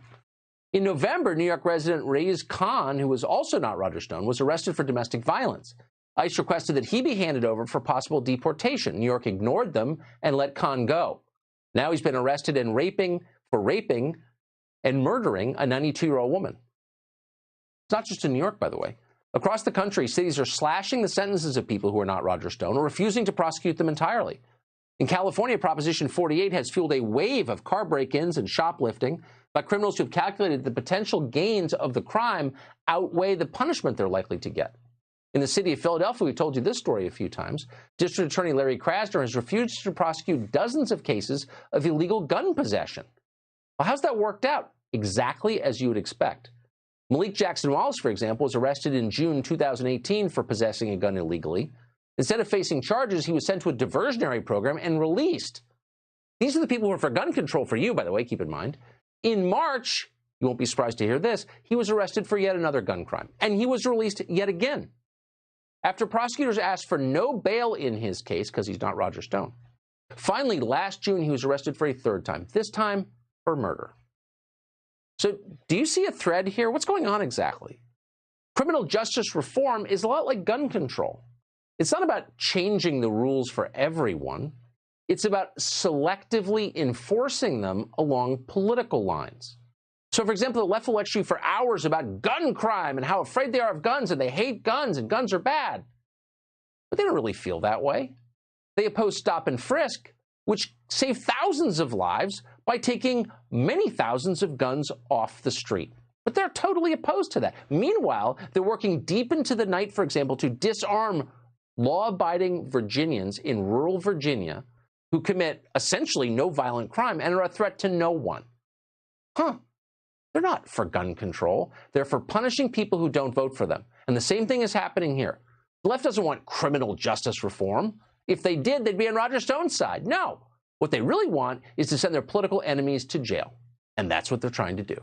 In November, New York resident Reyes Khan, who was also not Roger Stone, was arrested for domestic violence. ICE requested that he be handed over for possible deportation. New York ignored them and let Khan go. Now he's been arrested for raping and murdering a 92-year-old woman. It's not just in New York, by the way. Across the country, cities are slashing the sentences of people who are not Roger Stone or refusing to prosecute them entirely. In California, Proposition 48 has fueled a wave of car break-ins and shoplifting by criminals who have calculated the potential gains of the crime outweigh the punishment they're likely to get. In the city of Philadelphia, we've told you this story a few times. District Attorney Larry Krasner has refused to prosecute dozens of cases of illegal gun possession. Well, how's that worked out? Exactly as you would expect. Malik Jackson Wallace, for example, was arrested in June 2018 for possessing a gun illegally. Instead of facing charges, he was sent to a diversionary program and released. These are the people who are for gun control for you, by the way, keep in mind. In March, you won't be surprised to hear this, he was arrested for yet another gun crime, and he was released yet again. After prosecutors asked for no bail in his case, because he's not Roger Stone. Finally, last June, he was arrested for a third time, this time for murder. So do you see a thread here? What's going on exactly? Criminal justice reform is a lot like gun control. It's not about changing the rules for everyone. It's about selectively enforcing them along political lines. So, for example, the left will lecture you for hours about gun crime and how afraid they are of guns and they hate guns and guns are bad. But they don't really feel that way. They oppose stop and frisk, which save thousands of lives by taking many thousands of guns off the street. But they're totally opposed to that. Meanwhile, they're working deep into the night, for example, to disarm law-abiding Virginians in rural Virginia who commit essentially no violent crime and are a threat to no one. They're not for gun control. They're for punishing people who don't vote for them. And the same thing is happening here. The left doesn't want criminal justice reform. If they did, they'd be on Roger Stone's side. No. What they really want is to send their political enemies to jail. And that's what they're trying to do.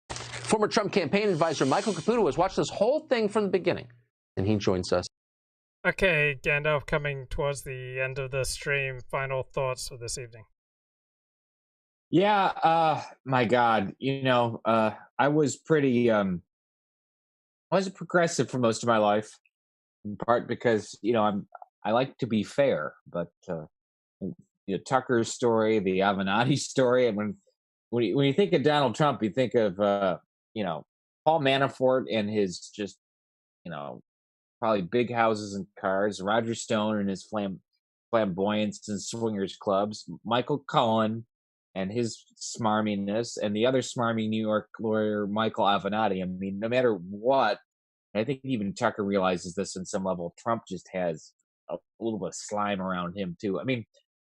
Former Trump campaign advisor Michael Caputo has watched this whole thing from the beginning, and he joins us. Okay, Gandalf, coming towards the end of the stream, final thoughts for this evening. Yeah, my God, I was pretty, I was a progressive for most of my life, in part because I like to be fair, but Tucker's story, the Avenatti story, and when you think of Donald Trump, you think of Paul Manafort and his just probably big houses and cars, Roger Stone and his flamboyance and swingers clubs, Michael Cohen and his smarminess, and the other smarmy New York lawyer, Michael Avenatti. I mean, no matter what, I think even Tucker realizes this in some level, Trump just has a little bit of slime around him, too. I mean,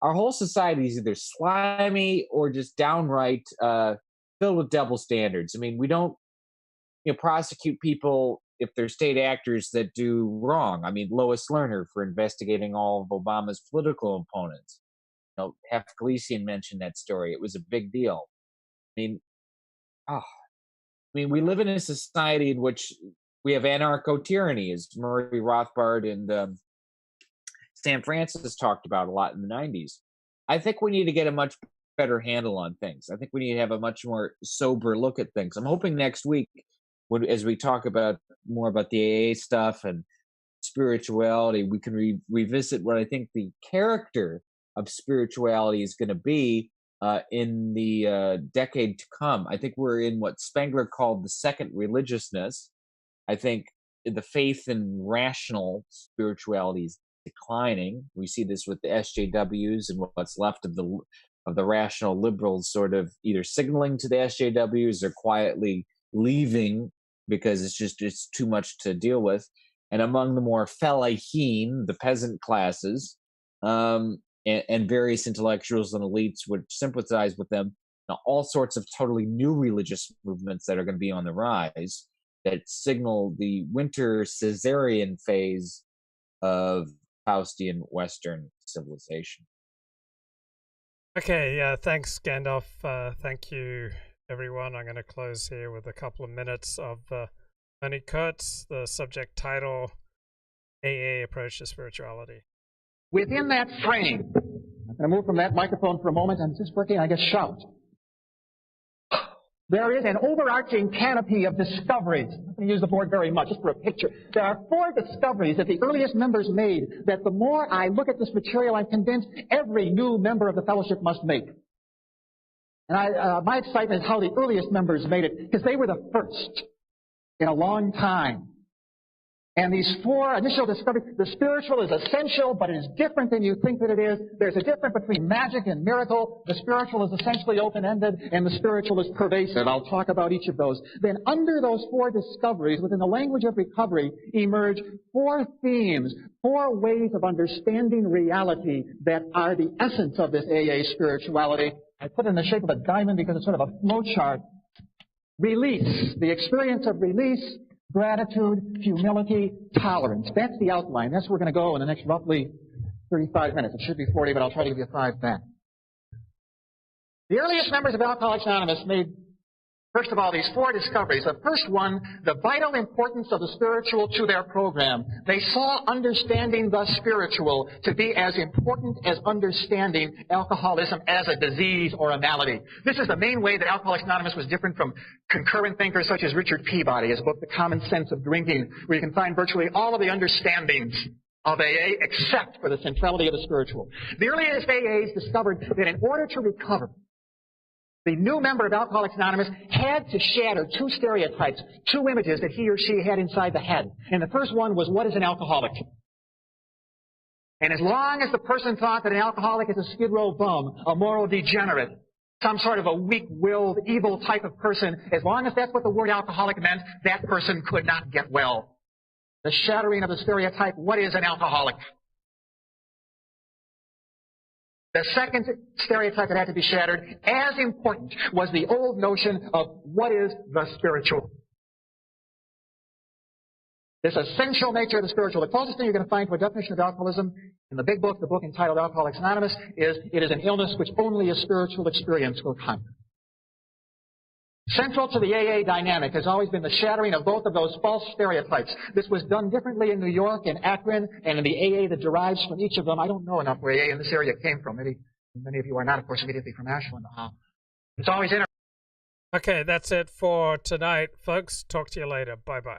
our whole society is either slimy or just downright filled with double standards. I mean, we don't prosecute people if they're state actors that do wrong. I mean, Lois Lerner for investigating all of Obama's political opponents. Hef Gleason mentioned that story. It was a big deal. I mean, we live in a society in which we have anarcho-tyranny, as Murray Rothbard and Sam Francis talked about a lot in the 90s. I think we need to get a much better handle on things. I think we need to have a much more sober look at things. I'm hoping next week, as we talk more about the AA stuff and spirituality, we can revisit what I think the character of spirituality is going to be in the decade to come. I think we're in what Spengler called the second religiousness. I think the faith in rational spirituality is declining. We see this with the SJWs and what's left of the rational liberals sort of either signaling to the SJWs or quietly leaving because it's too much to deal with. And among the more fellahin, the peasant classes, and various intellectuals and elites would sympathize with them. All sorts of totally new religious movements that are going to be on the rise that signal the winter Caesarian phase of Faustian Western civilization. Okay, yeah, thanks, Gandalf. Thank you, everyone. I'm going to close here with a couple of minutes of Tony Kurtz, the subject title, AA Approach to Spirituality. Within that frame, I'm going to move from that microphone for a moment. I'm just working, I guess, shout. There is an overarching canopy of discoveries. I'm not going to use the board very much, just for a picture. There are 4 discoveries that the earliest members made that the more I look at this material, I'm convinced every new member of the fellowship must make. And my excitement is how the earliest members made it, because they were the first in a long time. And these 4 initial discoveries, the spiritual is essential, but it is different than you think that it is. There's a difference between magic and miracle. The spiritual is essentially open-ended, and the spiritual is pervasive. I'll talk about each of those. Then under those 4 discoveries, within the language of recovery, emerge 4 themes, 4 ways of understanding reality that are the essence of this AA spirituality. I put it in the shape of a diamond because it's sort of a flow chart. Release, the experience of release, gratitude, humility, tolerance. That's the outline. That's where we're going to go in the next roughly 35 minutes. It should be 40, but I'll try to give you 5 back. The earliest members of Alcoholics Anonymous made, first of all, these 4 discoveries. The first one, the vital importance of the spiritual to their program. They saw understanding the spiritual to be as important as understanding alcoholism as a disease or a malady. This is the main way that Alcoholics Anonymous was different from concurrent thinkers such as Richard Peabody, his book, The Common Sense of Drinking, where you can find virtually all of the understandings of AA except for the centrality of the spiritual. The earliest AAs discovered that in order to recover, the new member of Alcoholics Anonymous had to shatter 2 stereotypes, 2 images that he or she had inside the head. And the first one was, what is an alcoholic? And as long as the person thought that an alcoholic is a skid row bum, a moral degenerate, some sort of a weak-willed, evil type of person, as long as that's what the word alcoholic meant, that person could not get well. The shattering of the stereotype, what is an alcoholic? The second stereotype that had to be shattered, as important, was the old notion of what is the spiritual. This essential nature of the spiritual. The closest thing you're going to find to a definition of alcoholism in the big book, the book entitled Alcoholics Anonymous, is it is an illness which only a spiritual experience will conquer. Central to the AA dynamic has always been the shattering of both of those false stereotypes. This was done differently in New York and Akron and in the AA that derives from each of them. I don't know enough where AA in this area came from. Maybe many of you are not, of course, immediately from Ashland. It's always interesting. Okay, that's it for tonight, folks. Talk to you later. Bye-bye.